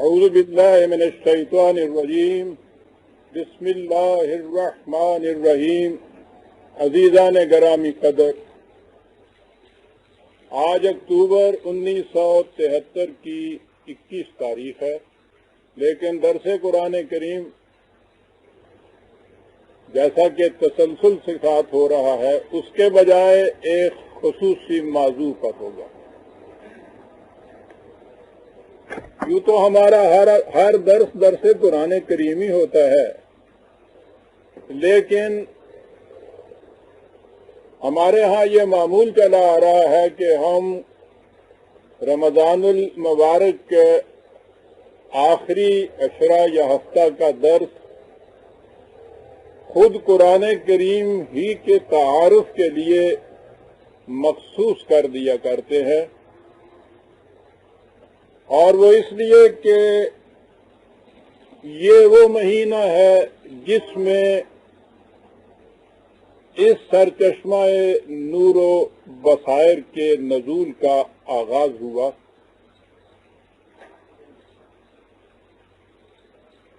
اعوذ باللہ من الشیطان الرجیم بسم اللہ الرحمن الرحیم. عزیزان گرامی قدر، آج اکتوبر 1973 کی 21 تاریخ ہے، لیکن درس قرآن کریم جیسا کہ تسلسل کے ساتھ ہو رہا ہے اس کے بجائے ایک خصوصی موضوع پر ہوگا. یوں تو ہمارا ہر درس قرآن کریم ہی ہوتا ہے، لیکن ہمارے ہاں یہ معمول چلا آ رہا ہے کہ ہم رمضان المبارک کے آخری عشرہ یا ہفتہ کا درس خود قرآن کریم ہی کے تعارف کے لیے مخصوص کر دیا کرتے ہیں، اور وہ اس لیے کہ یہ وہ مہینہ ہے جس میں اس سرچشمہ نور و بصائر کے نزول کا آغاز ہوا،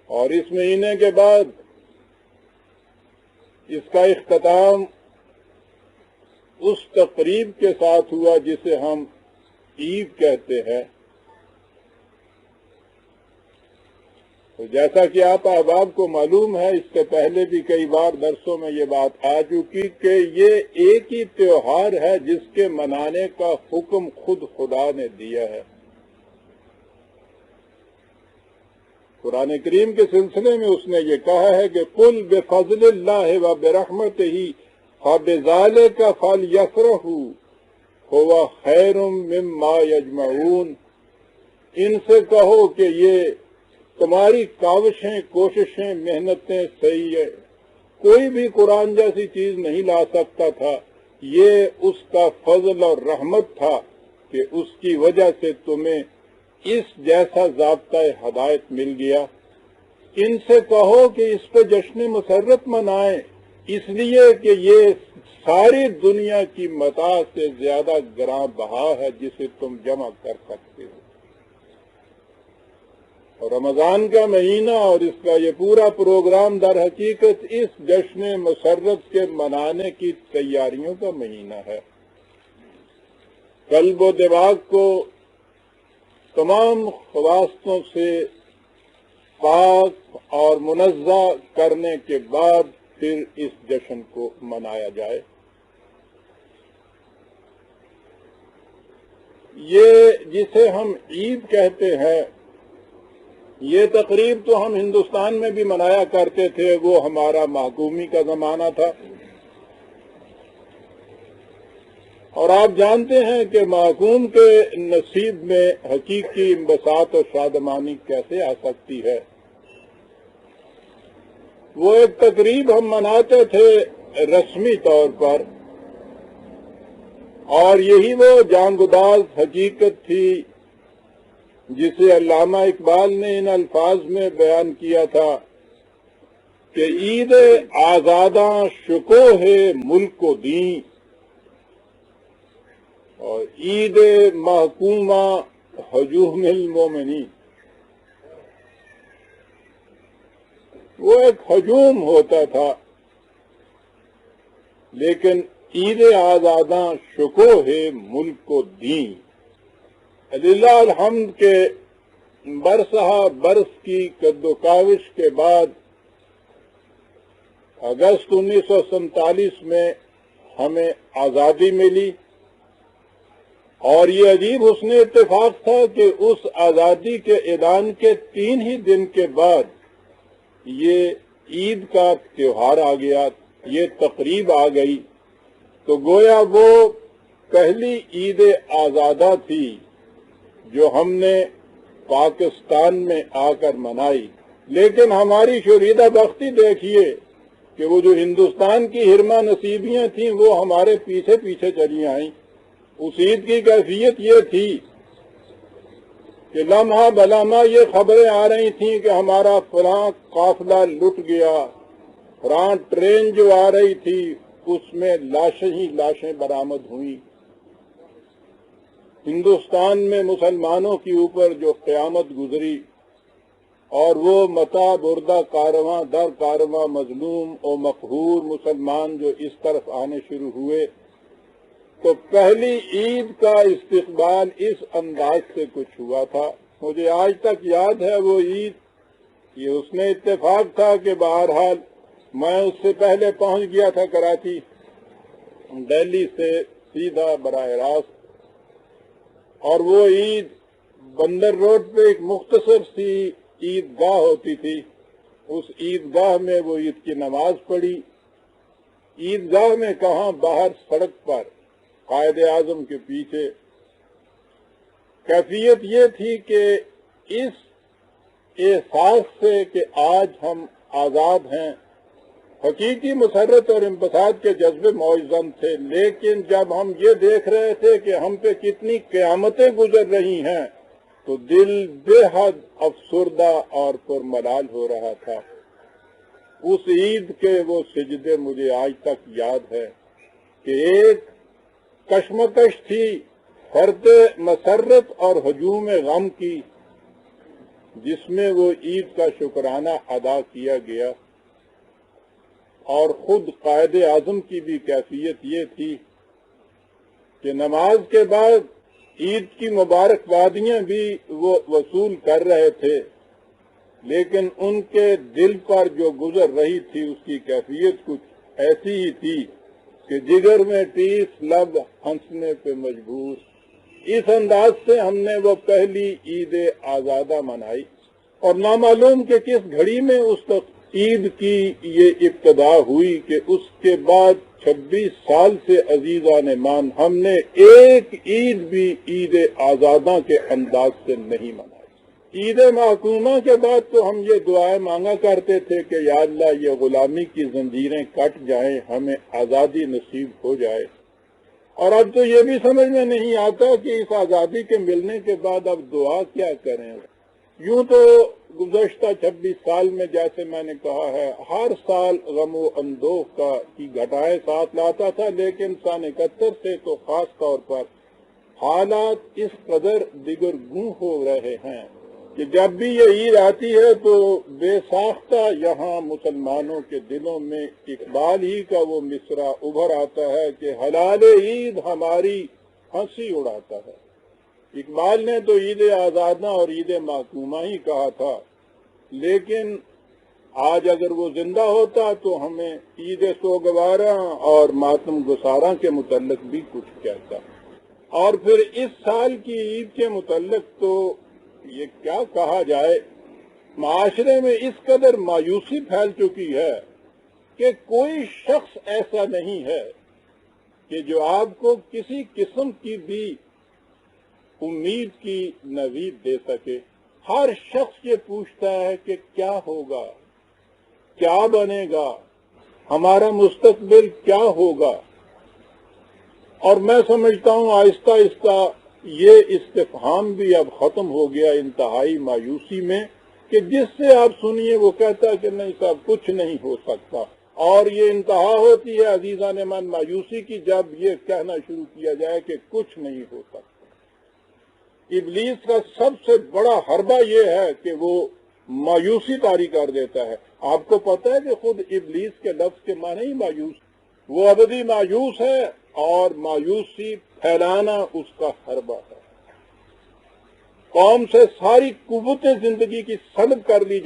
اور اس مہینے کے بعد اس کا اختتام اس تقریب کے ساتھ ہوا جسے ہم عید کہتے ہیں. تو جیسا کہ آپ احباب کو معلوم ہے، اس سے پہلے بھی کئی بار درسوں میں یہ بات آ چکی کہ یہ ایک ہی تہوار ہے جس کے منانے کا حکم خود خدا نے دیا ہے. قرآن کریم کے سلسلے میں اس نے یہ کہا ہے کہ قُلْ بِفَضْلِ اللَّهِ وَبِرَحْمَتِهِ فَبِذَلِكَ فَلْيَفْرَحُوا هُوَ خَيْرٌ مِّمَّا يَجْمَعُونَ. ان سے کہو کہ یہ تمہاری کاوشیں، کوششیں، محنتیں صحیح ہے، کوئی بھی قرآن جیسی چیز نہیں لا سکتا تھا. یہ اس کا فضل اور رحمت تھا کہ اس کی وجہ سے تمہیں اس جیسا ضابطہ ہدایت مل گیا. ان سے کہو کہ اس پہ جشن مسرت منائیں، اس لیے کہ یہ ساری دنیا کی متاع سے زیادہ گراں بہا ہے جسے تم جمع کر سکتے ہو. اور رمضان کا مہینہ اور اس کا یہ پورا پروگرام در حقیقت اس جشن مسرت کے منانے کی تیاریوں کا مہینہ ہے. قلب و دماغ کو تمام خواصوں سے پاک اور منزہ کرنے کے بعد پھر اس جشن کو منایا جائے. یہ جسے ہم عید کہتے ہیں، یہ تقریب تو ہم ہندوستان میں بھی منایا کرتے تھے، وہ ہمارا محکومی کا زمانہ تھا. اور آپ جانتے ہیں کہ محکوم کے نصیب میں حقیقی انبساط اور شادمانی کیسے آ سکتی ہے. وہ ایک تقریب ہم مناتے تھے رسمی طور پر، اور یہی وہ جانگداز حقیقت تھی جسے علامہ اقبال نے ان الفاظ میں بیان کیا تھا کہ عید آزاداں شکوہ ملک و دین اور عید محکومہ ہجوم المومنین. وہ ایک ہجوم ہوتا تھا، لیکن عید آزاداں شکوہ ملک و دین. للہ الحمد کے برسہ برس کی قد و کاوش کے بعد اگست 1947 میں ہمیں آزادی ملی، اور یہ عجیب حسن اتفاق تھا کہ اس آزادی کے اعلان کے 3 ہی دن کے بعد یہ عید کا تہوار آ گیا، یہ تقریب آ گئی. تو گویا وہ پہلی عید آزادہ تھی جو ہم نے پاکستان میں آ کر منائی. لیکن ہماری شوریدہ بختی دیکھیے کہ وہ جو ہندوستان کی ہرما نصیبیاں تھیں وہ ہمارے پیچھے پیچھے چلی آئیں. اس عید کی کیفیت یہ تھی کہ لمحہ بلمحہ یہ خبریں آ رہی تھیں کہ ہمارا فلاں قافلہ لٹ گیا، فلاں ٹرین جو آ رہی تھی اس میں لاشیں ہی لاشیں برآمد ہوئیں. ہندوستان میں مسلمانوں کے اوپر جو قیامت گزری اور وہ متا بردہ کارواں در کارواں مظلوم و مقہور مسلمان جو اس طرف آنے شروع ہوئے، تو پہلی عید کا استقبال اس انداز سے کچھ ہوا تھا۔ مجھے آج تک یاد ہے وہ عید، یہ حسن اتفاق تھا کہ بہرحال میں اس سے پہلے پہنچ گیا تھا کراچی، دہلی سے سیدھا براہ راست، اور وہ عید بندر روڈ پہ ایک مختصر سی عیدگاہ ہوتی تھی، اس عیدگاہ میں وہ عید کی نماز پڑھی۔ عیدگاہ میں کہاں، باہر سڑک پر قائد اعظم کے پیچھے۔ کیفیت یہ تھی کہ اس احساس سے کہ آج ہم آزاد ہیں، حقیقی مسرت اور انبساط کے جذبے معزز تھے، لیکن جب ہم یہ دیکھ رہے تھے کہ ہم پہ کتنی قیامتیں گزر رہی ہیں تو دل بے حد افسردہ اور پرملال ہو رہا تھا۔ اس عید کے وہ سجدے مجھے آج تک یاد ہے کہ ایک کشمکش تھی فرد مسرت اور ہجوم غم کی، جس میں وہ عید کا شکرانہ ادا کیا گیا، اور خود قائد اعظم کی بھی کیفیت یہ تھی کہ نماز کے بعد عید کی مبارکبادیاں بھی وہ وصول کر رہے تھے، لیکن ان کے دل پر جو گزر رہی تھی اس کی کیفیت کچھ ایسی ہی تھی کہ جگر میں ٹیس لب ہنسنے پہ مجبور۔ اس انداز سے ہم نے وہ پہلی عید آزادہ منائی، اور نامعلوم کہ کس گھڑی میں اس عید کی یہ ابتدا ہوئی کہ اس کے بعد 26 سال سے عزیزان مان ہم نے ایک عید بھی عید آزادہ کے انداز سے نہیں منائی۔ عید محکومہ کے بعد تو ہم یہ دعائیں مانگا کرتے تھے کہ یا اللہ یہ غلامی کی زنجیریں کٹ جائیں، ہمیں آزادی نصیب ہو جائے، اور اب تو یہ بھی سمجھ میں نہیں آتا کہ اس آزادی کے ملنے کے بعد اب دعا کیا کریں۔ یوں تو گزشتہ 26 سال میں جیسے میں نے کہا ہے ہر سال غم و اندوہ کی گھٹائیں ساتھ لاتا تھا، لیکن سن 71 سے تو خاص طور پر حالات اس قدر دگرگوں ہو رہے ہیں کہ جب بھی یہ عید آتی ہے تو بے ساختہ یہاں مسلمانوں کے دلوں میں اقبال ہی کا وہ مصرع ابھر آتا ہے کہ حلال عید ہماری ہنسی اڑاتا ہے۔ اقبال نے تو عید آزادہ اور عید محکومہ ہی کہا تھا، لیکن آج اگر وہ زندہ ہوتا تو ہمیں عید سوگواراں اور ماتم گساراں کے متعلق بھی کچھ کہتا۔ اور پھر اس سال کی عید کے متعلق تو یہ کیا کہا جائے، معاشرے میں اس قدر مایوسی پھیل چکی ہے کہ کوئی شخص ایسا نہیں ہے کہ جو آپ کو کسی قسم کی بھی امید کی نوید دے سکے۔ ہر شخص یہ پوچھتا ہے کہ کیا ہوگا، کیا بنے گا، ہمارا مستقبل کیا ہوگا، اور میں سمجھتا ہوں آہستہ آہستہ یہ استفہام بھی اب ختم ہو گیا انتہائی مایوسی میں، کہ جس سے آپ سنیے وہ کہتا ہے کہ نہیں صاحب کچھ نہیں ہو سکتا، اور یہ انتہا ہوتی ہے عزیزان من مایوسی کی جب یہ کہنا شروع کیا جائے کہ کچھ نہیں ہو سکتا۔ ابلیس کا سب سے بڑا حربہ یہ ہے کہ وہ مایوسی طاری کر دیتا ہے۔ آپ کو پتہ ہے کہ خود ابلیس کے لفظ کے معنی ہی مایوس، وہ ابدی مایوس ہے، اور مایوسی پھیلانا اس کا حربہ ہے۔ قوم سے ساری قوتیں زندگی کی سلب کر لی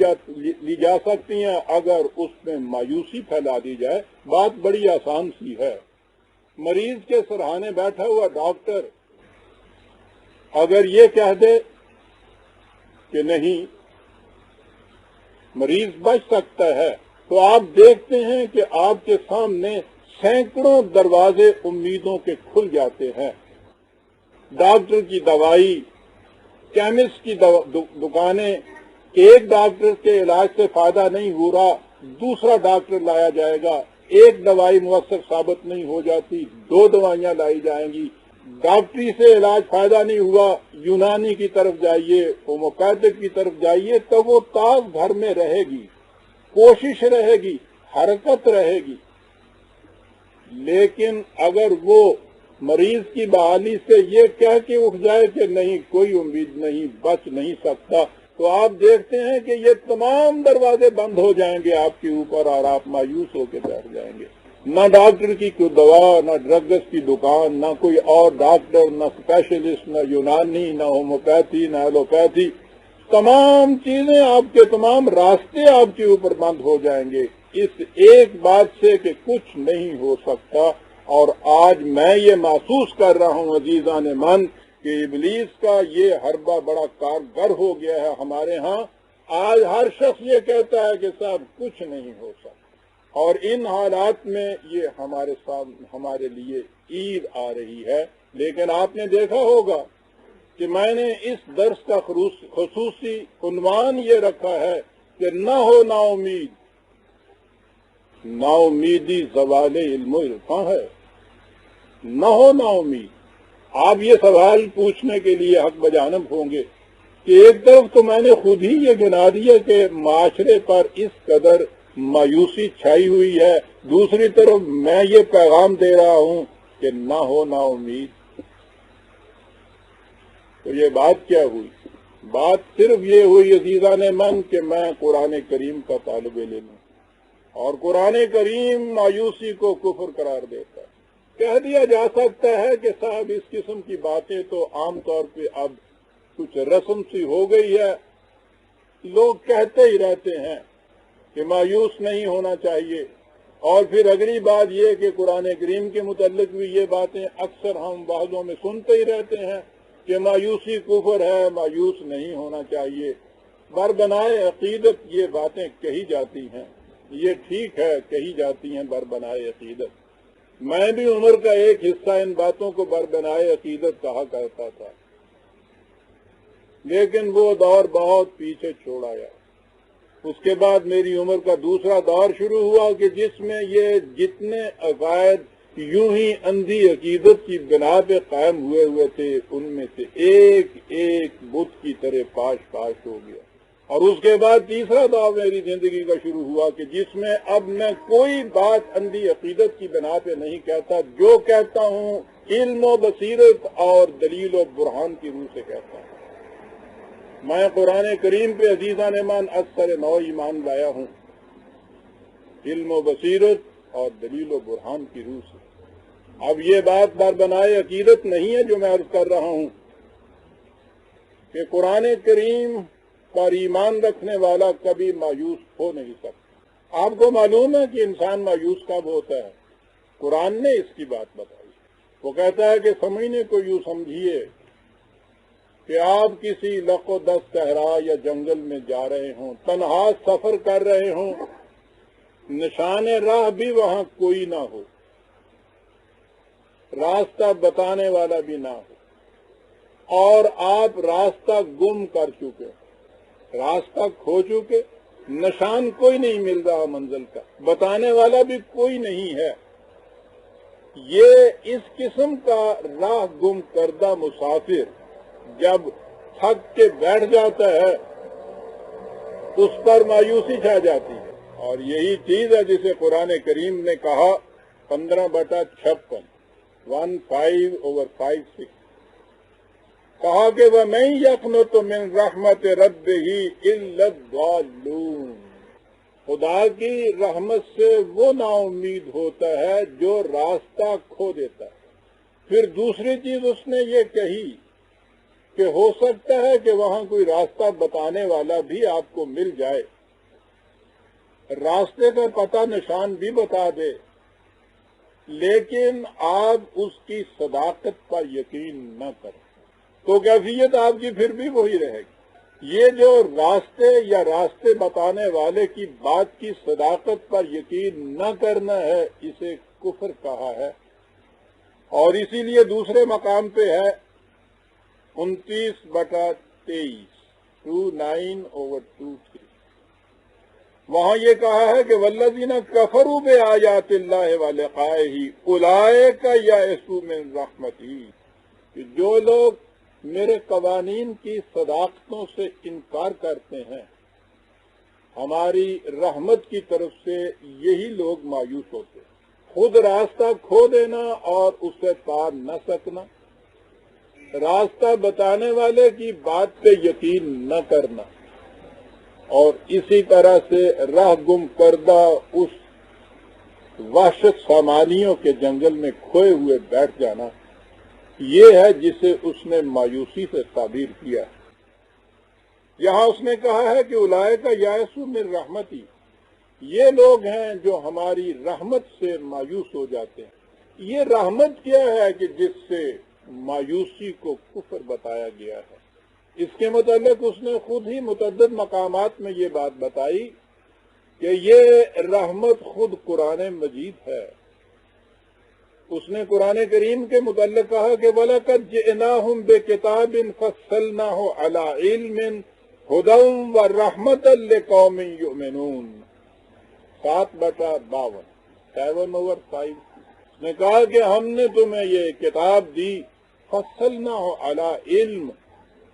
جا سکتی ہیں اگر اس میں مایوسی پھیلا دی جائے۔ بات بڑی آسان سی ہے۔ مریض کے سرہانے بیٹھا ہوا ڈاکٹر اگر یہ کہہ دے کہ نہیں مریض بچ سکتا ہے، تو آپ دیکھتے ہیں کہ آپ کے سامنے سینکڑوں دروازے امیدوں کے کھل جاتے ہیں۔ ڈاکٹر کی دوائی، کیمسٹ کی دکانیں، ایک ڈاکٹر کے علاج سے فائدہ نہیں ہو رہا، دوسرا ڈاکٹر لایا جائے گا، ایک دوائی مؤثر ثابت نہیں ہو جاتی، 2 دوائیاں لائی جائیں گی، ڈاکٹری سے علاج فائدہ نہیں ہوا، یونانی کی طرف جائیے، ہومیوپیتھک کی طرف جائیے، تو وہ تاز گھر میں رہے گی، کوشش رہے گی، حرکت رہے گی۔ لیکن اگر وہ مریض کی بحالی سے یہ کہہ کے اٹھ جائے کہ نہیں کوئی امید نہیں، بچ نہیں سکتا، تو تو آپ دیکھتے ہیں کہ یہ تمام دروازے بند ہو جائیں گے آپ کے اوپر اور آپ مایوس ہو کے بیٹھ جائیں گے. نہ ڈاکٹر کی کوئی دوا، نہ ڈرگس کی دکان، نہ کوئی اور ڈاکٹر، نہ اسپیشلسٹ، نہ یونانی، نہ ہومیوپیتھی، نہ ایلوپیتھی. تمام چیزیں آپ کے، تمام راستے آپ کے اوپر بند ہو جائیں گے اس ایک بات سے کہ کچھ نہیں ہو سکتا. اور آج میں یہ محسوس کر رہا ہوں عزیزان من کہ ابلیس کا یہ حربہ بڑا کارگر ہو گیا ہے ہمارے ہاں. آج ہر شخص یہ کہتا ہے کہ صاحب کچھ نہیں ہو سکتا. اور ان حالات میں یہ ہمارے لیے عید آ رہی ہے. لیکن آپ نے دیکھا ہوگا کہ میں نے اس درس کا خصوصی عنوان یہ رکھا ہے کہ نہ ہو نا امید. نا امیدی زوال علم و عرفاں ہے. نہ ہو نا امید. آپ یہ سوال پوچھنے کے لیے حق بجانب ہوں گے کہ ایک طرف تو میں نے خود ہی یہ گنا دیا کہ معاشرے پر اس قدر مایوسی چھائی ہوئی ہے، دوسری طرف میں یہ پیغام دے رہا ہوں کہ نہ ہو نا امید. تو یہ بات کیا ہوئی؟ بات صرف یہ ہوئی عزیزان من کہ میں قرآن کریم کا طالب علم ہوں اور قرآن کریم مایوسی کو کفر قرار دیتا ہے. کہہ دیا جا سکتا ہے کہ صاحب اس قسم کی باتیں تو عام طور پہ اب کچھ رسم سی ہو گئی ہے، لوگ کہتے ہی رہتے ہیں کہ مایوس نہیں ہونا چاہیے. اور پھر اگلی بات یہ کہ قرآن کریم کے متعلق بھی یہ باتیں اکثر ہم بعضوں میں سنتے ہی رہتے ہیں کہ مایوسی کفر ہے، مایوس نہیں ہونا چاہیے. بربنائے عقیدت یہ باتیں کہی جاتی ہیں، یہ ٹھیک ہے کہی جاتی ہیں بربنائے عقیدت. میں بھی عمر کا ایک حصہ ان باتوں کو بربنائے عقیدت کہا کرتا تھا، لیکن وہ دور بہت پیچھے چھوڑ آیا. اس کے بعد میری عمر کا دوسرا دور شروع ہوا کہ جس میں یہ جتنے عقائد یوں ہی اندھی عقیدت کی بنا پہ قائم ہوئے تھے ان میں سے ایک ایک بت کی طرح پاش پاش ہو گیا. اور اس کے بعد تیسرا دور میری زندگی کا شروع ہوا کہ جس میں اب میں کوئی بات اندھی عقیدت کی بنا پہ نہیں کہتا، جو کہتا ہوں علم و بصیرت اور دلیل و برہان کی روح سے کہتا ہوں. میں قرآن کریم پہ عزیزان ایمان اکثر نو ایمان لایا ہوں، علم و بصیرت اور دلیل و برہان کی روح سے. اب یہ بات بربنائے عقیدت نہیں ہے جو میں عرض کر رہا ہوں کہ قرآن کریم پر ایمان رکھنے والا کبھی مایوس ہو نہیں سکتا. آپ کو معلوم ہے کہ انسان مایوس کب ہوتا ہے؟ قرآن نے اس کی بات بتائی. وہ کہتا ہے کہ سمجھنے کو یوں سمجھیے کہ آپ کسی لق و دست صحرا یا جنگل میں جا رہے ہوں، تنہا سفر کر رہے ہوں، نشان راہ بھی وہاں کوئی نہ ہو، راستہ بتانے والا بھی نہ ہو، اور آپ راستہ گم کر چکے، راستہ کھو چکے، نشان کوئی نہیں مل رہا منزل کا، بتانے والا بھی کوئی نہیں ہے. یہ اس قسم کا راہ گم کردہ مسافر جب تھک کے بیٹھ جاتا ہے اس پر مایوسی چھا جاتی ہے. اور یہی چیز ہے جسے قرآن کریم نے کہا 15/56 15/56 کہا کہ وَمَن يَقْنُطُ مِن رَحْمَتِ رَبِّهِ إِلَّا الضَّالُّونَ. خدا کی رحمت سے وہ نا امید ہوتا ہے جو راستہ کھو دیتا ہے. پھر دوسری چیز اس نے یہ کہی کہ ہو سکتا ہے کہ وہاں کوئی راستہ بتانے والا بھی آپ کو مل جائے، راستے کا پتہ نشان بھی بتا دے، لیکن آپ اس کی صداقت پر یقین نہ کریں تو کیفیت آپ کی پھر بھی وہی رہے گی. یہ جو راستے یا راستے بتانے والے کی بات کی صداقت پر یقین نہ کرنا ہے اسے کفر کہا ہے. اور اسی لیے دوسرے مقام پہ ہے 29/23 29/23 وہاں یہ کہا ہے کہ والذین کفروا بآیات اللہ ولقائہ اولئک یئسوا من رحمتہ، کہ جو لوگ میرے قوانین کی صداقتوں سے انکار کرتے ہیں ہماری رحمت کی طرف سے یہی لوگ مایوس ہوتے ہیں. خود راستہ کھو دینا اور اس سے پار نہ سکنا، راستہ بتانے والے کی بات پہ یقین نہ کرنا، اور اسی طرح سے راہ گم کردہ اس وحشت سامانیوں کے جنگل میں کھوئے ہوئے بیٹھ جانا، یہ ہے جسے اس نے مایوسی سے تعبیر کیا۔ یہاں اس نے کہا ہے کہ اولئک یئسوا من رحمتی، یہ لوگ ہیں جو ہماری رحمت سے مایوس ہو جاتے ہیں۔ یہ رحمت کیا ہے کہ جس سے مایوسی کو کفر بتایا گیا ہے؟ اس کے متعلق اس نے خود ہی متعدد مقامات میں یہ بات بتائی کہ یہ رحمت خود قرآن مجید ہے۔ اس نے قرآن کریم کے متعلق کہا کہ وَلَقَدْ جِئْنَاهُمْ بِكِتَابٍ فَصَّلْنَاهُ عَلَىٰ عِلْمٍ هُدًى وَرَحْمَةً لِقَوْمٍ يُؤْمِنُونَ 7/52 7/5 اس نے کہا کہ ہم نے تمہیں یہ کتاب دی، فَصَّلْنَاهُ عَلَىٰ علم،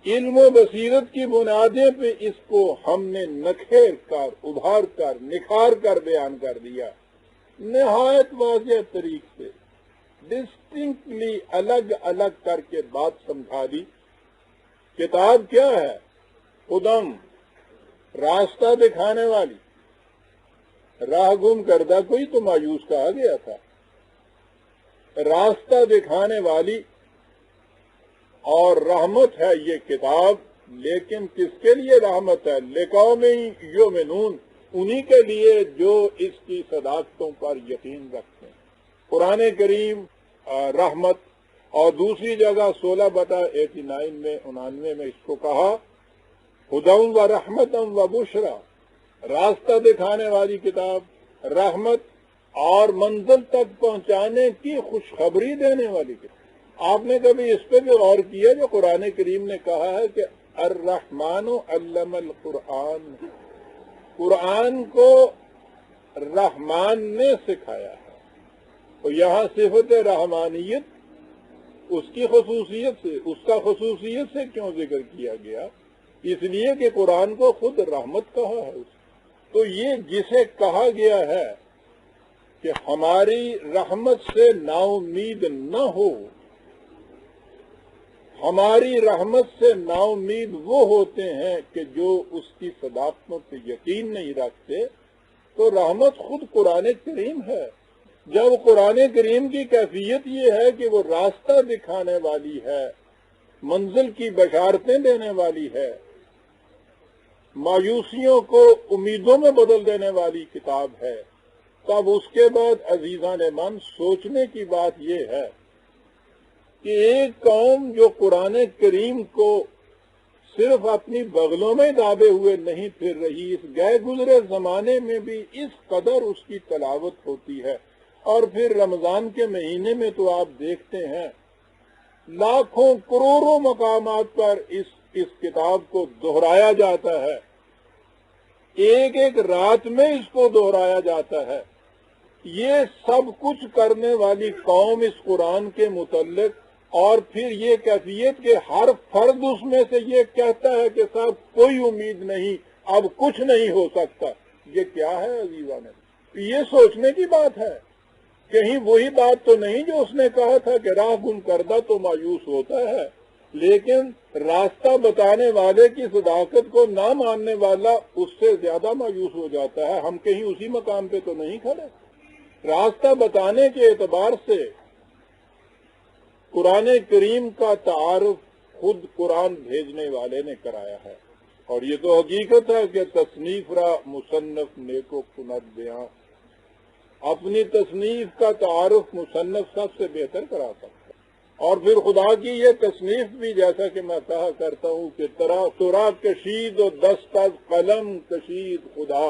علم و بصیرت کی بنیادیں پہ اس کو ہم نے نکھیر کر، ابھار کر، نکھار کر بیان کر دیا، نہایت واضح طریق سے، ڈسٹنکٹلی الگ الگ کر کے بات سمجھا دی۔ کتاب کیا ہے؟ خدم، راستہ دکھانے والی۔ راہ گم کردہ کوئی تو مایوس کہا گیا تھا، راستہ دکھانے والی اور رحمت ہے یہ کتاب۔ لیکن کس کے لیے رحمت ہے؟ لقوم یؤمنون، انہی کے لیے جو اس کی صداقتوں پر یقین رکھتے ہیں۔ قرآن کریم رحمت، اور دوسری جگہ 16/89 میں 99 میں اس کو کہا ہدی و رحمت و بشرا، راستہ دکھانے والی کتاب، رحمت اور منزل تک پہنچانے کی خوشخبری دینے والی کتاب۔ آپ نے کبھی اس پہ بھی غور کیا جو قرآن کریم نے کہا ہے کہ الرحمن علم القرآن، قرآن کو رحمان نے سکھایا ہے۔ تو یہاں صفت رحمانیت اس کی خصوصیت سے، اس کا خصوصیت سے کیوں ذکر کیا گیا؟ اس لیے کہ قرآن کو خود رحمت کہا ہے۔ تو یہ جسے کہا گیا ہے کہ ہماری رحمت سے نا امید نہ ہو، ہماری رحمت سے نا امید وہ ہوتے ہیں کہ جو اس کی صداقتوں پہ یقین نہیں رکھتے، تو رحمت خود قرآن کریم ہے۔ جب قرآن کریم کی کیفیت یہ ہے کہ وہ راستہ دکھانے والی ہے، منزل کی بشارتیں دینے والی ہے، مایوسیوں کو امیدوں میں بدل دینے والی کتاب ہے، تب اس کے بعد عزیزان من سوچنے کی بات یہ ہے کہ ایک قوم جو قرآن کریم کو صرف اپنی بغلوں میں دابے ہوئے نہیں پھر رہی، اس گئے گزرے زمانے میں بھی اس قدر اس کی تلاوت ہوتی ہے، اور پھر رمضان کے مہینے میں تو آپ دیکھتے ہیں لاکھوں کروڑوں مقامات پر اس کتاب کو دہرایا جاتا ہے، ایک ایک رات میں اس کو دہرایا جاتا ہے۔ یہ سب کچھ کرنے والی قوم اس قرآن کے متعلق، اور پھر یہ کیفیت کہ ہر فرد اس میں سے یہ کہتا ہے کہ صاحب کوئی امید نہیں، اب کچھ نہیں ہو سکتا، یہ کیا ہے عزیزان؟ یہ سوچنے کی بات ہے۔ کہیں وہی بات تو نہیں جو اس نے کہا تھا کہ راہ گم کردہ تو مایوس ہوتا ہے، لیکن راستہ بتانے والے کی صداقت کو نہ ماننے والا اس سے زیادہ مایوس ہو جاتا ہے۔ ہم کہیں اسی مقام پہ تو نہیں کھڑے۔ راستہ بتانے کے اعتبار سے قرآن کریم کا تعارف خود قرآن بھیجنے والے نے کرایا ہے، اور یہ تو حقیقت ہے کہ تصنیف را مصنف نیکو کنت بیاں، اپنی تصنیف کا تعارف مصنف سب سے بہتر کرا سکتا ہے۔ اور پھر خدا کی یہ تصنیف بھی، جیسا کہ میں کہا کرتا ہوں کہ ترا کشید و دست از قلم کشید خدا،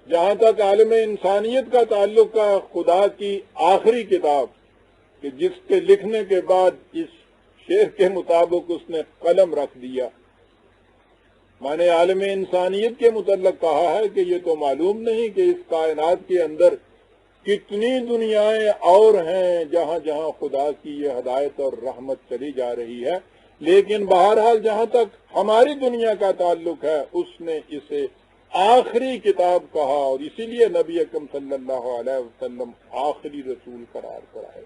جہاں تک عالم انسانیت کا تعلق ہے، خدا کی آخری کتاب کہ جس کے لکھنے کے بعد اس شعر کے مطابق اس نے قلم رکھ دیا، میں نے عالم انسانیت کے متعلق کہا ہے کہ یہ تو معلوم نہیں کہ اس کائنات کے اندر کتنی دنیایں اور ہیں جہاں جہاں خدا کی یہ ہدایت اور رحمت چلی جا رہی ہے، لیکن بہرحال جہاں تک ہماری دنیا کا تعلق ہے اس نے اسے آخری کتاب کہا، اور اسی لیے نبی اکرم صلی اللہ علیہ وسلم آخری رسول قرار پائے۔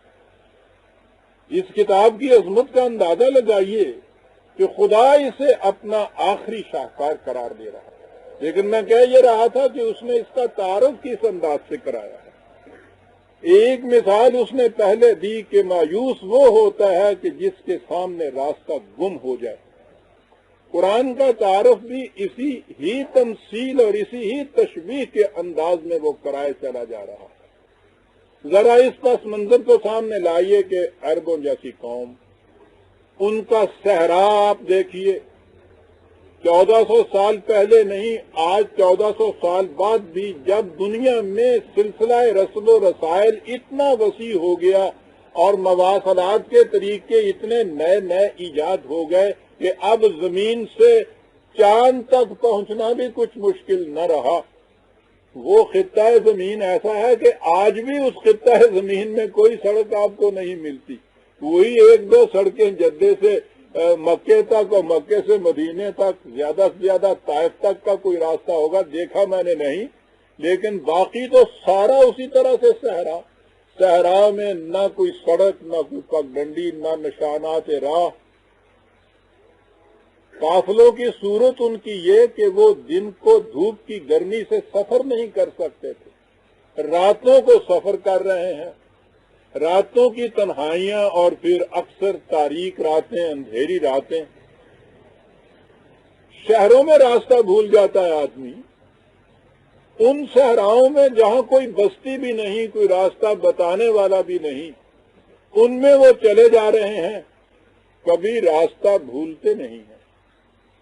اس کتاب کی عظمت کا اندازہ لگائیے کہ خدا اسے اپنا آخری شاہکار قرار دے رہا ہے، لیکن میں کہہ یہ رہا تھا کہ اس نے اس کا تعارف کس انداز سے کرایا ہے۔ ایک مثال اس نے پہلے دی کہ مایوس وہ ہوتا ہے کہ جس کے سامنے راستہ گم ہو جائے۔ قرآن کا تعارف بھی اسی ہی تمثیل اور اسی ہی تشبیہ کے انداز میں وہ کرائے چلا جا رہا ہے۔ ذرا اس پس منظر کو سامنے لائیے کہ عربوں جیسی قوم، ان کا صحرا آپ دیکھیے، 1400 سال پہلے نہیں، آج 1400 سال بعد بھی جب دنیا میں سلسلہ رسل و رسائل اتنا وسیع ہو گیا اور مواصلات کے طریقے اتنے نئے نئے ایجاد ہو گئے کہ اب زمین سے چاند تک پہنچنا بھی کچھ مشکل نہ رہا۔ وہ خطہ زمین ایسا ہے کہ آج بھی اس خطہ زمین میں کوئی سڑک آپ کو نہیں ملتی، وہی ایک دو سڑکیں جدے سے مکے تک اور مکے سے مدینے تک، زیادہ سے زیادہ طائف تک کا کوئی راستہ ہوگا، دیکھا میں نے نہیں، لیکن باقی تو سارا اسی طرح سے صحرا میں نہ کوئی سڑک، نہ کوئی پگڈنڈی، نہ نشانات راہ۔ قافلوں کی صورت ان کی یہ کہ وہ دن کو دھوپ کی گرمی سے سفر نہیں کر سکتے تھے، راتوں کو سفر کر رہے ہیں، راتوں کی تنہائیاں اور پھر اکثر تاریک راتیں، اندھیری راتیں۔ شہروں میں راستہ بھول جاتا ہے آدمی، ان صحراؤں میں جہاں کوئی بستی بھی نہیں، کوئی راستہ بتانے والا بھی نہیں، ان میں وہ چلے جا رہے ہیں، کبھی راستہ بھولتے نہیں ہیں۔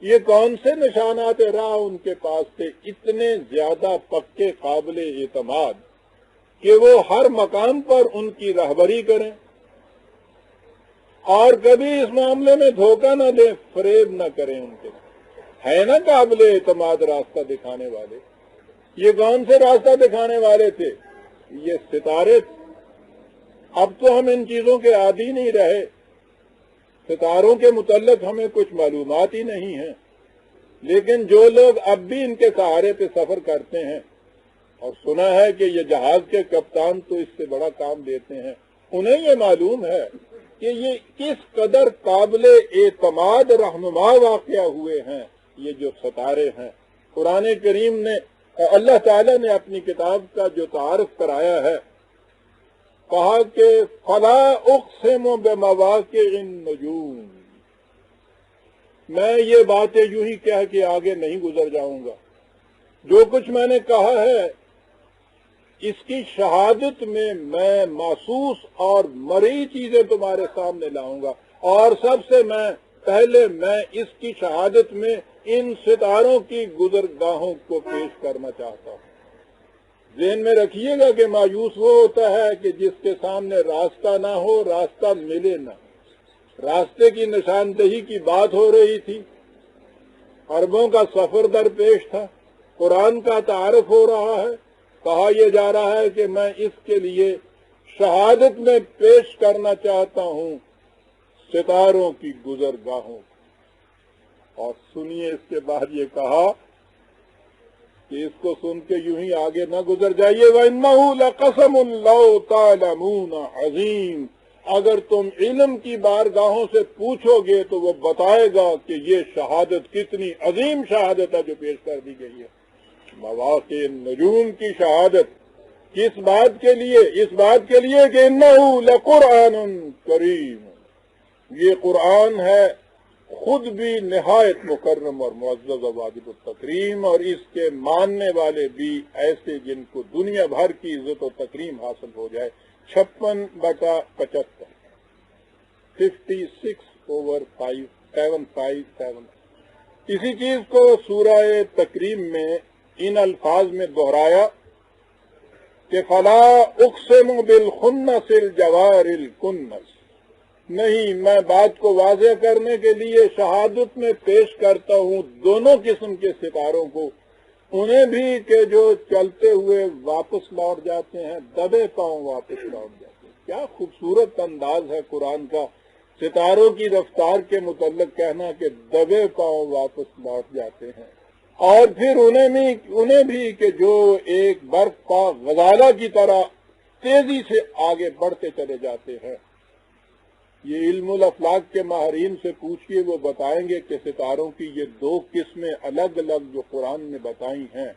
یہ کون سے نشانات راہ ان کے پاس تھے، اتنے زیادہ پکے، قابل اعتماد کہ وہ ہر مقام پر ان کی رہبری کریں اور کبھی اس معاملے میں دھوکہ نہ دیں، فریب نہ کریں۔ ان کے ہے نا قابل اعتماد راستہ دکھانے والے۔ یہ کون سے راستہ دکھانے والے تھے؟ یہ ستارے تھے۔ اب تو ہم ان چیزوں کے عادی نہیں رہے، ستاروں کے متعلق ہمیں کچھ معلومات ہی نہیں ہیں، لیکن جو لوگ اب بھی ان کے سہارے پہ سفر کرتے ہیں، اور سنا ہے کہ یہ جہاز کے کپتان تو اس سے بڑا کام دیتے ہیں، انہیں یہ معلوم ہے کہ یہ کس قدر قابل اعتماد رہنما واقع ہوئے ہیں یہ جو ستارے ہیں۔ قرآن کریم نے، اللہ تعالیٰ نے اپنی کتاب کا جو تعارف کرایا ہے، کہا کہ فلا اقسم بمواقع النجوم۔ میں یہ باتیں یوں ہی کہہ کے آگے نہیں گزر جاؤں گا، جو کچھ میں نے کہا ہے اس کی شہادت میں محسوس اور مرئی چیزیں تمہارے سامنے لاؤں گا، اور سب سے پہلے میں اس کی شہادت میں ان ستاروں کی گزرگاہوں کو پیش کرنا چاہتا ہوں۔ ذہن میں رکھیے گا کہ مایوس وہ ہوتا ہے کہ جس کے سامنے راستہ نہ ہو، راستہ ملے نہ۔ راستے کی نشاندہی کی بات ہو رہی تھی، عربوں کا سفر درپیش تھا، قرآن کا تعارف ہو رہا ہے، کہا یہ جا رہا ہے کہ میں اس کے لیے شہادت میں پیش کرنا چاہتا ہوں ستاروں کی گزرگاہوں۔ اور سنیے اس کے بعد یہ کہا کہ اس کو سن کے یوں ہی آگے نہ گزر جائیے، وَإِنَّهُ لَقَسَمٌ لَوْ تَعْلَمُونَ عَظِيمٌ۔ اگر تم علم کی بارگاہوں سے پوچھو گے تو وہ بتائے گا کہ یہ شہادت کتنی عظیم شہادت ہے جو پیش کر دی گئی ہے۔ مواقع النجوم کی شہادت کس بات کے لیے؟ اس بات کے لیے کہ إِنَّهُ لَقُرْآنٌ کریم، یہ قرآن ہے خود بھی نہایت مکرم اور معزز و واجب التکریم، اور اس کے ماننے والے بھی ایسے جن کو دنیا بھر کی عزت و تکریم حاصل ہو جائے۔ 56/75، 56/5/757۔ اسی چیز کو سورہ تکریم میں ان الفاظ میں دہرایا کہ فلا اقسم بالخنس الجوار الکنس۔ نہیں، میں بات کو واضح کرنے کے لیے شہادت میں پیش کرتا ہوں دونوں قسم کے ستاروں کو، انہیں بھی کہ جو چلتے ہوئے واپس لوٹ جاتے ہیں، دبے پاؤں واپس لوٹ جاتے ہیں۔ کیا خوبصورت انداز ہے قرآن کا، ستاروں کی رفتار کے متعلق کہنا کہ دبے پاؤں واپس لوٹ جاتے ہیں، اور پھر انہیں بھی کہ جو ایک برف پا غزالہ کی طرح تیزی سے آگے بڑھتے چلے جاتے ہیں۔ یہ علم الافلاق کے ماہرین سے پوچھئے، وہ بتائیں گے کہ ستاروں کی یہ دو قسمیں الگ الگ جو قرآن نے بتائی ہیں،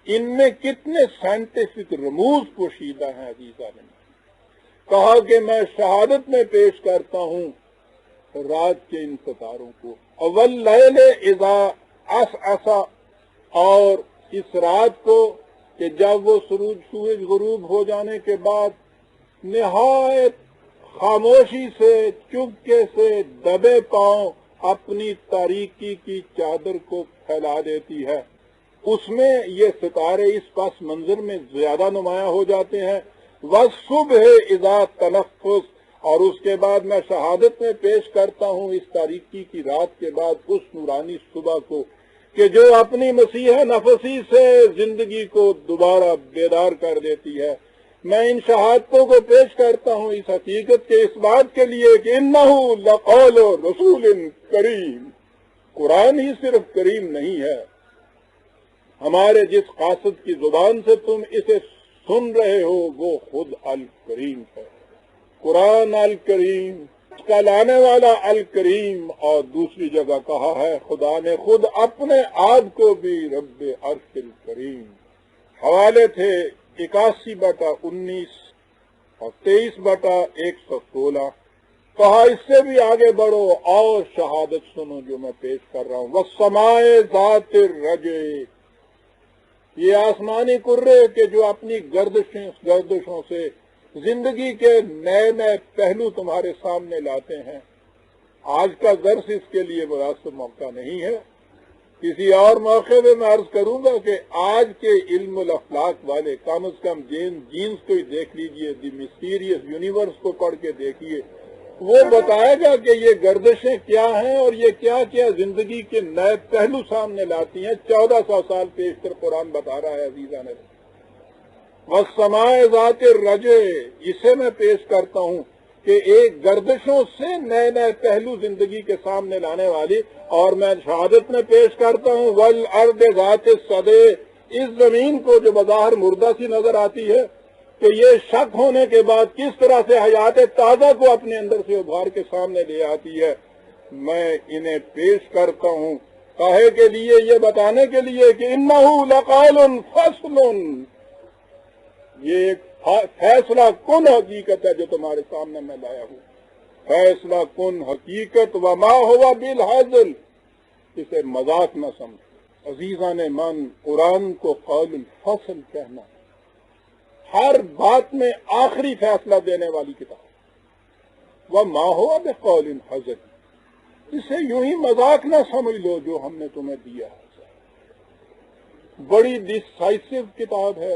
ان میں کتنے سائنٹیفک رموز پوشیدہ ہیں۔ عزیزان نے کہا کہ میں شہادت میں پیش کرتا ہوں رات کے ان ستاروں کو، واللیل اذا عسعس، اور اس رات کو کہ جب وہ سورج غروب ہو جانے کے بعد نہایت خاموشی سے، چپکے سے، دبے پاؤں اپنی تاریکی کی چادر کو پھیلا دیتی ہے، اس میں یہ ستارے اس پس منظر میں زیادہ نمایاں ہو جاتے ہیں۔ وَالصُّبْحِ اِذَا تَنَفَّسَ، اور اس کے بعد میں شہادت میں پیش کرتا ہوں اس تاریکی کی رات کے بعد اس نورانی صبح کو کہ جو اپنی مسیح نفسی سے زندگی کو دوبارہ بیدار کر دیتی ہے۔ میں ان شہادتوں کو پیش کرتا ہوں اس حقیقت کے اس بات کے لیے کہ اِنَّهُ لَقَوْلُ رَسُولٍ کریم، قرآن ہی صرف کریم نہیں ہے، ہمارے جس قاصد کی زبان سے تم اسے سن رہے ہو وہ خود الکریم ہے۔ قرآن الکریم، کا لانے والا الکریم، اور دوسری جگہ کہا ہے خدا نے خود اپنے آپ کو بھی رب عرش الکریم۔ حوالے تھے 81/19 اور 23/116۔ کہا اس سے بھی آگے بڑھو اور شہادت سنو جو میں پیش کر رہا ہوں۔ وَالسَّمَاءِ ذَاتِ الرَّجْعِ، یہ آسمانی کرے کہ جو اپنی گردشوں سے زندگی کے نئے نئے پہلو تمہارے سامنے لاتے ہیں۔ آج کا درس اس کے لیے مناسب موقع نہیں ہے، کسی اور موقع میں عرض کروں گا کہ آج کے علم الافلاق والے کم از کم جینز کو ہی دیکھ لیجئے، دی مسٹیریس یونیورس کو پڑھ کے دیکھیے، وہ بتائے گا کہ یہ گردشیں کیا ہیں اور یہ کیا کیا زندگی کے نئے پہلو سامنے لاتی ہیں۔ 1400 سال پیشتر قرآن بتا رہا ہے عزیزان۔ وَالسَّمَاءِ ذَاتِ الرَّجْعِ، اسے میں پیش کرتا ہوں کہ ایک گردشوں سے نئے نئے پہلو زندگی کے سامنے لانے والی، اور میں شہادت میں پیش کرتا ہوں وَالْأَرْضِ ذَاتِ الصَّدْعِ، اس زمین کو جو بظاہر مردہ سی نظر آتی ہے کہ یہ شک ہونے کے بعد کس طرح سے حیات تازہ کو اپنے اندر سے ابھار کے سامنے لے آتی ہے، میں انہیں پیش کرتا ہوں کاہے کے لیے؟ یہ بتانے کے لیے کہ اِنَّهُ لَقَوْلٌ فَصْلٌ، یہ ایک فیصلہ کن حقیقت ہے جو تمہارے سامنے میں لایا ہوں، فیصلہ کن حقیقت۔ وَمَا هُوَ بِالْهَزْلِ، اسے مذاق نہ سمجھ۔ عزیزان من، قرآن کو قول الفصل کہنا، ہر بات میں آخری فیصلہ دینے والی کتاب۔ وَمَا هُوَ بِقَوْلٍ حَزْلٍ، اسے یوں ہی مذاق نہ سمجھ لو جو ہم نے تمہیں دیا ہے، بڑی ڈیسائسو کتاب ہے،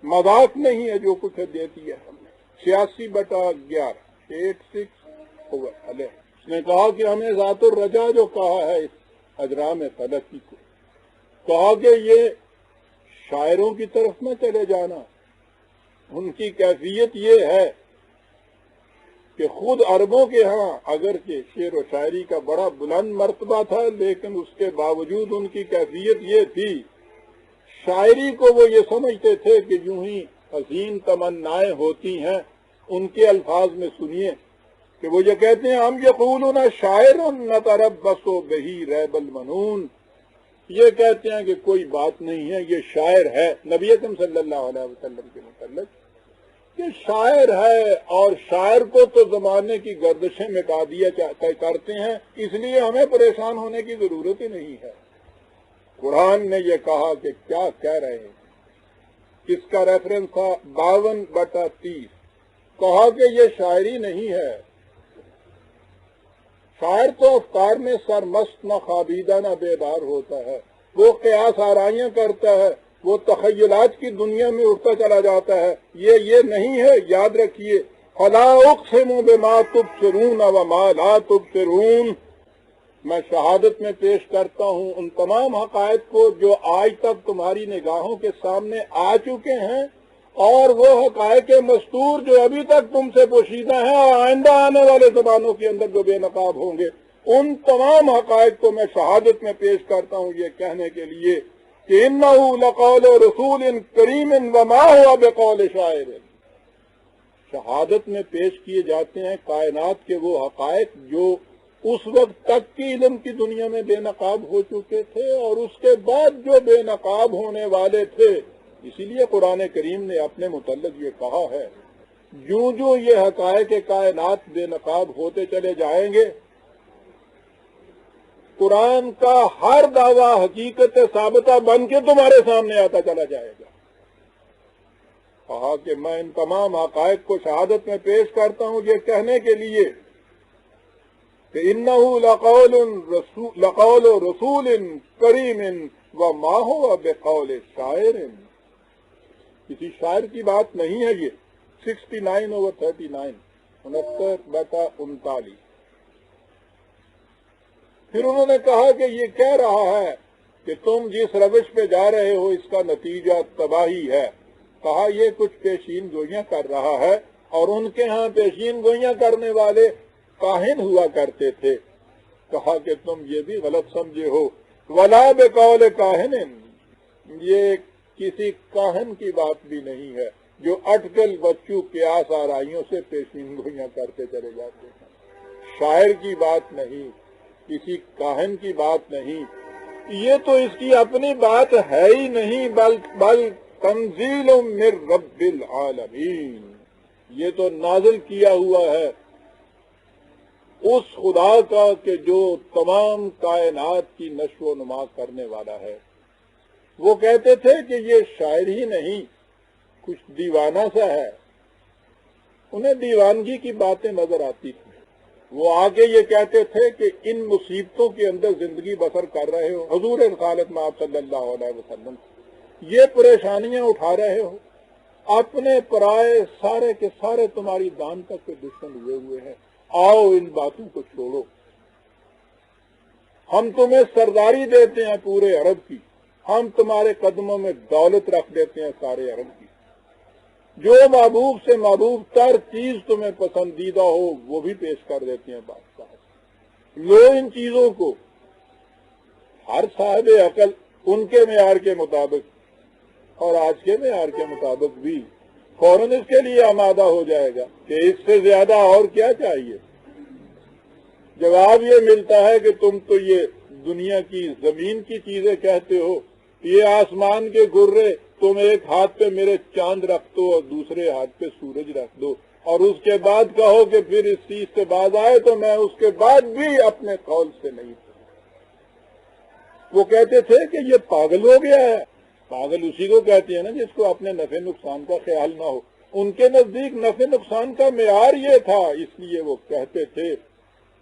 مذاق نہیں ہے جو کچھ دیتی ہے ہم نے۔ 86/11 86 علیہ، اس نے کہا کہ ہمیں ذات الرجا جو کہا ہے اس اجرام فلکی کو، کہا کہ یہ شاعروں کی طرف نہ چلے جانا، ان کی کیفیت یہ ہے کہ خود عربوں کے ہاں اگرچہ شعر و شاعری کا بڑا بلند مرتبہ تھا، لیکن اس کے باوجود ان کی کیفیت یہ تھی، شاعری کو وہ یہ سمجھتے تھے کہ یوں ہی حسین تمنائیں ہوتی ہیں۔ ان کے الفاظ میں سنیے کہ وہ یہ کہتے ہیں، ہم یقولون شاعر نتربص بہ ریب المنون، یہ کہتے ہیں کہ کوئی بات نہیں ہے، یہ شاعر ہے نبی اکرم صلی اللہ علیہ وسلم کے متعلق، کہ شاعر ہے، اور شاعر کو تو زمانے کی گردشیں مٹا دیا کرتے ہیں، اس لیے ہمیں پریشان ہونے کی ضرورت ہی نہیں ہے۔ قرآن نے یہ کہا کہ کیا کہہ رہے ہیں، اس کا ریفرنس تھا 52/30، کہا کہ یہ شاعری نہیں ہے، شاعر تو افکار میں سرمست نہ خوابیدہ نہ بیدار ہوتا ہے، وہ قیاس آرائیاں کرتا ہے، وہ تخیلات کی دنیا میں اٹھتا چلا جاتا ہے، یہ نہیں ہے، یاد رکھیے۔ فَلَا أُقْسِمُ بِمَا تُبْصِرُونَ وَمَا لَا تُبْصِرُونَ، میں شہادت میں پیش کرتا ہوں ان تمام حقائق کو جو آج تک تمہاری نگاہوں کے سامنے آ چکے ہیں، اور وہ حقائق مستور جو ابھی تک تم سے پوشیدہ ہیں اور آئندہ آنے والے زمانوں کے اندر جو بے نقاب ہوں گے، ان تمام حقائق کو میں شہادت میں پیش کرتا ہوں یہ کہنے کے لیے کہ اِنَّهُ لَقَوْلُ رَسُولٍ كَرِيمٍ وَمَا هُوَ بِقَوْلِ شَاعِرٍ، شہادت میں پیش کیے جاتے ہیں کائنات کے وہ حقائق جو اس وقت تک کی علم کی دنیا میں بے نقاب ہو چکے تھے اور اس کے بعد جو بے نقاب ہونے والے تھے. اسی لیے قرآن کریم نے اپنے متعلق یہ کہا ہے جو جو یہ حقائق کائنات بے نقاب ہوتے چلے جائیں گے قرآن کا ہر دعویٰ حقیقت ثابتہ بن کے تمہارے سامنے آتا چلا جائے گا. کہا کہ میں ان تمام حقائق کو شہادت میں پیش کرتا ہوں یہ کہنے کے لیے کہ انہو لقول رسول کریم وما هو بقول شاعر. کسی شاعر کی بات نہیں ہے یہ. 69/39 69/39. پھر انہوں نے کہا کہ یہ کہہ رہا ہے کہ تم جس روش پہ جا رہے ہو اس کا نتیجہ تباہی ہے. کہا یہ کچھ پیشین گوئیاں کر رہا ہے اور ان کے ہاں پیشین گوئیاں کرنے والے کاہن ہوا کرتے تھے. کہا کہ تم یہ بھی غلط سمجھے ہو. ولا بقول کاہن. یہ کسی کاہن کی بات بھی نہیں ہے جو اٹکل بچوں قیاس آرائیوں سے پیشین گوئیاں کرتے چلے جاتے ہیں. شاعر کی بات نہیں, کسی کاہن کی بات نہیں. یہ تو اس کی اپنی بات ہے ہی نہیں بل تنزیل من رب العالمین. یہ تو نازل کیا ہوا ہے اس خدا کا کہ جو تمام کائنات کی نشو و نما کرنے والا ہے. وہ کہتے تھے کہ یہ شاعر ہی نہیں کچھ دیوانہ سا ہے. انہیں دیوانگی کی باتیں نظر آتی تھیں. وہ آگے یہ کہتے تھے کہ ان مصیبتوں کے اندر زندگی بسر کر رہے ہو حضور رسالت میں آپ صلی اللہ علیہ وسلم یہ پریشانیاں اٹھا رہے ہو اپنے پرائے سارے کے سارے تمہاری دان تک کے دشمن ہوئے ہیں. آؤ ان باتوں کو چھوڑو. ہم تمہیں سرداری دیتے ہیں پورے عرب کی. ہم تمہارے قدموں میں دولت رکھ دیتے ہیں سارے عرب کی. جو محبوب سے محبوب تر چیز تمہیں پسندیدہ ہو وہ بھی پیش کر دیتے ہیں بادشاہ. لو ان چیزوں کو. ہر صاحب عقل ان کے معیار کے مطابق اور آج کے معیار کے مطابق بھی فوراً اس کے لیے آمادہ ہو جائے گا کہ اس سے زیادہ اور کیا چاہیے. جواب یہ ملتا ہے کہ تم تو یہ دنیا کی زمین کی چیزیں کہتے ہو. یہ آسمان کے گرے تم ایک ہاتھ پہ میرے چاند رکھ دو اور دوسرے ہاتھ پہ سورج رکھ دو اور اس کے بعد کہو کہ پھر اس چیز سے باز آئے تو میں اس کے بعد بھی اپنے قول سے نہیں. وہ کہتے تھے کہ یہ پاگل ہو گیا ہے. پاگل اسی کو کہتے ہیں نا جس کو اپنے نفع نقصان کا خیال نہ ہو. ان کے نزدیک نفع نقصان کا معیار یہ تھا. اس لیے وہ کہتے تھے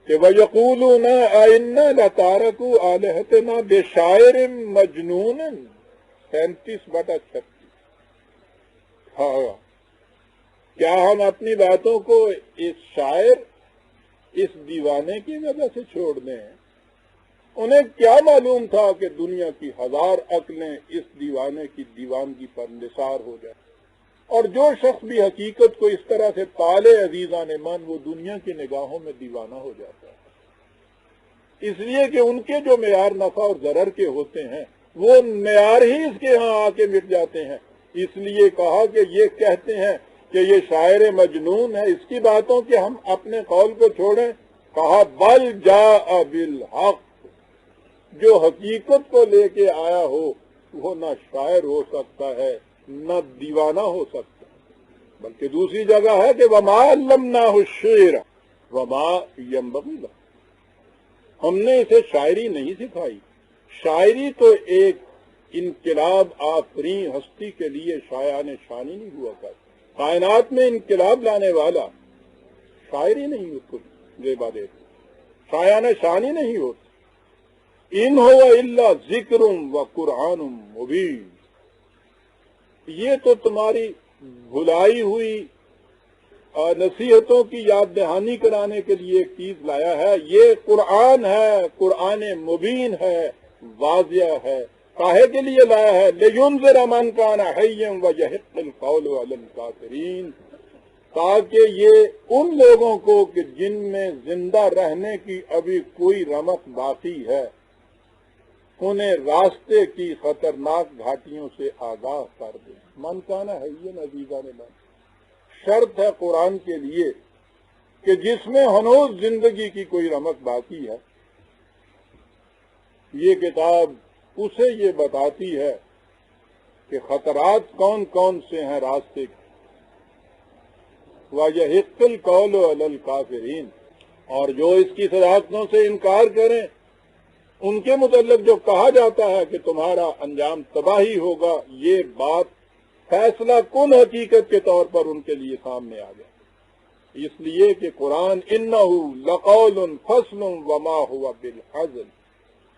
کہ وَيَقُولُونَ أَإِنَّا لَتَارَكُوا آلِهَتَنَا بِشَاعِرٍ مَجْنُونٍ 37/36. ہاں کیا ہم اپنی باتوں کو اس شاعر اس دیوانے کی وجہ سے چھوڑ دیں. انہیں کیا معلوم تھا کہ دنیا کی 1000 عقلیں اس دیوانے کی دیوانگی پر نثار ہو جائیں. اور جو شخص بھی حقیقت کو اس طرح سے پالے عزیزان من وہ دنیا کی نگاہوں میں دیوانہ ہو جاتا ہے. اس لیے کہ ان کے جو معیار نفع اور ضرر کے ہوتے ہیں وہ معیار ہی اس کے ہاں آ کے مٹ جاتے ہیں. اس لیے کہا کہ یہ کہتے ہیں کہ یہ شاعر مجنون ہے. اس کی باتوں کہ ہم اپنے قول کو چھوڑیں. کہا بل جاء بالحق. جو حقیقت کو لے کے آیا ہو وہ نہ شاعر ہو سکتا ہے نہ دیوانہ ہو سکتا ہے. بلکہ دوسری جگہ ہے کہ وما علمناہ الشعر وما ينبغي له. ہم نے اسے شاعری نہیں سکھائی. شاعری تو ایک انقلاب آفرین ہستی کے لیے شایان شانی نہیں ہوا کرتا. کائنات میں انقلاب لانے والا شاعری نہیں اس کو زیبا دیتے شایان شانی نہیں ہوتا. ان هو الا ذکر و قرآن مبین. یہ تو تمہاری بھلائی ہوئی نصیحتوں کی یاد دہانی کرانے کے لیے ایک چیز لایا ہے. یہ قرآن ہے, قرآن مبین ہے, واضح ہے. کاہے کے لیے لایا ہے؟ لِيُنذِرَ مَنْ كَانَ حَيًّا وَيَحِقَّ الْقَوْلُ عَلَى الْكَافِرِينَ. تاکہ یہ ان لوگوں کو کہ جن میں زندہ رہنے کی ابھی کوئی رمق باقی ہے انہیں راستے کی خطرناک گھاٹیوں سے آگاہ کر دیں. من کانا حیّن عزیزان من. شرط ہے قرآن کے لیے کہ جس میں ہنوز زندگی کی کوئی رمق باقی ہے، یہ کتاب اسے یہ بتاتی ہے کہ خطرات کون کون سے ہیں راستے کے، وَيَحِقُّ الْقَوْلُ عَلَى الْكَافِرِينَ، اور جو اس کی صداقتوں سے انکار کریں ان کے متعلق جو کہا جاتا ہے کہ تمہارا انجام تباہی ہوگا، یہ بات فیصلہ کن حقیقت کے طور پر ان کے لیے سامنے آ گیا، اس لیے کہ قرآن إِنَّهُ لَقَوْلٌ فَصْلٌ وَمَا هُوَ بِالْحَزْلِ،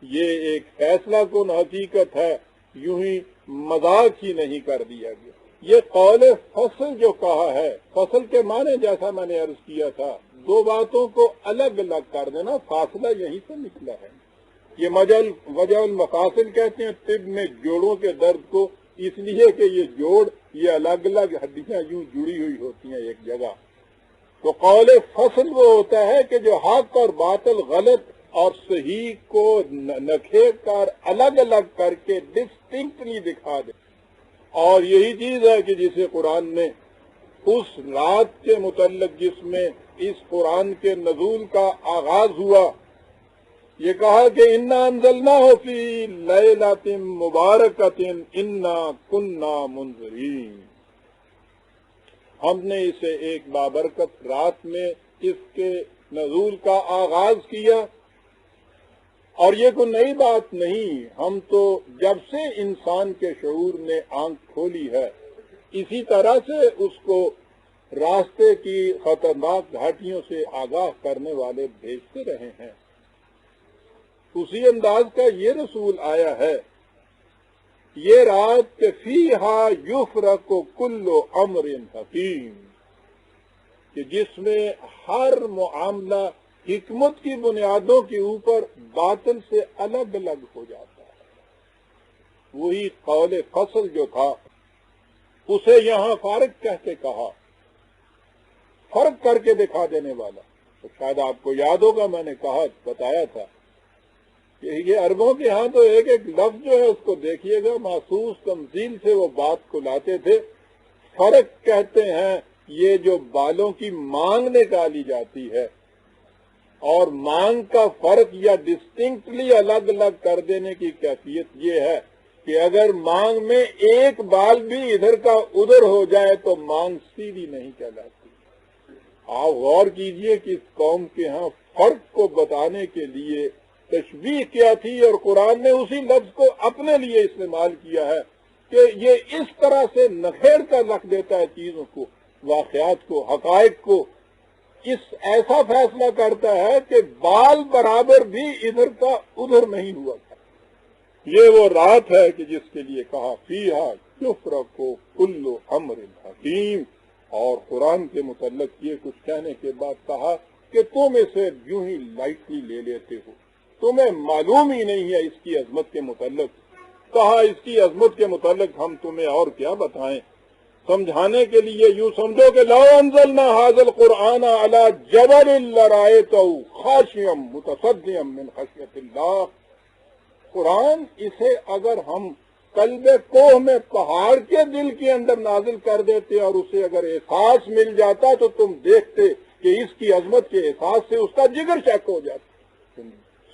یہ ایک فیصلہ کن حقیقت ہے، یوں ہی مذاق ہی نہیں کر دیا گیا۔ یہ قول فصل جو کہا ہے، فصل کے معنی جیسا میں نے عرض کیا تھا، دو باتوں کو الگ الگ کر دینا، فاصلہ یہیں سے نکلا ہے۔ یہ وجہ المفاصل کہتے ہیں طب میں جوڑوں کے درد کو، اس لیے کہ یہ جوڑ، یہ الگ الگ ہڈیاں یوں جڑی ہوئی ہوتی ہیں ایک جگہ۔ تو قول فصل وہ ہوتا ہے کہ جو حق اور باطل، غلط اور صحیح کو نکھیر کر الگ الگ کر کے ڈسٹنکٹلی دکھا دے، اور یہی چیز ہے کہ جسے قرآن نے اس رات کے متعلق جس میں اس قرآن کے نزول کا آغاز ہوا، یہ کہا کہ اِنَّا أَنزَلْنَاهُ فِي لَيْلَةٍ مُبَارَكَةٍ إِنَّا كُنَّا مُنذِرِينَ، ہم نے اسے ایک بابرکت رات میں اس کے نزول کا آغاز کیا، اور یہ کوئی نئی بات نہیں، ہم تو جب سے انسان کے شعور نے آنکھ کھولی ہے اسی طرح سے اس کو راستے کی خطرناک گھاٹیوں سے آگاہ کرنے والے بھیجتے رہے ہیں۔ اسی انداز کا یہ رسول آیا ہے، یہ رات کہ فیہا یفرق کل امر حکیم، کہ جس میں ہر معاملہ حکمت کی بنیادوں کے اوپر باطل سے الگ الگ ہو جاتا ہے۔ وہی قول فصل جو تھا اسے یہاں فارق کہہ کے کہا، فرق کر کے دکھا دینے والا۔ تو شاید آپ کو یاد ہوگا میں نے کہا، بتایا تھا کہ یہ عربوں کے ہاں تو ایک ایک لفظ جو ہے اس کو دیکھیے گا، محسوس تمثیل سے وہ بات کو لاتے تھے۔ فرق کہتے ہیں یہ جو بالوں کی مانگ نکالی جاتی ہے، اور مانگ کا فرق یا ڈسٹنکٹلی الگ الگ کر دینے کی کیفیت یہ ہے کہ اگر مانگ میں ایک بال بھی ادھر کا ادھر ہو جائے تو مانگ سیدھی نہیں کہلاتی۔ آپ غور کیجئے کہ اس قوم کے ہاں فرق کو بتانے کے لیے تشبیہ کیا تھی، اور قرآن نے اسی لفظ کو اپنے لیے استعمال کیا ہے کہ یہ اس طرح سے نکھیر کر رکھ دیتا ہے چیزوں کو، واقعات کو، حقائق کو، اس ایسا فیصلہ کرتا ہے کہ بال برابر بھی ادھر کا ادھر نہیں ہوا تھا۔ یہ وہ رات ہے کہ جس کے لیے کہا فیہا یفرق کل امر حکیم، اور قرآن کے متعلق یہ کچھ کہنے کے بعد کہا کہ تم اسے یوں ہی لائٹلی لے لیتے ہو، تمہیں معلوم ہی نہیں ہے اس کی عظمت کے متعلق۔ کہا اس کی عظمت کے متعلق ہم تمہیں اور کیا بتائیں، سمجھانے کے لیے یوں سمجھو کہ لو انزلنا هذا القرآن على جبل لرأيته خاشعا متصدعا من خشية الله، قرآن اسے اگر ہم قلب کوہ میں پہاڑ کے دل کے اندر نازل کر دیتے اور اسے اگر احساس مل جاتا تو تم دیکھتے کہ اس کی عظمت کے احساس سے اس کا جگر شک ہو جاتا۔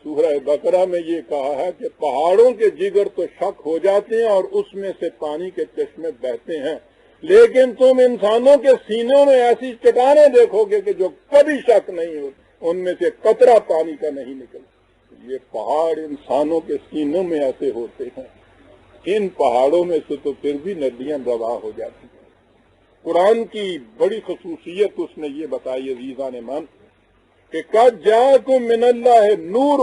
سورہ بقرہ میں یہ کہا ہے کہ پہاڑوں کے جگر تو شک ہو جاتے ہیں اور اس میں سے پانی کے چشمے بہتے ہیں، لیکن تم انسانوں کے سینوں میں ایسی چٹانیں دیکھو گے کہ جو کبھی شک نہیں ہو، ان میں سے قطرہ پانی کا نہیں نکلتا۔ یہ پہاڑ انسانوں کے سینوں میں ایسے ہوتے ہیں، ان پہاڑوں میں سے تو پھر بھی ندیاں رواں ہو جاتی ہیں۔ قرآن کی بڑی خصوصیت اس نے یہ بتائی عزیزان من کہ قد جاءکم من اللہ نور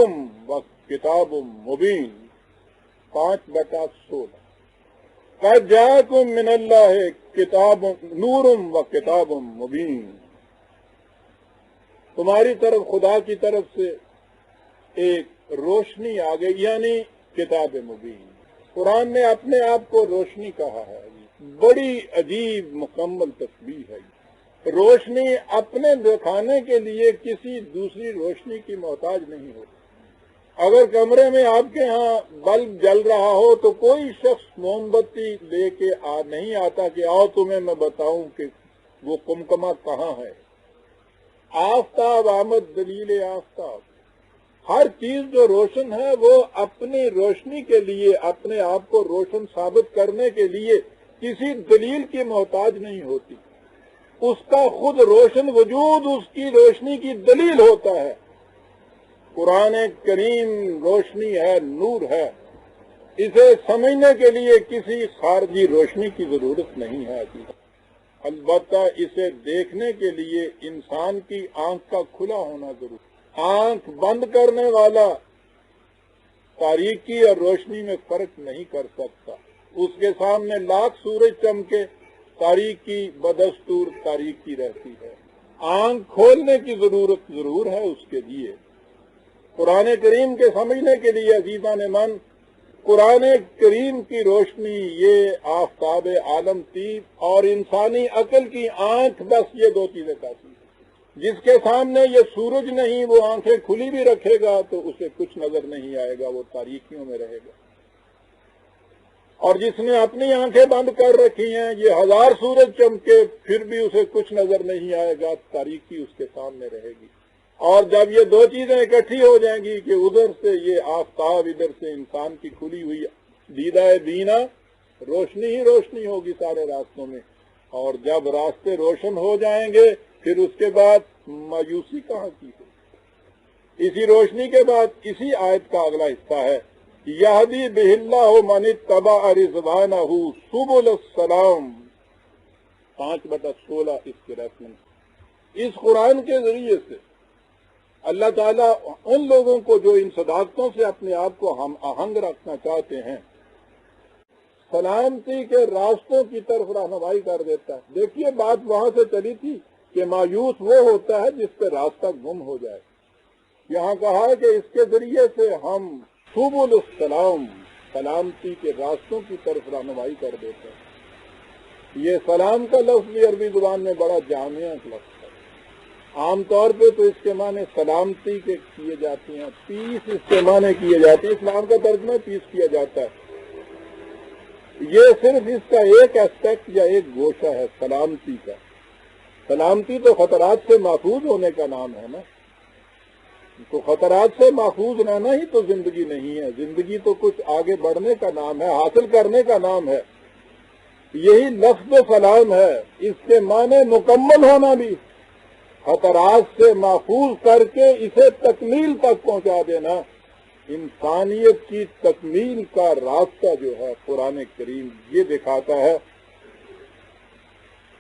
و کتاب مبین، 5/16، قد جاءکم من اللہ کتاب نور و کتاب مبین، تمہاری طرف خدا کی طرف سے ایک روشنی آ گئی، یعنی کتاب مبین۔ قرآن نے اپنے آپ کو روشنی کہا ہے، بڑی عجیب مکمل تشبیہ ہے۔ روشنی اپنے دکھانے کے لیے کسی دوسری روشنی کی محتاج نہیں ہوتی۔ اگر کمرے میں آپ کے ہاں بلب جل رہا ہو تو کوئی شخص موم بتی لے کے نہیں آتا کہ آؤ تمہیں میں بتاؤں کہ وہ کمکمہ کہاں ہے؟ آفتاب آمد دلیل آفتاب، ہر چیز جو روشن ہے وہ اپنی روشنی کے لیے، اپنے آپ کو روشن ثابت کرنے کے لیے کسی دلیل کی محتاج نہیں ہوتی، اس کا خود روشن وجود اس کی روشنی کی دلیل ہوتا ہے۔ قرآن کریم روشنی ہے، نور ہے، اسے سمجھنے کے لیے کسی خارجی روشنی کی ضرورت نہیں ہے، البتہ اسے دیکھنے کے لیے انسان کی آنکھ کا کھلا ہونا ضروری ہے۔ آنکھ بند کرنے والا تاریکی اور روشنی میں فرق نہیں کر سکتا، اس کے سامنے لاکھ سورج چمکے، تاریکی بدستور تاریکی رہتی ہے۔ آنکھ کھولنے کی ضرورت ضرور ہے اس کے لیے۔ قرآن کریم کے سمجھنے کے لیے عزیزان من، قرآن کریم کی روشنی یہ آفتاب عالم تیب اور انسانی عقل کی آنکھ، بس یہ دو چیزیں کافی ہیں۔ جس کے سامنے یہ سورج نہیں، وہ آنکھیں کھلی بھی رکھے گا تو اسے کچھ نظر نہیں آئے گا، وہ تاریکیوں میں رہے گا۔ اور جس نے اپنی آنکھیں بند کر رکھی ہیں، یہ ہزار سورج چمکے پھر بھی اسے کچھ نظر نہیں آئے گا، تاریکی اس کے سامنے رہے گی۔ اور جب یہ دو چیزیں اکٹھی ہو جائیں گی کہ ادھر سے یہ آفتاب، ادھر سے انسان کی کھلی ہوئی دیدہ بینا، روشنی ہی روشنی ہوگی سارے راستوں میں، اور جب راستے روشن ہو جائیں گے پھر اس کے بعد مایوسی کہاں کی ہے۔ اسی روشنی کے بعد اسی آیت کا اگلا حصہ ہے، یہدی بہ اللہ من اتبع رضوانہ سبل السلام، 5/16 اس کی ریفرنس۔ اس قرآن کے ذریعے سے اللہ تعالیٰ ان لوگوں کو جو ان صداقتوں سے اپنے آپ کو ہم آہنگ رکھنا چاہتے ہیں، سلامتی کے راستوں کی طرف رہنمائی کر دیتا ہے۔ دیکھیے بات وہاں سے چلی تھی کہ مایوس وہ ہوتا ہے جس پہ راستہ گم ہو جائے، یہاں کہا کہ اس کے ذریعے سے ہم سبل السلام، سلامتی کے راستوں کی طرف رہنمائی کر دیتے ہیں۔ یہ سلام کا لفظ بھی عربی زبان میں بڑا جامع لفظ ہے۔ عام طور پہ تو اس کے معنی سلامتی کے کیے جاتے ہیں، پیس اس کے معنی کیے جاتے ہیں، اسلام کا ترجمہ پیس کیا جاتا ہے۔ یہ صرف اس کا ایک اسپیکٹ یا ایک گوشہ ہے سلامتی کا۔ سلامتی تو خطرات سے محفوظ ہونے کا نام ہے نا، تو خطرات سے محفوظ رہنا ہی تو زندگی نہیں ہے، زندگی تو کچھ آگے بڑھنے کا نام ہے، حاصل کرنے کا نام ہے۔ یہی لفظ سلام ہے، اس کے معنی مکمل ہونا بھی، خطرات سے محفوظ کر کے اسے تکمیل تک پہنچا دینا۔ انسانیت کی تکمیل کا راستہ جو ہے قرآن کریم یہ دکھاتا ہے،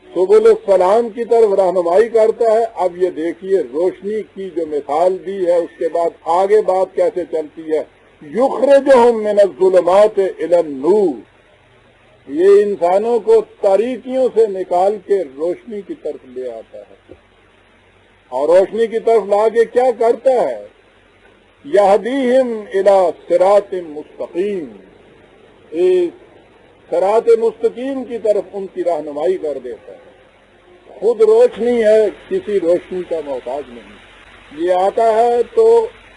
سبل السلام کی طرف رہنمائی کرتا ہے۔ اب یہ دیکھیے روشنی کی جو مثال دی ہے، اس کے بعد آگے بات کیسے چلتی ہے، یخرجہم من الظلمات الی النور، یہ انسانوں کو تاریکیوں سے نکال کے روشنی کی طرف لے آتا ہے، اور روشنی کی طرف لا کے کیا کرتا ہے، یہدیہم الی صراط مستقیم، صراط مستقیم کی طرف ان کی رہنمائی کر دیتا ہے۔ خود روشنی ہے، کسی روشنی کا محتاج نہیں۔ یہ آتا ہے تو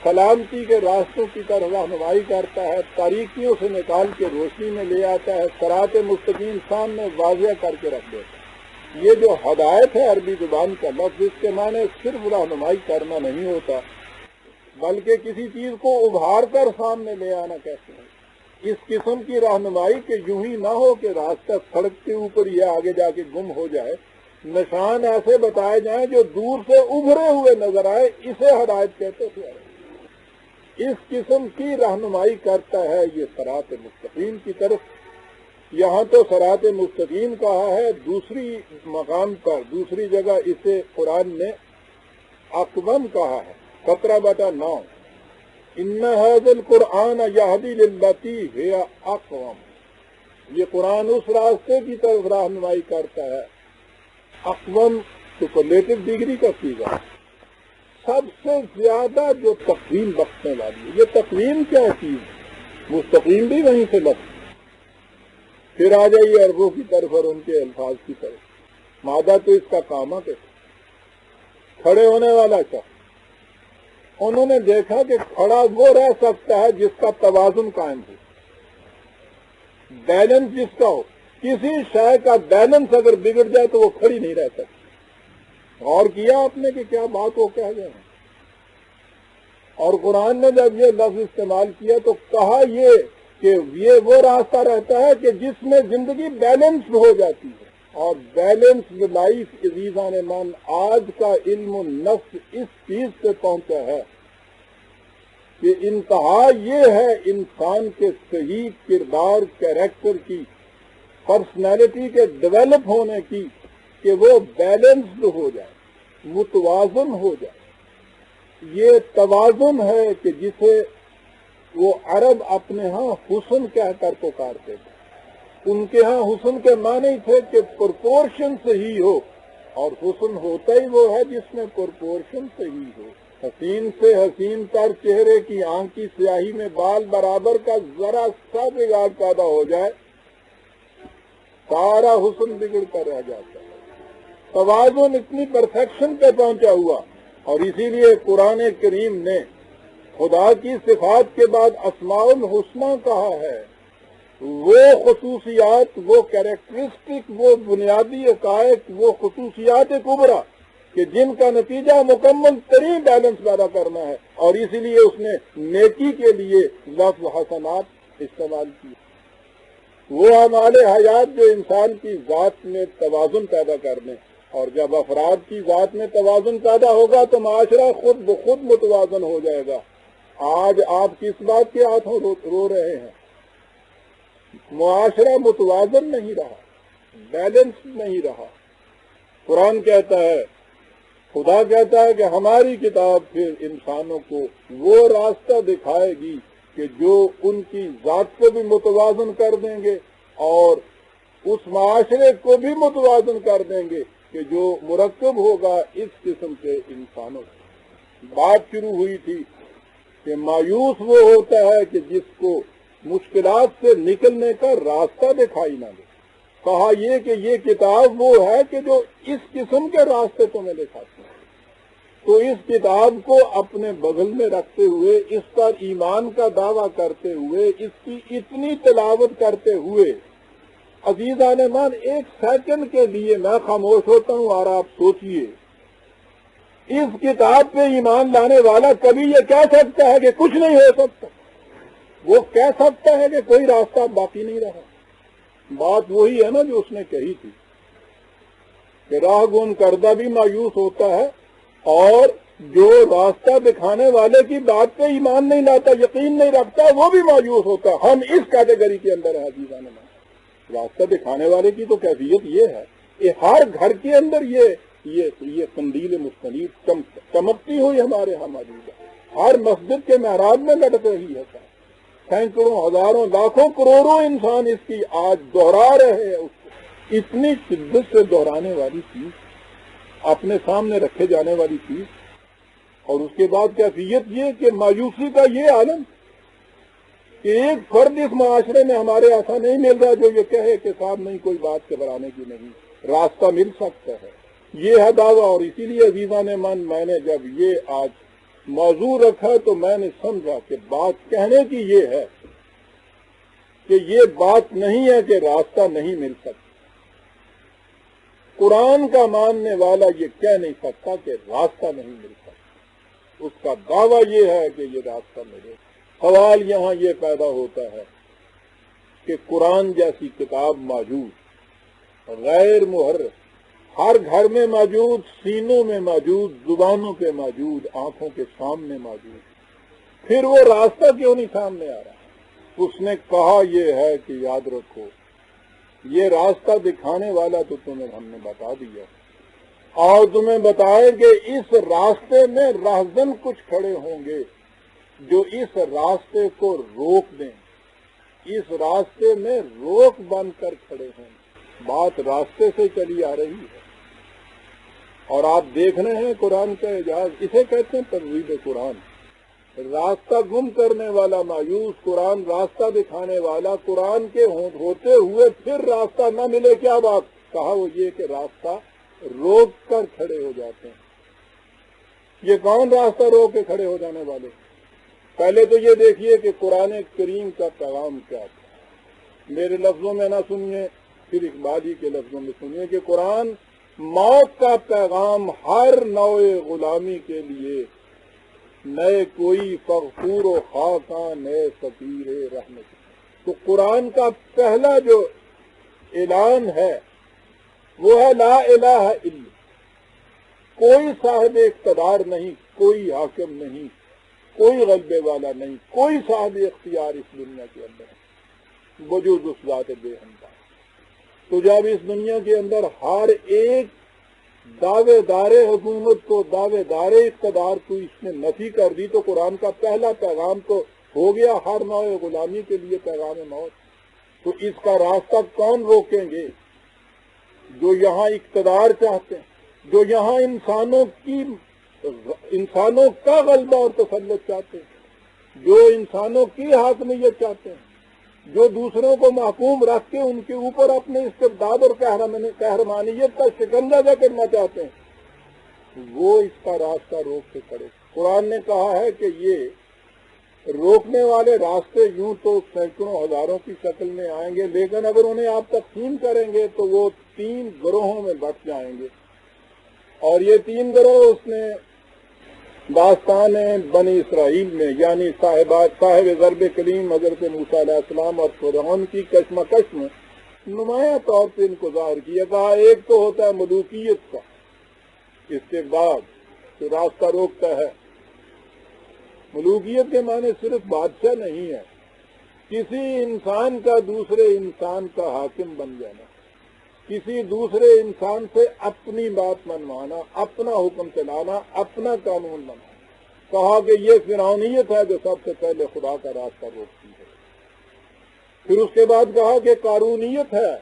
سلامتی کے راستوں کی طرف رہنمائی کرتا ہے، تاریکیوں سے نکال کے روشنی میں لے آتا ہے، صراط مستقیم سامنے واضح کر کے رکھ دیتا ہے۔ یہ جو ہدایت ہے عربی زبان کا لفظ، اس کے معنی صرف رہنمائی کرنا نہیں ہوتا، بلکہ کسی چیز کو ابھار کر سامنے لے آنا کہتے ہیں۔ اس قسم کی رہنمائی کہ یوں ہی نہ ہو کہ راستہ سڑک کے اوپر یہ آگے جا کے گم ہو جائے، نشان ایسے بتائے جائیں جو دور سے ابھرے ہوئے نظر آئے، اسے ہدایت کہتے تھے۔ اس قسم کی رہنمائی کرتا ہے یہ صراط مستقیم کی طرف۔ یہاں تو صراط مستقیم کہا ہے، دوسری مقام پر دوسری جگہ اسے قرآن نے اقوم کہا ہے، 17/9، ان ھذا القرآن یہدی للتی ہی اقوم، یہ قرآن اس راستے کی طرف رہنمائی کرتا ہے۔ اقوم سپرلیٹو ڈگری کا صیغہ، سب سے زیادہ جو تقویم بخشنے والی ہے۔ یہ تقویم کیا چیز ہے، مستقیم بھی وہیں سے لفظ۔ پھر آ جائیے عربوں کی طرف اور ان کے الفاظ کی طرف۔ مادہ تو اس کا کاما کے کھڑے ہونے والا شخص، انہوں نے دیکھا کہ کھڑا وہ رہ سکتا ہے جس کا توازن قائم ہو، بیلنس جس کا ہو۔ کسی شے کا بیلنس اگر بگڑ جائے تو وہ کھڑی نہیں رہ سکتی۔ غور کیا آپ نے کہ کیا بات وہ کہہ گئے ہیں؟ اور قرآن نے جب یہ لفظ استعمال کیا تو کہا یہ کہ یہ وہ راستہ رہتا ہے کہ جس میں زندگی بیلنسڈ ہو جاتی ہے. اور بیلنسڈ لائف عزیزان من، آج کا علم النفس اس چیز سے پہنچا ہے کہ انتہا یہ ہے انسان کے صحیح کردار، کیریکٹر کی، پرسنالٹی کے ڈیولپ ہونے کی، کہ وہ بیلنسڈ ہو جائے، متوازن ہو جائے. یہ توازن ہے کہ جسے وہ عرب اپنے ہاں حسن کہہ کر پکارتے تھے. ان کے ہاں حسن کے معنی تھے کہ پرپورشن صحیح ہو، اور حسن ہوتا ہی وہ ہے جس میں پرپورشن صحیح ہو. حسین سے حسین تر چہرے کی آنکھ کی سیاہی میں بال برابر کا ذرا سا بگاڑ پیدا ہو جائے، سارا حسن بگڑ کر رہ جاتا ہے. توازن اتنی پرفیکشن پہ پہنچا ہوا. اور اسی لیے قرآن کریم نے خدا کی صفات کے بعد اسماء الحسنی کہا ہے. وہ خصوصیات، وہ کیریکٹرسٹک، وہ بنیادی حقائق، وہ خصوصیات کبریٰ کہ جن کا نتیجہ مکمل ترین بیلنس پیدا کرنا ہے. اور اسی لیے اس نے نیکی کے لیے لفظ حسنات استعمال کی. وہ اعمال حیات جو انسان کی ذات میں توازن پیدا کر دیں. اور جب افراد کی ذات میں توازن پیدا ہوگا تو معاشرہ خود بخود متوازن ہو جائے گا. آج آپ کس بات کے ہاتھوں رو رہے ہیں؟ معاشرہ متوازن نہیں رہا، بیلنس نہیں رہا. قرآن کہتا ہے، خدا کہتا ہے کہ ہماری کتاب پھر انسانوں کو وہ راستہ دکھائے گی کہ جو ان کی ذات کو بھی متوازن کر دیں گے اور اس معاشرے کو بھی متوازن کر دیں گے کہ جو مرکب ہوگا اس قسم کے انسانوں سے. بات شروع ہوئی تھی کہ مایوس وہ ہوتا ہے کہ جس کو مشکلات سے نکلنے کا راستہ دکھائی نہ دے. کہا یہ کہ یہ کتاب وہ ہے کہ جو اس قسم کے راستے تمہیں دکھاتی ہے. تو اس کتاب کو اپنے بغل میں رکھتے ہوئے، اس پر ایمان کا دعویٰ کرتے ہوئے، اس کی اتنی تلاوت کرتے ہوئے، عزیزان من ایک سیکنڈ کے لیے میں خاموش ہوتا ہوں اور آپ سوچئے، اس کتاب پہ ایمان لانے والا کبھی یہ کہہ سکتا ہے کہ کچھ نہیں ہو سکتا؟ وہ کہہ سکتا ہے کہ کوئی راستہ باقی نہیں رہا؟ بات وہی ہے نا جو اس نے کہی تھی کہ راہ گم کردہ بھی مایوس ہوتا ہے، اور جو راستہ دکھانے والے کی بات پہ ایمان نہیں لاتا، یقین نہیں رکھتا، وہ بھی مایوس ہوتا ہے. ہم اس کیٹیگری کے اندر ہیں عزیزان من. راستہ دکھانے والے کی تو کیفیت یہ ہے کہ ہر گھر کے اندر یہ قندیل مستنیر چمکتی ہوئی ہمارے ہاں موجود ہے. ہر مسجد کے محراب میں لٹک رہی ہے. سینکڑوں، ہزاروں، لاکھوں، کروڑوں انسان اس کی آج دوہرا رہے ہیں. اس کو اتنی شدت سے دہرانے والی چیز، اپنے سامنے رکھے جانے والی چیز، اور اس کے بعد کیفیت یہ کہ مایوسی کا یہ عالم کہ ایک فرد اس معاشرے میں ہمارے ایسا نہیں مل رہا جو یہ کہے کہ صاحب نہیں، کوئی بات گھبرانے کی نہیں، راستہ مل سکتا ہے. یہ ہے دعویٰ. اور اسی لیے عزیزان من میں نے جب یہ آج موضوع رکھا تو میں نے سمجھا کہ بات کہنے کی یہ ہے کہ یہ بات نہیں ہے کہ راستہ نہیں مل سکتا. قرآن کا ماننے والا یہ کہہ نہیں سکتا کہ راستہ نہیں مل سکتا. اس کا دعویٰ یہ ہے کہ یہ راستہ ملے. سوال یہاں یہ پیدا ہوتا ہے کہ قرآن جیسی کتاب موجود، غیر محرف، ہر گھر میں موجود، سینوں میں موجود، زبانوں پہ موجود، آنکھوں کے سامنے موجود، پھر وہ راستہ کیوں نہیں سامنے آ رہا؟ اس نے کہا یہ ہے کہ یاد رکھو، یہ راستہ دکھانے والا تو تمہیں ہم نے بتا دیا، اور تمہیں بتائے کہ اس راستے میں راہزن کچھ کھڑے ہوں گے جو اس راستے کو روک دیں، اس راستے میں روک بن کر کھڑے ہیں. بات راستے سے چلی آ رہی ہے اور آپ دیکھ رہے ہیں قرآن کا اعجاز. اسے کہتے ہیں تجوید قرآن. راستہ گم کرنے والا مایوس، قرآن راستہ دکھانے والا. قرآن کے ہوتے ہوئے پھر راستہ نہ ملے، کیا بات؟ کہا وہ یہ کہ راستہ روک کر کھڑے ہو جاتے ہیں. یہ کون راستہ روک کے کھڑے ہو جانے والے؟ پہلے تو یہ دیکھیے کہ قرآن کریم کا پیغام کیا تھا. میرے لفظوں میں نہ سنیے، پھر اقبال ہی کے لفظوں میں سنیے کہ قرآن موت کا پیغام ہر نوع غلامی کے لیے، نئے کوئی فغفور و خاکاں نئے سفیر رحمت۔ تو قرآن کا پہلا جو اعلان ہے وہ ہے لا الہ الا، کوئی صاحب اقتدار نہیں، کوئی حاکم نہیں، کوئی غلبے والا نہیں، کوئی صاحب اختیار اس دنیا کے اندر وجود اس ذات بے ہمتا۔ تو جب اس دنیا کے اندر ہر ایک دعوے دار حکومت کو، دعوے دار اقتدار کو اس نے نفی کر دی، تو قرآن کا پہلا پیغام تو ہو گیا ہر نوع غلامی کے لیے پیغام موت۔ تو اس کا راستہ کون روکیں گے؟ جو یہاں اقتدار چاہتے ہیں، جو یہاں انسانوں کا غلبہ اور تسلط چاہتے ہیں، جو انسانوں کی حاکمیت چاہتے ہیں، جو دوسروں کو محکوم رکھ کے ان کے اوپر اپنے استبداد اور قہرمانیت کا شکنجہ کرنا چاہتے ہیں، وہ اس کا راستہ روک کے کھڑے۔ قرآن نے کہا ہے کہ یہ روکنے والے راستے یوں تو سینکڑوں ہزاروں کی شکل میں آئیں گے، لیکن اگر انہیں آپ تقسیم کریں گے تو وہ 3 گروہوں میں بٹ جائیں گے۔ اور یہ 3 گروہ اس نے داستان بنی اسرائیل میں، یعنی صاحب ضرب کلیم حضرت موسیٰ علیہ السلام اور فرعون کی کشمکش میں نمایاں طور پہ ان کو ظاہر کیا۔ کہا ایک تو ہوتا ہے ملوکیت کا استبداد جو راستہ روکتا ہے۔ ملوکیت کے معنی صرف بادشاہ نہیں ہے، کسی انسان کا دوسرے انسان کا حاکم بن جانا، کسی دوسرے انسان سے اپنی بات منوانا، اپنا حکم چلانا، اپنا قانون بنانا۔ کہا کہ یہ فرعونیت ہے جو سب سے پہلے خدا کا راستہ روکتی ہے۔ پھر اس کے بعد کہا کہ قارونیت ہے،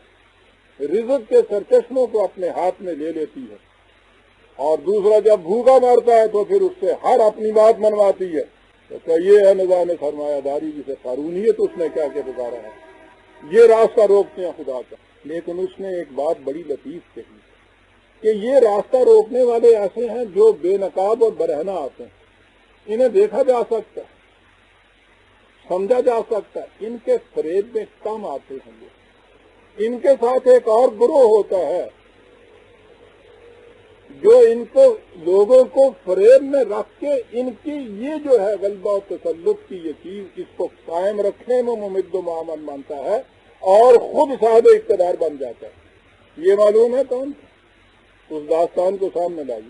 رزق کے سرچشموں کو اپنے ہاتھ میں لے لیتی ہے، اور دوسرا جب بھوکا مرتا ہے تو پھر اس سے ہر اپنی بات منواتی ہے۔ تو یہ ہے نظام سرمایہ داری جسے قارونیت اس نے کیا کہ پکارا ہے۔ یہ راستہ روکتے ہیں خدا کا۔ لیکن اس نے ایک بات بڑی لطیف کہی کہ یہ راستہ روکنے والے ایسے ہیں جو بے نقاب اور برہنہ آتے ہیں، انہیں دیکھا جا سکتا ہے، سمجھا جا سکتا ہے، ان کے فریب میں کم آتے ہیں لوگ۔ ان کے ساتھ ایک اور گروہ ہوتا ہے جو ان کو لوگوں کو فریب میں رکھ کے ان کی یہ جو ہے غلبہ و تسلط کی یہ چیز اس کو قائم رکھنے میں ممد و معمن مانتا ہے اور خود صاحب اقتدار بن جاتا ہے۔ یہ معلوم ہے کون؟ اس داستان کو سامنے لائی۔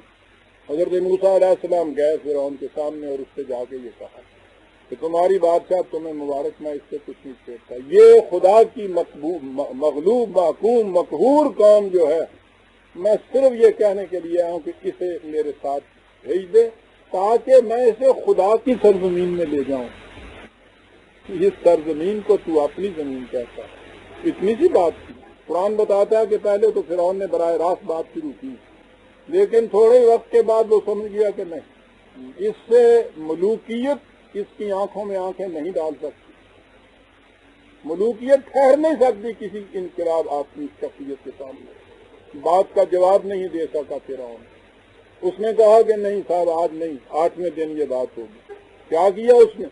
حضرت موسیٰ علیہ السلام گئے فرعون کے سامنے اور اس سے جا کے یہ کہا کہ تمہاری بادشاہ تمہیں مبارک، میں اس سے کچھ نہیں چھیڑتا۔ یہ خدا کی مغلوب محکوم مقہور قوم جو ہے، میں صرف یہ کہنے کے لیے آیا ہوں کہ اسے میرے ساتھ بھیج دے تاکہ میں اسے خدا کی سرزمین میں لے جاؤں۔ اس سرزمین کو تو اپنی زمین کہتا ہے۔ اتنی سی بات تھی۔ قرآن بتاتا ہے کہ پہلے تو فرعون نے براہ راست بات شروع کی، لیکن تھوڑے وقت کے بعد وہ سمجھ گیا کہ نہیں، اس سے ملوکیت اس کی آنکھوں میں آنکھیں نہیں ڈال سکتی، ملوکیت ٹھہر نہیں سکتی کسی انقلاب آفریدی شخصیت کے سامنے۔ بات کا جواب نہیں دے سکا فرعون۔ اس نے کہا کہ نہیں صاحب، آج نہیں، 8ویں دن یہ بات ہوگی۔ کیا کیا اس نے؟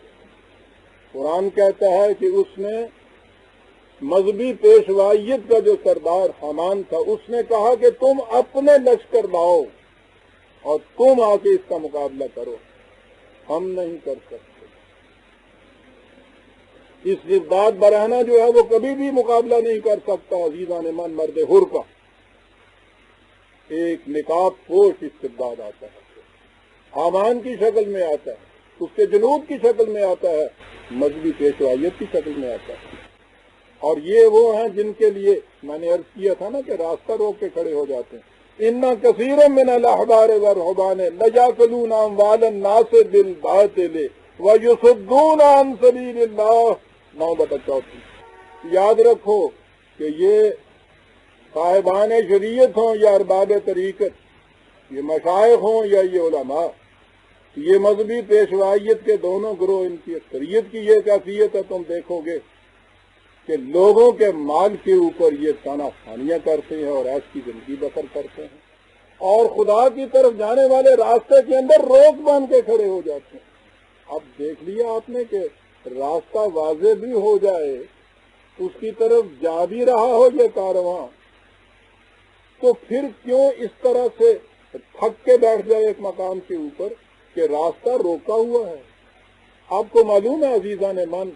قرآن کہتا ہے کہ اس نے مذہبی پیشوائیت کا جو سردار حامان تھا، اس نے کہا کہ تم اپنے لشکر لاؤ اور تم آ کے اس کا مقابلہ کرو، ہم نہیں کر سکتے۔ استبداد برہنہ جو ہے وہ کبھی بھی مقابلہ نہیں کر سکتا عزیزان من مرد حر کا۔ ایک نقاب پوش استبداد آتا ہے، حامان کی شکل میں آتا ہے، اس کے جنود کی شکل میں آتا ہے، مذہبی پیشوائیت کی شکل میں آتا ہے۔ اور یہ وہ ہیں جن کے لیے میں نے عرض کیا تھا نا کہ راستہ روک کے کھڑے ہو جاتے ہیں۔ اِنَّ كَثِيرًا مِنَ الْأَحْبَارِ وَالرُّهْبَانِ لَيَأْكُلُونَ أَمْوَالَ النَّاسِ بِالْبَاطِلِ وَيُصُدُّونَ عَنْ سَبِيلِ اللَّهِ 9-34۔ یاد رکھو کہ یہ صاحبان شریعت ہوں یا ارباب طریقت، یہ مشائخ ہوں یا یہ علماء، یہ مذہبی پیشوائیت کے دونوں گروہ، ان کی اکثریت کی یہ کیفیت ہے۔ تم دیکھو گے کہ لوگوں کے مال کے اوپر یہ تانا خانیاں کرتے ہیں اور ایش کی زندگی بسر کرتے ہیں، اور خدا کی طرف جانے والے راستے کے اندر روک باندھ کے کھڑے ہو جاتے ہیں۔ اب دیکھ لیا آپ نے کہ راستہ واضح بھی ہو جائے، اس کی طرف جا بھی رہا ہو یہ کارواں، تو پھر کیوں اس طرح سے تھک کے بیٹھ جائے ایک مقام کے اوپر کہ راستہ روکا ہوا ہے؟ آپ کو معلوم ہے عزیزان من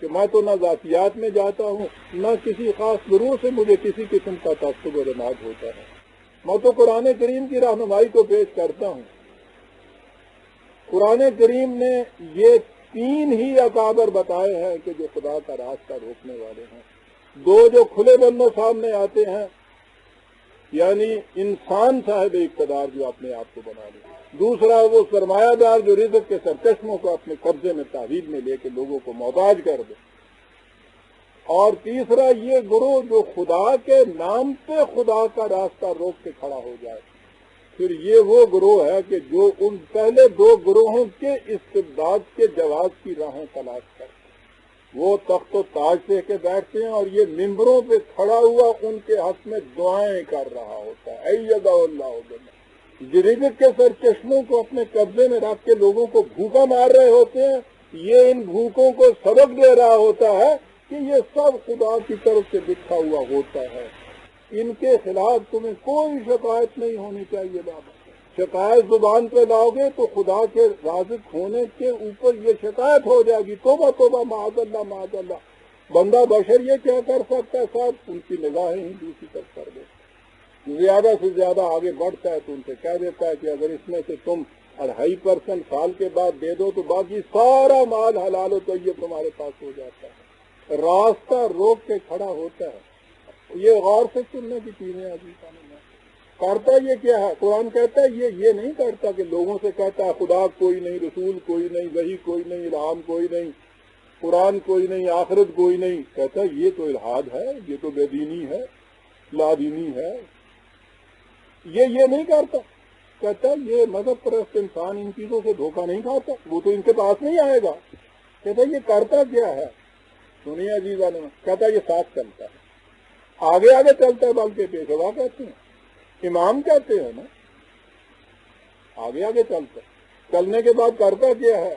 کہ میں تو نہ ذاتیات میں جاتا ہوں، نہ کسی خاص گروہ سے مجھے کسی قسم کا تعصب و رماد ہوتا ہے. میں تو قرآن کریم کی رہنمائی کو پیش کرتا ہوں. قرآن کریم نے یہ 3 ہی اکابر بتائے ہیں کہ جو خدا کا راستہ روکنے والے ہیں. 2 جو کھلے بندوں سامنے آتے ہیں، یعنی انسان صاحب اقتدار جو اپنے آپ کو بنا لے. دوسرا وہ سرمایہ دار جو رزق کے سرچشموں کو اپنے قبضے میں تحویل میں لے کے لوگوں کو محتاج کر دے. اور تیسرا یہ گروہ جو خدا کے نام پہ خدا کا راستہ روک کے کھڑا ہو جائے. پھر یہ وہ گروہ ہے کہ جو ان پہلے 2 گروہوں کے استبداد کے جواز کی راہیں تلاش کرتے. وہ تخت و تاج سے کے بیٹھتے ہیں اور یہ ممبروں پہ کھڑا ہوا ان کے حق میں دعائیں کر رہا ہوتا ہے. ایدہ اللہ علیہ رزق کے سرچشموں کو اپنے قبضے میں رکھ کے لوگوں کو بھوکا مار رہے ہوتے ہیں. یہ ان بھوکوں کو سبق دے رہا ہوتا ہے کہ یہ سب خدا کی طرف سے لکھا ہوا ہوتا ہے. ان کے خلاف تمہیں کوئی شکایت نہیں ہونی چاہیے. بابا شکایت زبان پہ لاؤ گے تو خدا کے رازق ہونے کے اوپر یہ شکایت ہو جائے گی. توبہ توبہ معاذ اللہ معاذ اللہ. بندہ بشر یہ کیا کر سکتا ہے صاحب؟ ان کی نگاہیں ہی دوسری طرف کر دیتا. زیادہ سے زیادہ آگے بڑھتا ہے تو ان سے کہہ دیتا ہے کہ اگر اس میں سے تم 2.5% سال کے بعد دے دو تو باقی سارا مال حلال و طیب تمہارے پاس ہو جاتا ہے. راستہ روک کے کھڑا ہوتا ہے. یہ غور سے سننے کی چیزیں عزیزان کرتا یہ کیا ہے؟ قرآن کہتا ہے یہ نہیں کرتا کہ لوگوں سے کہتا ہے خدا کوئی نہیں، رسول کوئی نہیں، وحی کوئی نہیں، الہام کوئی نہیں، قرآن کوئی نہیں، آخرت کوئی نہیں. کہتا ہے یہ تو الحاد ہے، یہ تو بے دینی ہے، لادینی ہے. یہ نہیں کرتا. کہتا ہے یہ مذہب پرست انسان ان چیزوں سے دھوکہ نہیں کھاتا، وہ تو ان کے پاس نہیں آئے گا. کہتا ہے یہ کرتا کیا ہے؟ سنیے عزیزان، کہتا ہے یہ ساتھ چلتا ہے، آگے آگے چلتا ہے، بلکہ پیشوا کہتے ہیں، امام کہتے ہیں نا، آگے آگے چلتا ہے. چلنے کے بعد کرتا کیا ہے؟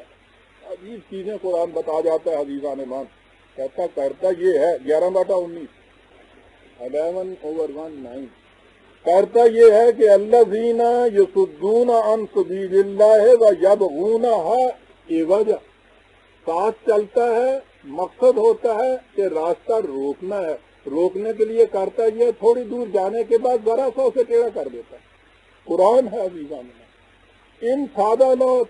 عجیب چیزیں قرآن بتا جاتا ہے عزیزان مان. کہتا کرتا یہ ہے 11/19 11/19 کرتا یہ ہے کہ الذین یصدون عن سبیل اللہ ویبغونها عوجا. ساتھ چلتا ہے، مقصد ہوتا ہے کہ راستہ روکنا ہے. روکنے کے لیے کرتا یہ تھوڑی دور جانے کے بعد ذرا سا اسے ٹیڑھا کر دیتا ہے. قرآن ہے عزیزان. ان سادہ لوگ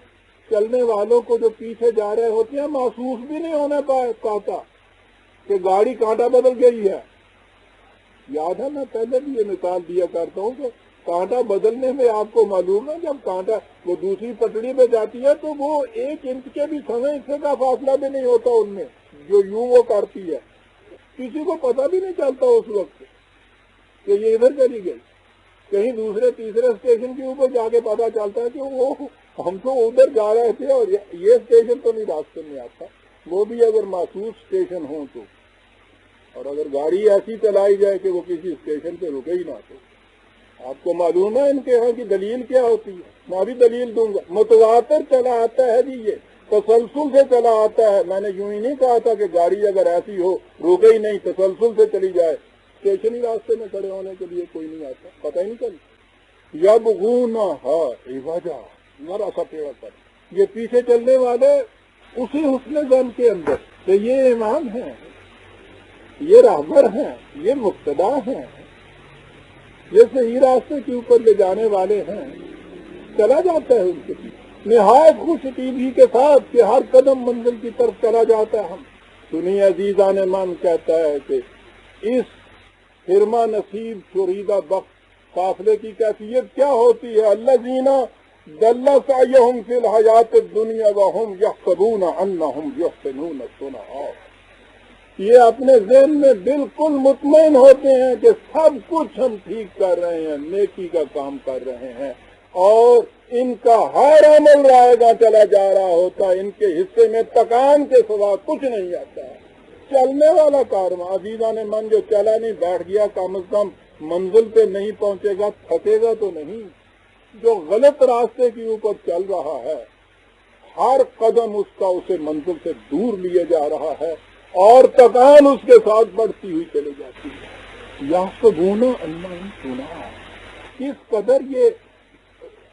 چلنے والوں کو جو پیچھے جا رہے ہوتے ہیں محسوس بھی نہیں ہونے پاتا کہ گاڑی کانٹا بدل گئی ہے. یاد ہے میں پہلے بھی یہ مثال دیا کرتا ہوں کہ کانٹا بدلنے میں آپ کو معلوم ہے جب کانٹا وہ دوسری پٹڑی پہ جاتی ہے تو وہ 1 انچ کے بھی سویں حصے کا فاصلہ بھی نہیں ہوتا ان میں جو یوں وہ کرتی ہے. کسی کو پتہ بھی نہیں چلتا اس وقت کہ یہ ادھر چلی گئی. کہیں دوسرے تیسرے اسٹیشن کے اوپر جا کے پتہ چلتا ہے کہ وہ ہم تو ادھر جا رہے تھے اور یہ اسٹیشن تو نہیں راستے میں آتا. وہ بھی اگر محسوس اسٹیشن ہوں تو، اور اگر گاڑی ایسی چلائی جائے کہ وہ کسی اسٹیشن پہ رکے ہی نہ تو. آپ کو معلوم ہے ان کے یہاں کی دلیل کیا ہوتی ہے؟ میں بھی دلیل دوں گا. متواتر چلا آتا ہے جی، یہ تسلسل سے چلا آتا ہے. میں نے یوں ہی نہیں کہا تھا کہ گاڑی اگر ایسی ہو رکے ہی نہیں، تسلسل سے چلی جائے، اسٹیشن ہی راستے میں کھڑے ہونے کے لیے کوئی نہیں آتا، پتہ ہی نہیں چلتا. یبغونہا عوجا، ذرا سا ٹیڑھا کر. یہ پیچھے چلنے والے اسی حسن ظن کے اندر کہ یہ امام ہیں، یہ راہبر ہیں، یہ مقتدا ہیں، یہ صحیح راستے کے اوپر لے جانے والے ہیں، چلا جاتا ہے ان کے پیچھے نہایت خوش طیبی کے ساتھ کہ ہر قدم منزل کی طرف چلا جاتا ہے. ہم سنیے عزیزان من، کہتا ہے کہ اس فرما نصیب شریدہ بخت قافلے کی کیفیت کیا ہوتی ہے؟ الذین ضل سعیہم فی الحیات الدنیا وہم یحسبون انہم یحسنون صنعا. یہ اپنے ذہن میں بالکل مطمئن ہوتے ہیں کہ سب کچھ ہم ٹھیک کر رہے ہیں، نیکی کا کام کر رہے ہیں، اور ان کا ہر عمل رائے گاں چلا جا رہا ہوتا ہے. ان کے حصے میں تکان کے سوا کچھ نہیں آتا ہے. چلنے والا کارواں عزیزان من جو چلا نہیں بیٹھ گیا، کم از کم منزل پہ نہیں پہنچے گا، تھکے گا تو نہیں. جو غلط راستے کے اوپر چل رہا ہے، ہر قدم اس کا اسے منزل سے دور لیے جا رہا ہے اور تکان اس کے ساتھ بڑھتی ہوئی چلی جاتی ہے. یحسبون انہم سنا، اس قدر یہ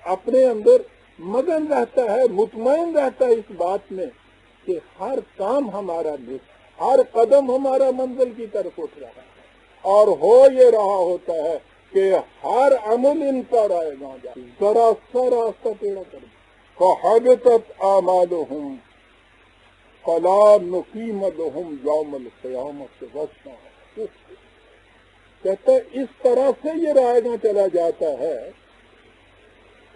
اپنے اندر مگن رہتا ہے، مطمئن رہتا ہے اس بات میں کہ ہر کام ہمارا لکھ، ہر قدم ہمارا منزل کی طرف اٹھ رہا ہے، اور ہو یہ رہا ہوتا ہے کہ ہر عمل ان پر آئے گا، ذرا سا راستہ ٹیڑھا کر دے۔ فَحَبِطَتْ أَعْمَالُهُمْ فَلَا نُقِيمَ لَهُمْ يَوْمَ الْقِيَامَةِ وَزْنًا۔ کہتا ہے اس طرح سے یہ رائے گاں چلا جاتا ہے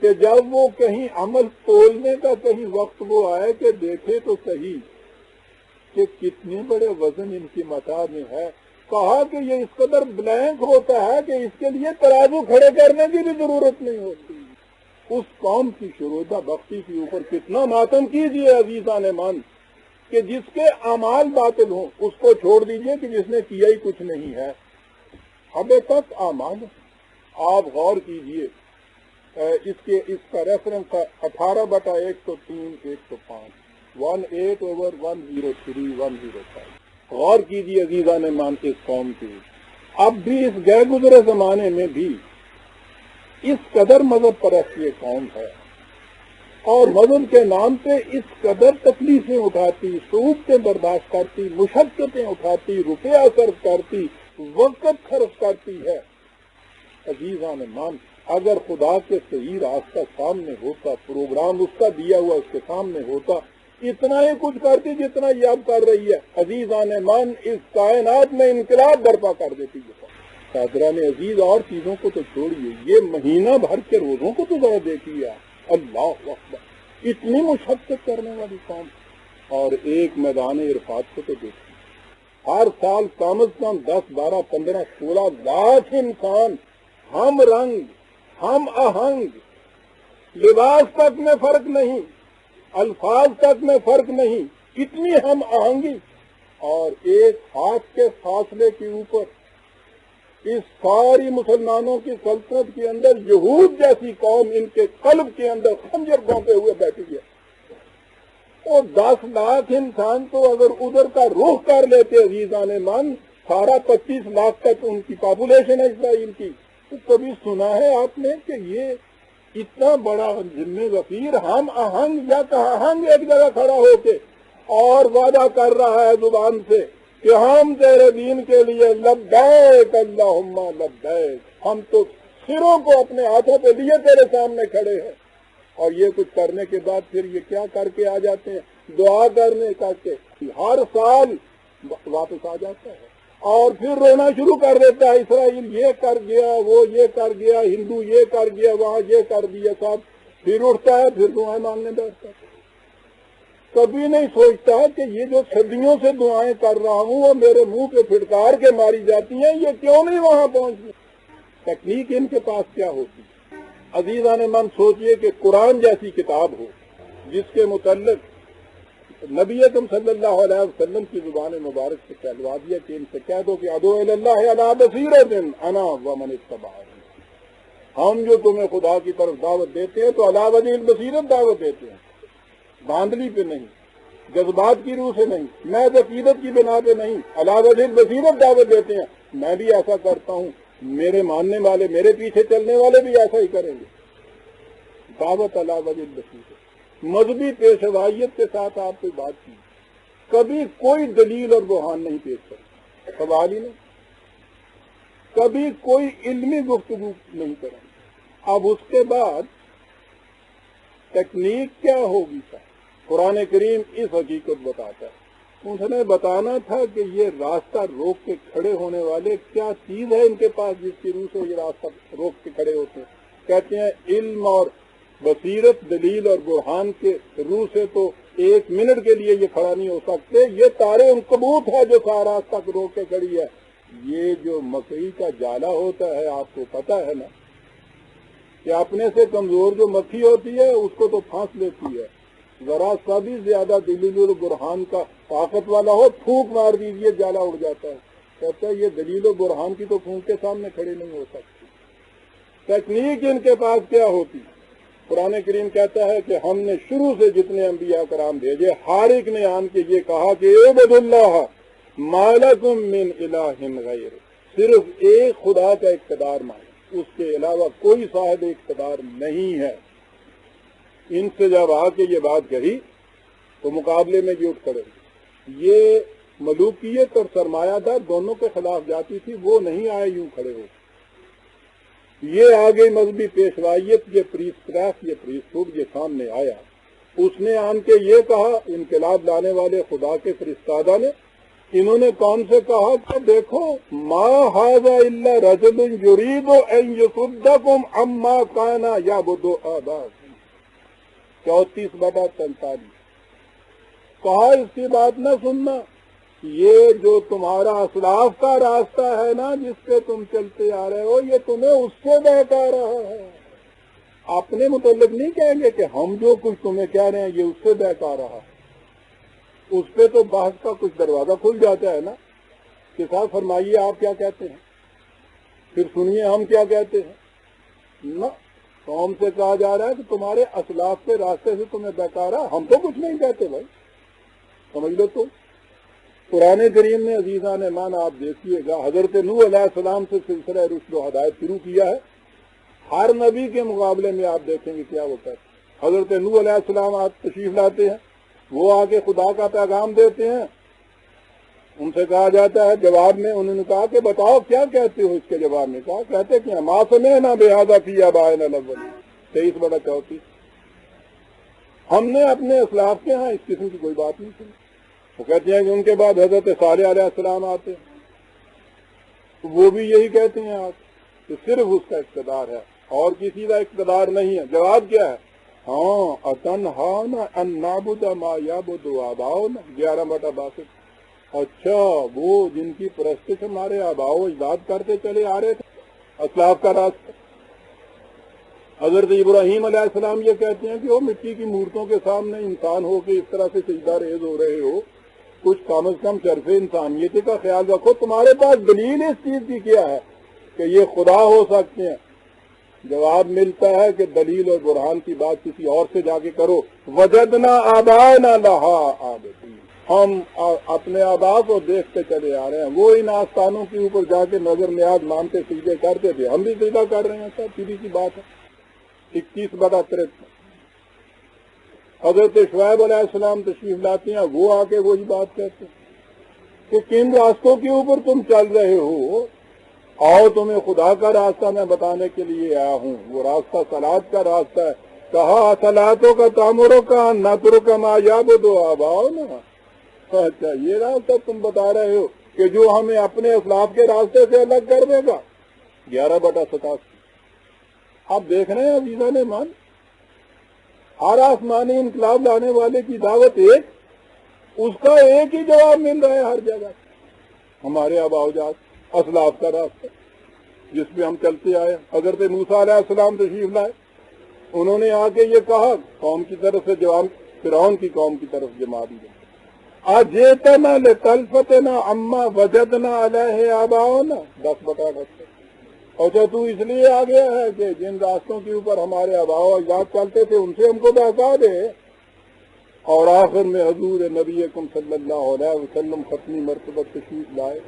کہ جب وہ کہیں عمل تولنے کا کہیں وقت وہ آئے کہ دیکھے تو صحیح کہ کتنے بڑے وزن ان کی متاع میں ہے، کہا کہ یہ اس قدر بلینک ہوتا ہے کہ اس کے لیے ترازو کھڑے کرنے کی بھی ضرورت نہیں ہوتی۔ اس قوم کی شرودہ بختی کے اوپر کتنا ماتم کیجیے عزیزان مان، کہ جس کے اعمال باطل ہوں اس کو چھوڑ دیجئے کہ جس نے کیا ہی کچھ نہیں ہے۔ اب تک اعمال آپ غور کیجئے، اس کا ریفرنس ہے 18/103 105 18/103 105۔ غور کیجئے عزیزان مان اس قوم کی، اب بھی اس گئے گزرے زمانے میں بھی اس قدر مذہب پرست یہ قوم ہے، اور مذہب کے نام پہ اس قدر تکلیفیں اٹھاتی، صعوبتیں برداشت کرتی، مشقتیں اٹھاتی، روپیہ صرف کرتی، وقت خرچ کرتی ہے۔ عزیزان مان، اگر خدا کے صحیح راستہ سامنے ہوتا، پروگرام اس کا دیا ہوا اس کے سامنے ہوتا، اتنا ہی کچھ کرتی جتنا یہ اب کر رہی ہے، عزیزان مان اس کائنات میں انقلاب برپا کر دیتی ہے۔ قادران عزیز اور چیزوں کو تو چھوڑیے، یہ مہینہ بھر کے روزوں کو تو ذرا دیکھیے، اللہ اکبر، اتنی مشقت کرنے والی قوم، اور ایک میدان عرفات کو تو دیکھیے، ہر سال کم از کم 10 12 15 16 لاکھ انسان ہم رنگ ہم آہنگ، لباس تک میں فرق نہیں، الفاظ تک میں فرق نہیں، کتنی ہم آہنگی، اور ایک ہاتھ کے فاصلے کے اوپر اس ساری مسلمانوں کی سلطنت کے اندر یہود جیسی قوم ان کے قلب کے اندر خنجر بھونکے ہوئے بیٹھی ہے۔ اور 10 لاکھ انسان تو اگر ادھر کا رخ کر لیتے عزیزان من، سارا 25 لاکھ تک ان کی پاپولیشن ہے اسرائیل کی، تو کبھی سنا ہے آپ نے کہ یہ اتنا بڑا ذمہ غفیر ہم آہنگ یا کہاہنگ ایک جگہ کھڑا ہو کے اور وعدہ کر رہا ہے زبان سے کہ ہم تیرے دین کے لیے لبیک اللہم لبیک، ہم تو سروں کو اپنے ہاتھوں پہ لیے تیرے سامنے کھڑے ہیں، اور یہ کچھ کرنے کے بعد پھر یہ کیا کر کے آ جاتے ہیں؟ دعا کرنے کر کے ہر سال واپس آ جاتا ہے، اور پھر رونا شروع کر دیتا ہے، اسرائیل یہ کر گیا، وہ یہ کر گیا، ہندو یہ کر گیا، وہاں یہ کر دیا، سب پھر اٹھتا ہے، پھر دعائیں مانگنے بیٹھتا ہے۔ کبھی نہیں سوچتا کہ یہ جو صدیوں سے دعائیں کر رہا ہوں وہ میرے منہ پہ پھٹکار کے ماری جاتی ہیں، یہ کیوں نہیں وہاں پہنچتی؟ تکنیک ان کے پاس کیا ہوتی؟ عزیزان من سوچئے کہ قرآن جیسی کتاب ہو جس کے متعلق نبی اکرم صلی اللہ علیہ وسلم کی زبان مبارک سے کہلوا دیا کہ ان سے کہہ دو کہ ادعو الی اللہ علی بصیرۃ انا ومن اتبعنی، ہم جو تمہیں خدا کی طرف دعوت دیتے ہیں تو علی وجہ البصیرت دعوت دیتے ہیں، دھاندلی پہ نہیں، جذبات کی روح سے نہیں، محض عقیدت کی بنا پہ نہیں، علی وجہ البصیرت دعوت دیتے ہیں۔ میں بھی ایسا کرتا ہوں، میرے ماننے والے، میرے پیچھے چلنے والے بھی ایسا ہی کریں گے، دعوت علی وجہ البصیرت، مذہبی پیشوائیت کے ساتھ آپ کوئی بات کی، کبھی کوئی دلیل اور برہان نہیں پیش کریں، سوال ہی نہیں، کبھی کوئی علمی گفتگو نہیں کریں۔ اب اس کے بعد تکنیک کیا ہوگی؟ قرآن کریم اس حقیقت بتاتا ہے، اس نے بتانا تھا کہ یہ راستہ روک کے کھڑے ہونے والے کیا چیز ہے ان کے پاس جس کی روح سے یہ راستہ روک کے کھڑے ہوتے ہیں۔ کہتے ہیں علم اور بصیرت، دلیل اور برہان کے روح سے تو 1 منٹ کے لیے یہ کھڑا نہیں ہو سکتے، یہ تارے عنکبوت ہے جو سارا تک روک کے کھڑی ہے۔ یہ جو مکئی کا جالا ہوتا ہے آپ کو پتا ہے نا، کہ اپنے سے کمزور جو مکھی ہوتی ہے اس کو تو پھانس لیتی ہے، ذرا سا بھی زیادہ دلیل و برہان کا طاقت والا ہو، پھونک مار دیجیے جالا اڑ جاتا ہے۔ کہتا ہے یہ دلیل و برہان کی تو پھونک کے سامنے کھڑے نہیں ہو سکتی۔ تکنیک ان کے پاس کیا ہوتی؟ قرآن کریم کہتا ہے کہ ہم نے شروع سے جتنے انبیاء کرام بھیجے ہر ایک نے آن کے یہ کہا کہ اعبدوا اللہ ما لکم من الہ غیر، صرف ایک خدا کا اقتدار مانے، اس کے علاوہ کوئی صاحب اقتدار نہیں ہے۔ ان سے جب آ کے یہ بات کہی تو مقابلے میں یہ اٹھ کھڑے ہوئے۔ یہ ملوکیت اور سرمایہ دار دونوں کے خلاف جاتی تھی، وہ نہیں آئے یوں کھڑے ہو۔ یہ آگے مذہبی پیشوائیت، یہ پریسکراف، یہ پریسٹہوڈ یہ سامنے آیا۔ اس نے آن کے یہ کہا، انقلاب لانے والے خدا کے فرستادہ نے، انہوں نے کون سے کہا کہ دیکھو ما ھذا الا رجل یرید ان یصدکم عما کان یعبد آباؤکم، 34/43۔ کہا اس کی بات نہ سننا، یہ جو تمہارا اسلاف کا راستہ ہے نا جس پہ تم چلتے آ رہے ہو، یہ تمہیں اس سے بہکا رہا ہے۔ اپنے متعلق نہیں کہیں گے کہ ہم جو کچھ تمہیں کہہ رہے ہیں یہ اس سے بہکا رہا ہے۔ اس پہ تو بحث کا کچھ دروازہ کھل جاتا ہے نا کہ صاحب فرمائیے آپ کیا کہتے ہیں، پھر سنیے ہم کیا کہتے ہیں۔ نہ، قوم سے کہا جا رہا ہے کہ تمہارے اسلاف کے راستے سے تمہیں بہکا رہا، ہم تو کچھ نہیں کہتے بھائی، سمجھ لو۔ تو قرآن کریم میں عزیزان ایمان آپ دیکھیے گا، حضرت نوح علیہ السلام سے سلسلہ رشد و ہدایت شروع کیا ہے۔ ہر نبی کے مقابلے میں آپ دیکھیں گے کیا ہوتا ہے۔ حضرت نوح علیہ السلام آپ تشریف لاتے ہیں، وہ آ کے خدا کا پیغام دیتے ہیں، ان سے کہا جاتا ہے جواب میں، انہوں نے کہا کہ بتاؤ کیا کہتے ہو۔ اس کے جواب میں کہا کہتے کہ ما سمعنا بہذا فی آبائنا الاولین، 23/34۔ ہم نے اپنے اسلاف کے ہاں اس قسم کی کوئی بات نہیں سنی۔ وہ کہتے ہیں کہ ان کے بعد حضرت صالح علیہ السلام آتے ہیں، وہ بھی یہی کہتے ہیں آپ کہ صرف اس کا اقتدار ہے اور کسی کا اقتدار نہیں ہے۔ جواب کیا ہے؟ ہاں اتنہانا ان نعبد ما یعبد آباؤنا، 11/62۔ اچھا، وہ جن کی پرستش ہمارے آباء و اجداد کرتے چلے آ رہے تھے، اسلاف کا راستہ۔ حضرت ابراہیم علیہ السلام یہ کہتے ہیں کہ وہ مٹی کی مورتوں کے سامنے انسان ہو کے اس طرح سے سجدہ ریز ہو رہے ہو، کچھ کم از کم شرف انسانیت کا خیال رکھو، تمہارے پاس دلیل اس چیز کی کیا ہے کہ یہ خدا ہو سکتے ہیں؟ جواب ملتا ہے کہ دلیل اور برہان کی بات کسی اور سے جا کے کرو۔ وجدنا آباءنا لہا عابدین، ہم اپنے آباء کو دیکھتے چلے آ رہے ہیں، وہ ان آستانوں کے اوپر جا کے نظر نیاز مانتے سجدے کرتے تھے، ہم بھی سجدہ کر رہے ہیں، سب سیدھی سی بات ہے۔ 21/63۔ حضرت شعیب علیہ السلام تشریف لاتے ہیں، وہ آ کے وہی بات کہتے ہیں کہ کن راستوں کے اوپر تم چل رہے ہو، آؤ تمہیں خدا کا راستہ میں بتانے کے لیے آیا ہوں، وہ راستہ صلاۃ کا راستہ ہے۔ کہا صلاتوں کا تعمروں کا نترک ما یعبد آباؤنا، اچھا یہ راستہ تم بتا رہے ہو کہ جو ہمیں اپنے اسلاف کے راستے سے الگ کر دے گا، 11/87۔ آپ دیکھ رہے ہیں عزیزان ایمان، ہر آسمانی انقلاب لانے والے کی دعوت ایک، اس کا ایک ہی جواب مل رہا ہے ہر جگہ، ہمارے آباء و اجداد، اسلاف کا راستہ جس پہ ہم چلتے آئے۔ حضرت موسیٰ علیہ السلام تشریف لائے، انہوں نے آ کے یہ کہا، قوم کی طرف سے جواب، فرعون کی قوم کی طرف جماعت دی، اجئتنا لتلفتنا عما وجدنا علیہ آباؤنا، 10/68۔ اچھا تو اس لیے آ گیا ہے کہ جن راستوں کے اوپر ہمارے آباء و اجداد چلتے تھے ان سے ہم کو بہکا دے۔ اور آخر میں حضور نبی اکرم صلی اللہ علیہ وسلم ختمی مرتبہ تشریف لائے،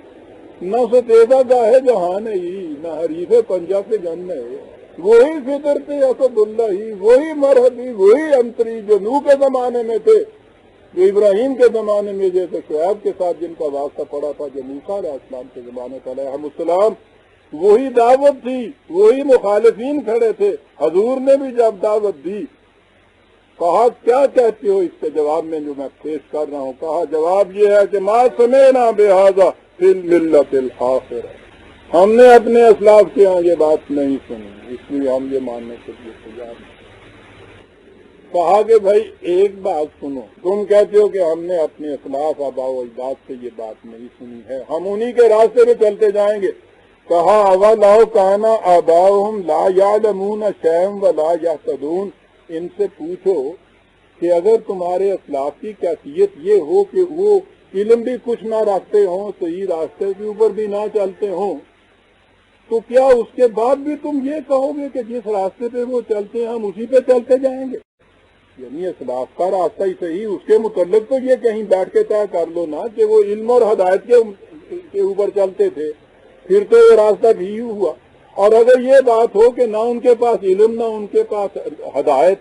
نہ ستیزہ گاہ جہان ہی، نہ حریف پنجہ سے جن ہے، وہی فطرت اسد اللہ ہی، وہی مرحبی، وہی انتری جو نوح کے زمانے میں تھے، جو ابراہیم کے زمانے میں جیسے شعیب کے ساتھ جن کا واسطہ پڑا تھا، جو موسیٰ علیہ السلام کے زمانے کا علیہ السلام، وہی دعوت تھی، وہی مخالفین کھڑے تھے۔ حضور نے بھی جب دعوت دی، کہا کیا کہتے ہو اس کے جواب میں جو میں پیش کر رہا ہوں؟ کہا جواب یہ ہے کہ ما سمعنا بہذا فی الملۃ الآخرہ، ہم نے اپنے اسلاف کے ہاں یہ بات نہیں سنی، اس لیے ہم یہ ماننے کے لیے تیار نہیں۔ کہا کہ بھائی ایک بات سنو، تم کہتے ہو کہ ہم نے اپنے اسلاف آباء و اجداد سے یہ بات نہیں سنی ہے، ہم انہی کے راستے میں چلتے جائیں گے۔ کہا اولو کان آباؤہم لا یعلمون شیئا ولا یہتدون، ان سے پوچھو کہ اگر تمہارے اسلاف کی کیفیت یہ ہو کہ وہ علم بھی کچھ نہ رکھتے ہوں، صحیح راستے کے اوپر بھی نہ چلتے ہوں، تو کیا اس کے بعد بھی تم یہ کہو گے کہ جس راستے پہ وہ چلتے ہیں ہم اسی پہ چلتے جائیں گے؟ یعنی اسلاف کا راستہ ہی صحیح، اس کے متعلق تو یہ کہیں بیٹھ کے طے کر لو نا کہ وہ علم اور ہدایت کے اوپر چلتے تھے، پھر تو وہ راستہ بھی ہوا۔ اور اگر یہ بات ہو کہ نہ ان کے پاس علم نہ ان کے پاس ہدایت،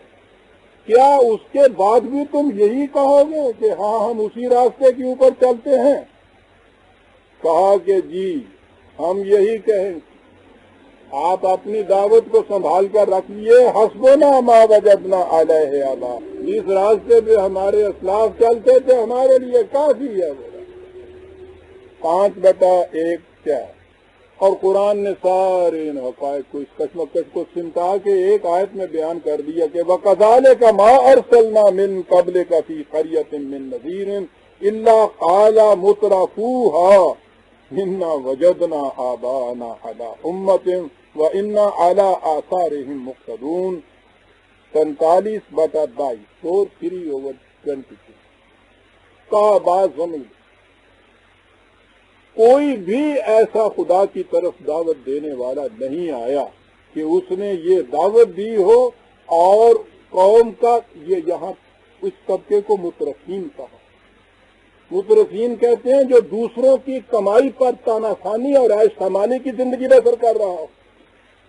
کیا اس کے بعد بھی تم یہی کہو گے کہ ہاں ہم اسی راستے کے اوپر چلتے ہیں؟ کہا کہ جی ہم یہی کہیں، آپ اپنی دعوت کو سنبھال کر رکھیے، حسبنا ما وجدنا علیہ آبا، جس راستے پہ ہمارے اسلاف چلتے تھے ہمارے لیے کافی ہے وہ 5/1 کیا۔ اور قرآن نے سارے ان حقائق کو، اس کشمکش کو سمٹا کے ایک آیت میں بیان کر دیا کہ وَكَذَلِكَ مَا أَرْسَلْنَا مِن قَبْلِكَ فِي قَرْيَةٍ مِّن نَذِيرٍ إِلَّا قَالَ مُتْرَفُوهَا إِنَّا وَجَدْنَا آبَاءَنَا عَلَىٰ أُمَّةٍ وَإِنَّا عَلَىٰ آثَارِهِم مُقْتَدُونَ 43/22 4/3/22 کا بات سمجھ۔ کوئی بھی ایسا خدا کی طرف دعوت دینے والا نہیں آیا کہ اس نے یہ دعوت دی ہو اور قوم کا، یہ یہاں اس طبقے کو مترفین کہا۔ مترفین کہتے ہیں جو دوسروں کی کمائی پر تانا خانی اور عیش خمانی کی زندگی بسر کر رہا ہو۔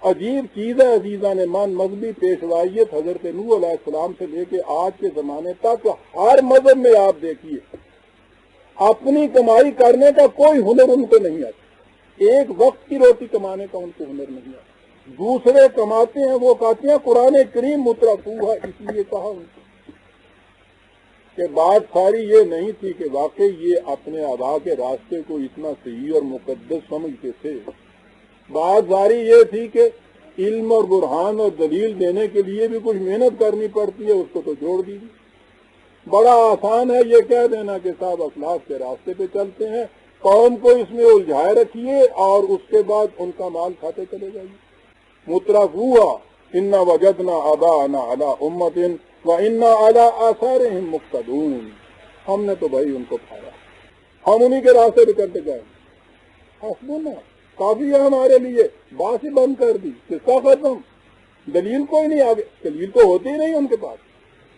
عجیب چیز ہے عزیزان مان، مذہبی پیشوائیت حضرت نوح علیہ السلام سے لے کے آج کے زمانے تک ہر مذہب میں آپ دیکھیے اپنی کمائی کرنے کا کوئی ہنر ان کو نہیں آتا، ایک وقت کی روٹی کمانے کا ان کو ہنر نہیں آتا۔ دوسرے کماتے ہیں وہ کہتے ہیں قرآن کریم مترفوہ، اس لیے کہا ان کو کہ بات ساری یہ نہیں تھی کہ واقعی یہ اپنے آبا کے راستے کو اتنا صحیح اور مقدس سمجھتے تھے، بات ساری یہ تھی کہ علم اور برہان اور دلیل دینے کے لیے بھی کچھ محنت کرنی پڑتی ہے، اس کو تو چھوڑ دیجیے۔ بڑا آسان ہے یہ کہہ دینا کہ صاحب اسلاف کے راستے پہ چلتے ہیں، قوم کو اس میں الجھائے رکھیے اور اس کے بعد ان کا مال کھاتے چلے جائیے۔ مترفوہا انا وجدنا آباءنا علی امۃ وانا علی آثارہم مقتدون، ہم نے تو بھائی ان کو کھایا، ہم انہی کے راستے پہ چلتے جائیں۔ حسبنا، کافی ہے ہمارے لیے، بات ہی بند کر دی، قصہ ختم، دلیل کوئی نہیں آگے، دلیل تو ہوتی ہی نہیں ان کے پاس۔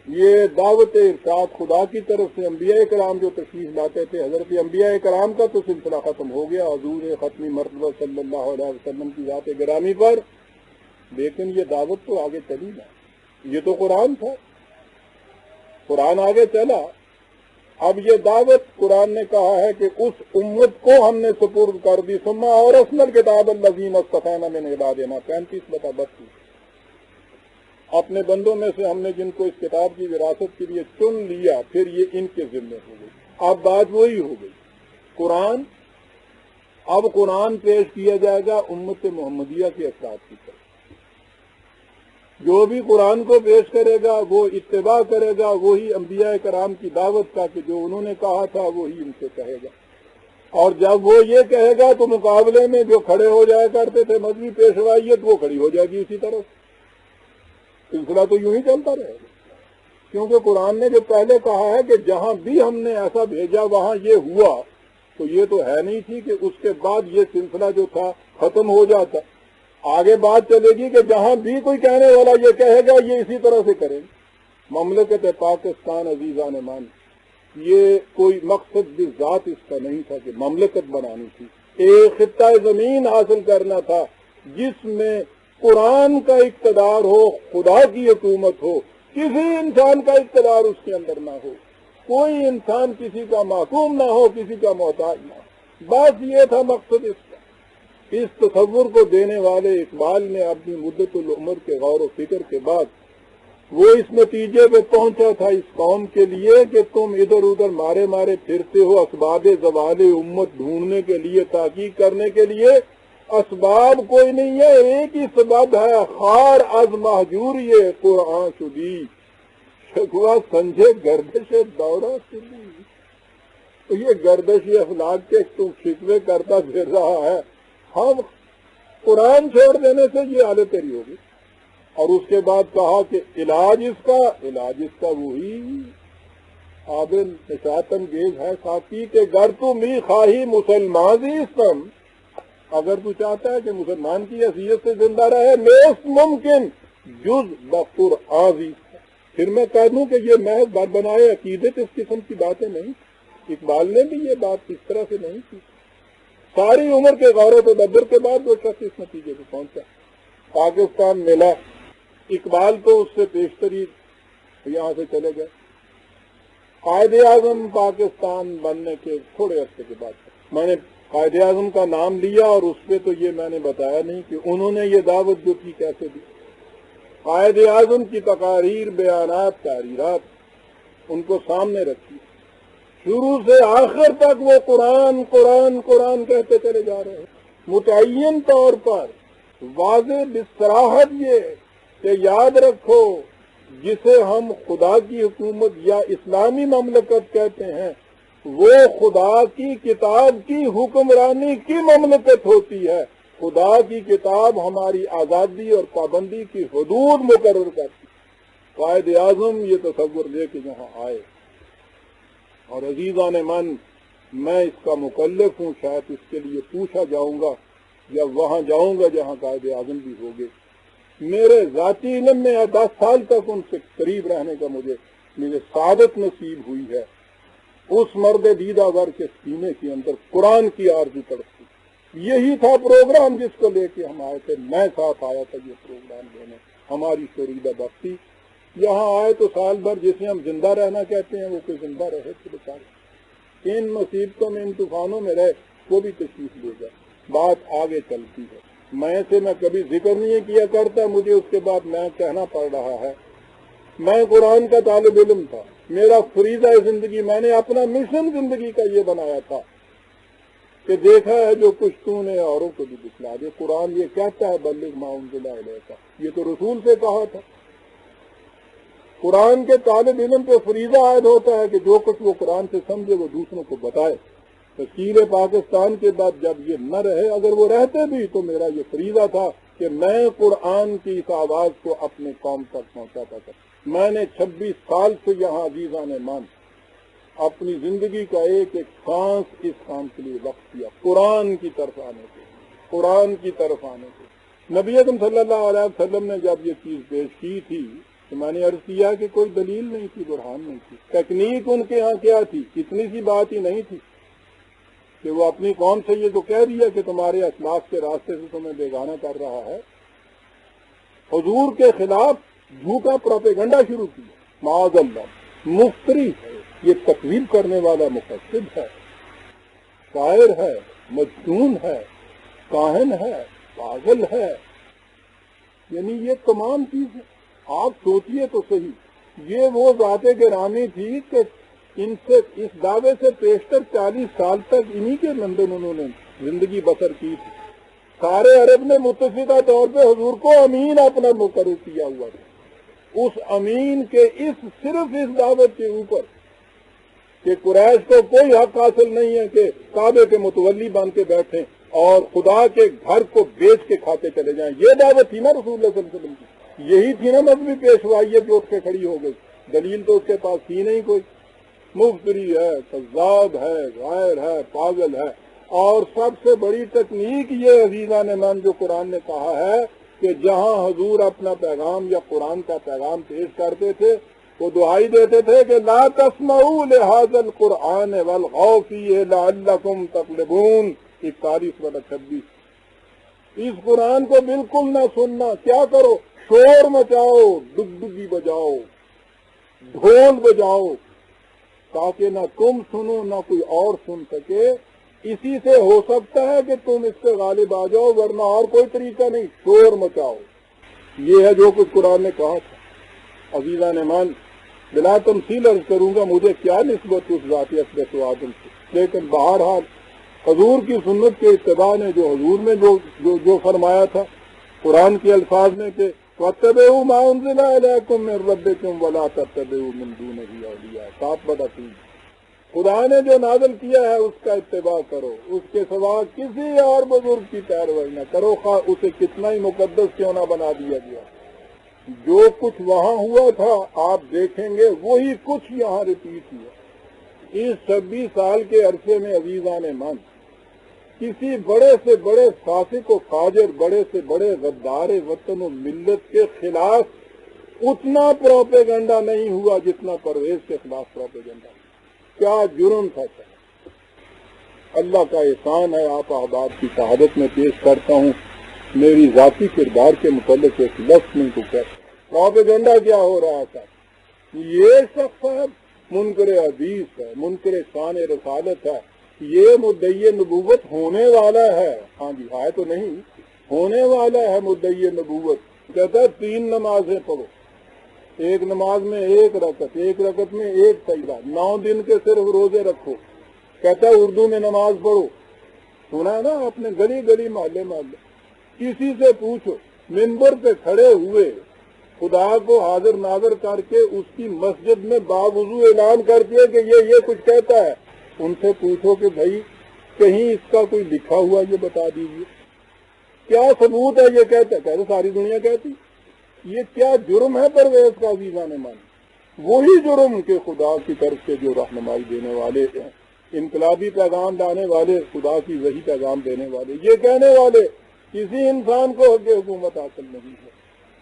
یہ دعوت ارشاد خدا کی طرف سے انبیاء کرام جو تشریف لاتے تھے، حضرت انبیاء کرام کا تو سلسلہ ختم ہو گیا حضور ختمی مرتبہ صلی اللہ علیہ وسلم کی ذات گرامی پر، لیکن یہ دعوت تو آگے چلی نا، یہ تو قرآن تھا، قرآن آگے چلا۔ اب یہ دعوت قرآن نے کہا ہے کہ اس امت کو ہم نے سپرد کر دی، ثم اورثنا الکتاب الذین اصطفینا من عبادنا 35/32، اپنے بندوں میں سے ہم نے جن کو اس کتاب کی وراثت کے لیے چن لیا، پھر یہ ان کے ذمہ ہو گئی۔ اب بات وہی ہو گئی، قرآن، اب قرآن پیش کیا جائے گا امت محمدیہ کے افراد کی طرف، جو بھی قرآن کو پیش کرے گا وہ اتباع کرے گا وہی انبیاء کرام کی دعوت کا کہ جو انہوں نے کہا تھا وہی ان سے کہے گا، اور جب وہ یہ کہے گا تو مقابلے میں جو کھڑے ہو جایا کرتے تھے مذہبی پیشوائیت وہ کھڑی ہو جائے گی اسی طرف، سلسلہ تو یوں ہی چلتا رہے گا۔ کیونکہ قرآن نے جو پہلے کہا ہے کہ جہاں بھی ہم نے ایسا بھیجا وہاں یہ ہوا، تو یہ تو ہے نہیں تھی کہ اس کے بعد یہ سلسلہ جو تھا ختم ہو جاتا، آگے بات چلے گی کہ جہاں بھی کوئی کہنے والا یہ کہے گا یہ اسی طرح سے کریں۔ مملکت پاکستان عزیزان مان، یہ کوئی مقصد بھی ذات اس کا نہیں تھا کہ مملکت بنانی تھی، ایک خطہ زمین حاصل کرنا تھا جس میں قرآن کا اقتدار ہو، خدا کی حکومت ہو، کسی انسان کا اقتدار اس کے اندر نہ ہو، کوئی انسان کسی کا محکوم نہ ہو، کسی کا محتاج نہ ہو، بس یہ تھا مقصد اس کا۔ اس تصور کو دینے والے اقبال نے اپنی مدت العمر کے غور و فکر کے بعد وہ اس نتیجے پہ پہنچا تھا اس قوم کے لیے کہ تم ادھر ادھر مارے مارے پھرتے ہو اسباب زوال امت ڈھونڈنے کے لیے، تحقیق کرنے کے لیے اسباب کوئی نہیں ہے، ایک ہی سبب ہے، خار از محجوری قرآن شدی شکوا سنجھے گردش دورہ شدی۔ تو یہ گردش اخلاق کے تو شکوے کرتا پھر رہا ہے، ہم قرآن چھوڑ دینے سے یہ حالت تیری ہوگی۔ اور اس کے بعد کہا کہ علاج اس کا وہی آب نشاط انگیز ہے ساتھی کہ گر تو می خواہی مسلمان اسلام، اگر تو چاہتا ہے کہ مسلمان کی حیثیت سے زندہ رہے، نیست ممکن جز بقرآن، پھر میں کہہ دوں کہ یہ محض بات بنائے عقیدت اس قسم کی باتیں نہیں، اقبال نے بھی یہ بات اس طرح سے نہیں کی، ساری عمر کے غور و تدبر کے بعد وہ شخص اس نتیجے کو پہنچا۔ پاکستان ملا، اقبال تو اس سے پیشتری یہاں سے چلے گئے۔ قائد اعظم پاکستان بننے کے تھوڑے عرصے کے بعد میں نے قائد اعظم کا نام لیا، اور اس پہ تو یہ میں نے بتایا نہیں کہ انہوں نے یہ دعوت جو تھی کیسے دی۔ قائد اعظم کی تقاریر، بیانات، تحریرات ان کو سامنے رکھی، شروع سے آخر تک وہ قرآن قرآن قرآن کہتے چلے جا رہے ہیں۔ متعین طور پر واضح بصراحت یہ کہ یاد رکھو، جسے ہم خدا کی حکومت یا اسلامی مملکت کہتے ہیں، وہ خدا کی کتاب کی حکمرانی کی مملکت ہوتی ہے۔ خدا کی کتاب ہماری آزادی اور پابندی کی حدود مقرر کرتی ہے۔ قائد اعظم یہ تصور لے کے یہاں آئے، اور عزیزان من، میں اس کا مکلف ہوں، شاید اس کے لیے پوچھا جاؤں گا یا وہاں جاؤں گا جہاں قائد اعظم بھی ہوگے۔ میرے ذاتی علم میں 10 سال تک ان سے قریب رہنے کا مجھے سعادت نصیب ہوئی ہے۔ اس مرد دیدہ ور کے سینے کے اندر قرآن کی آرزو تڑپتی، یہی تھا پروگرام جس کو لے کے ہم آئے تھے۔ میں ساتھ آیا تھا یہ پروگرام لینے، ہماری شوریدہ بختی یہاں آئے تو سال بھر جسے ہم زندہ رہنا کہتے ہیں وہ کوئی زندہ رہے تھے بیچارے، ان مصیبتوں میں، ان طوفانوں میں رہے، وہ بھی تشریف لے گئے۔ بات آگے چلتی ہے، میں کبھی ذکر نہیں کیا کرتا، مجھے اس کے بعد میں کہنا پڑ رہا ہے۔ میں قرآن کا طالب علم تھا، میرا فریضہ زندگی، میں نے اپنا مشن زندگی کا یہ بنایا تھا کہ دیکھا ہے جو کچھ تو نے اوروں کو بھی دکھلا دے۔ قرآن یہ کہتا ہے بلغ ما انزل الیک، یہ تو رسول سے کہا تھا۔ قرآن کے طالب علم پہ فریضہ عائد ہوتا ہے کہ جو کچھ وہ قرآن سے سمجھے وہ دوسروں کو بتائے۔ تشکیل پاکستان کے بعد جب یہ نہ رہے، اگر وہ رہتے بھی تو میرا یہ فریضہ تھا کہ میں قرآن کی اس آواز کو اپنے قوم تک پہنچاتا تھا۔ میں نے 26 سال سے یہاں عزیزان مان اپنی زندگی کا ایک ایک سانس اس کام کے لیے وقت کیا، قرآن کی طرف آنے سے، قرآن کی طرف آنے سے۔ نبی اکرم صلی اللہ علیہ وسلم نے جب یہ چیز پیش کی تھی تو میں نے عرض کیا کہ کوئی دلیل نہیں تھی، برہان نہیں تھی، تکنیک ان کے ہاں کیا تھی، اتنی سی بات ہی نہیں تھی کہ وہ اپنی قوم سے یہ تو کہہ دیا کہ تمہارے اسلاف کے راستے سے تمہیں بیگانہ کر رہا ہے۔ حضور کے خلاف جھوٹا پروپیگنڈا شروع کیا، معاذ اللہ، مفتری ہے، یہ تکذیب کرنے والا مکذب ہے، شاعر ہے، مجنون ہے، کاہن ہے، پاگل ہے، یعنی یہ تمام چیزیں آپ سوچئے تو صحیح۔ یہ وہ ذات گرامی تھی کہ ان سے اس دعوے سے پیشتر 40 سال تک انہی کے لندن انہوں نے زندگی بسر کی تھی۔ سارے عرب نے متفقہ طور پہ حضور کو امین اپنا مقرر کیا ہوا تھا۔ اس امین کے صرف اس دعوت کے اوپر کہ قریش کو کوئی حق حاصل نہیں ہے کہ کعبے کے متولی بن کے بیٹھیں اور خدا کے گھر کو بیچ کے کھاتے چلے جائیں، یہ دعوت تھی نا رسول اللہ صلی اللہ علیہ وسلم کی، یہی تھی نا مذہبی پیشوائیت جو اٹھ کے کھڑی ہو گئی۔ دلیل تو اس کے پاس تھی نہیں کوئی، مفتری ہے، کذاب ہے، غائر ہے، پاگل ہے۔ اور سب سے بڑی تکنیک یہ عزیزان من جو قرآن نے کہا ہے کہ جہاں حضور اپنا پیغام یا قرآن کا پیغام پیش کرتے تھے وہ دعائی دیتے تھے کہ لا تسمعوا لهذا القرآن والغوا فیہ لعلکم تغلبون، 41-26۔ اس قرآن کو بالکل نہ سننا، کیا کرو، شور مچاؤ، ڈگڈگی بجاؤ، ڈھول بجاؤ، تاکہ نہ تم سنو نہ کوئی اور سن سکے۔ اسی سے ہو سکتا ہے کہ تم اس سے غالب آ جاؤ، ورنہ اور کوئی طریقہ نہیں، شور مچاؤ۔ یہ ہے جو کچھ قرآن نے کہا تھا۔ عزیزان مان، بلا تمثیل عرض کروں گا، مجھے کیا نسبت اس ذات اقدس و آدم سے، لیکن بہرحال حضور کی سنت کے اتباع نے جو حضور نے جو فرمایا تھا قرآن کے الفاظ میں کہ وَاتَّبِعُوا مَا أُنزِلَ إِلَيْكُم مِّن رَّبِّكُمْ وَلَا تَتَّبِعُوا مِن دُونِهِ أَوْلِيَاءَ، 7/3۔ خدا نے جو نازل کیا ہے اس کا اتباع کرو، اس کے سوا کسی اور بزرگ کی پیروی نہ کرو، خواہ اسے کتنا ہی مقدس کیوں نہ بنا دیا گیا۔ جو کچھ وہاں ہوا تھا آپ دیکھیں گے وہی کچھ یہاں ریپیٹ ہوا۔ اس 26 سال کے عرصے میں عزیزان من کسی بڑے سے بڑے فاسق و فاجر، بڑے سے بڑے غدار وطن و ملت کے خلاف اتنا پروپیگنڈا نہیں ہوا جتنا پرویز کے خلاف پروپیگنڈا۔ کیا جرم تھا سر! اللہ کا احسان ہے آپ احباب کی شہادت میں پیش کرتا ہوں، میری ذاتی کردار کے متعلق ایک لفظ نہیں تو کہتا۔ پروپیگنڈا کیا ہو رہا تھا؟ یہ شخص ہے منکر حدیث ہے، منکر شان رسالت ہے، یہ مدعی نبوت ہونے والا ہے، ہاں جی ہے تو نہیں، ہونے والا ہے مدعی نبوت۔ کہتا ہے 3 نمازیں پڑھو، ایک نماز میں 1 رکعت، 1 رکعت میں 1 سجدہ، 9 دن کے صرف روزے رکھو۔ کہتا ہے اردو میں نماز پڑھو، سنا ہے نا آپ نے، گلی گلی محلے محلے کسی سے پوچھو، منبر پہ کھڑے ہوئے خدا کو حاضر ناظر کر کے اس کی مسجد میں باوضو اعلان کر دیا کہ یہ کچھ کہتا ہے۔ ان سے پوچھو کہ بھائی کہیں اس کا کوئی لکھا ہوا یہ بتا دیجیے، کیا ثبوت ہے یہ کہتا ہے؟ کہتے ساری دنیا کہتی۔ یہ کیا جرم ہے پرویز کا عزیزان مان؟ وہی جرم کہ خدا کی طرف سے جو رہنمائی دینے والے ہیں، انقلابی پیغام لانے والے، خدا کی وحی پیغام دینے والے، یہ کہنے والے کسی انسان کو حق حکومت حاصل نہیں ہے،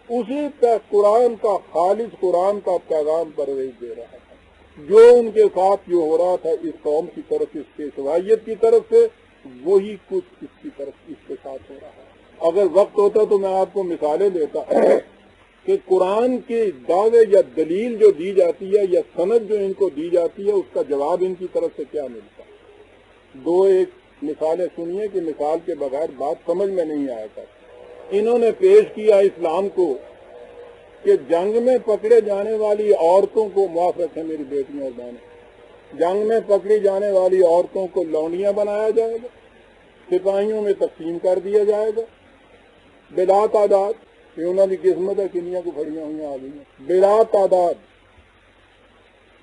اسی پہ قرآن کا، خالص قرآن کا پیغام پرویز دے رہا ہے۔ جو ان کے ساتھ جو ہو رہا تھا اس قوم کی طرف، اس کے سوائیت کی طرف سے، وہی کچھ اس کی طرف اس کے ساتھ ہو رہا ہے۔ اگر وقت ہوتا تو میں آپ کو مثالیں دیتا کہ قرآن کے دعوے یا دلیل جو دی جاتی ہے یا سند جو ان کو دی جاتی ہے، اس کا جواب ان کی طرف سے کیا ملتا ہے۔ 1 مثالیں سنیے کہ مثال کے بغیر بات سمجھ میں نہیں آیا کرتی۔ انہوں نے پیش کیا اسلام کو کہ جنگ میں پکڑے جانے والی عورتوں کو، معاف رکھیں میری بیٹیاں اور بہنیں، جنگ میں پکڑی جانے والی عورتوں کو لونڈیاں بنایا جائے گا، سپاہیوں میں تقسیم کر دیا جائے گا بلا تعداد۔ یہ انہوں نے قسمت ہے کنیا کو پھڑیاں ہوئی آ گئی ہیں، بلا تعداد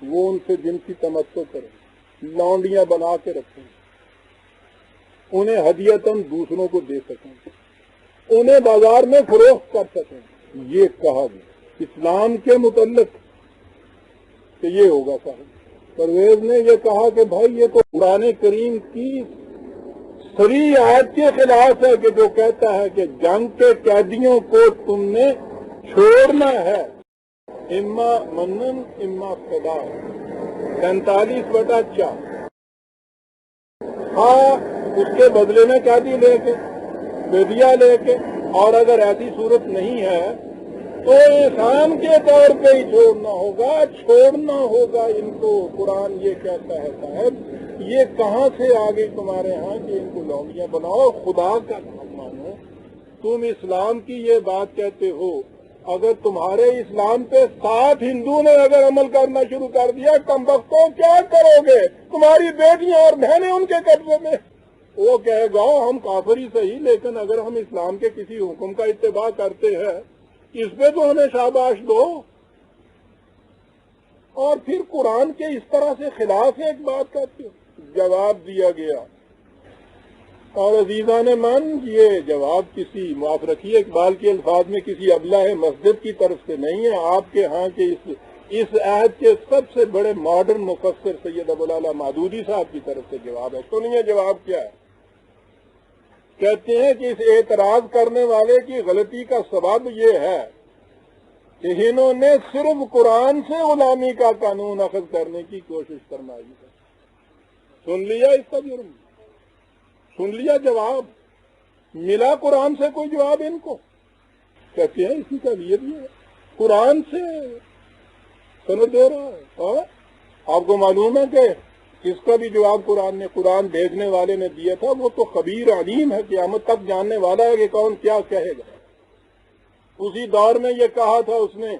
وہ ان سے جنسی تمتع کریں، لونڈیاں بنا کے رکھیں، انہیں ہدیتاً دوسروں کو دے سکیں، انہیں بازار میں فروخت کر سکیں۔ یہ کہا گیا اسلام کے متعلق کہ یہ ہوگا صاحب۔ پرویز نے یہ کہا کہ بھائی یہ تو قرآن کریم کی صریح آیت کے خلاف ہے کہ جو کہتا ہے کہ جنگ کے قیدیوں کو تم نے چھوڑنا ہے، اما منن اما فدا، 45/4۔ ہاں اس کے بدلے میں قیدی لے کے، فدیہ لے کے، اور اگر ایسی صورت نہیں ہے تو احسان کے طور پہ ہی چھوڑنا ہوگا ان کو۔ قرآن یہ کہتا ہے صاحب، یہ کہاں سے آ گئی تمہارے ہاں کہ ان کو لونڈیاں بناؤ؟ خدا کا نام مانو، تم اسلام کی یہ بات کہتے ہو، اگر تمہارے اسلام پہ 7 ہندو نے اگر عمل کرنا شروع کر دیا، کمبختوں کیا کرو گے؟ تمہاری بیٹیاں اور بہنیں ان کے قبضے میں۔ وہ کہے گا ہم کافر ہی صحیح، لیکن اگر ہم اسلام کے کسی حکم کا اتباع کرتے ہیں اس پہ تو ہمیں شاباش دو۔ اور پھر قرآن کے اس طرح سے خلاف ایک بات کرتے ہو۔ جواب دیا گیا، اور عزیزان من یہ جواب کسی، معاف رکھیے اقبال کے الفاظ میں، کسی ابلہ مسجد کی طرف سے نہیں ہے، آپ کے ہاں کے اس عہد کے سب سے بڑے ماڈرن مفسر سید ابوالعلا مودودی صاحب کی طرف سے جواب ہے۔ سنیے جواب کیا ہے۔ کہتے ہیں کہ اس اعتراض کرنے والے کی غلطی کا سبب یہ ہے کہ انہوں نے صرف قرآن سے غلامی کا قانون اخذ کرنے کی کوشش فرمائی ہے۔ سن لیا اس کا جرم، سن لیا جواب، ملا قرآن سے کوئی جواب ان کو؟ کہتے ہیں اسی کا یہ بھی ہے، قرآن سے سند دے رہا ہے۔ اور آپ کو معلوم ہے کہ اس کا بھی جواب قرآن بھیجنے والے نے دیا تھا، وہ تو خبیر علیم ہے، قیامت تک جاننے والا ہے کہ کون کیا کہے گا۔ اسی دور میں یہ کہا تھا اس نے،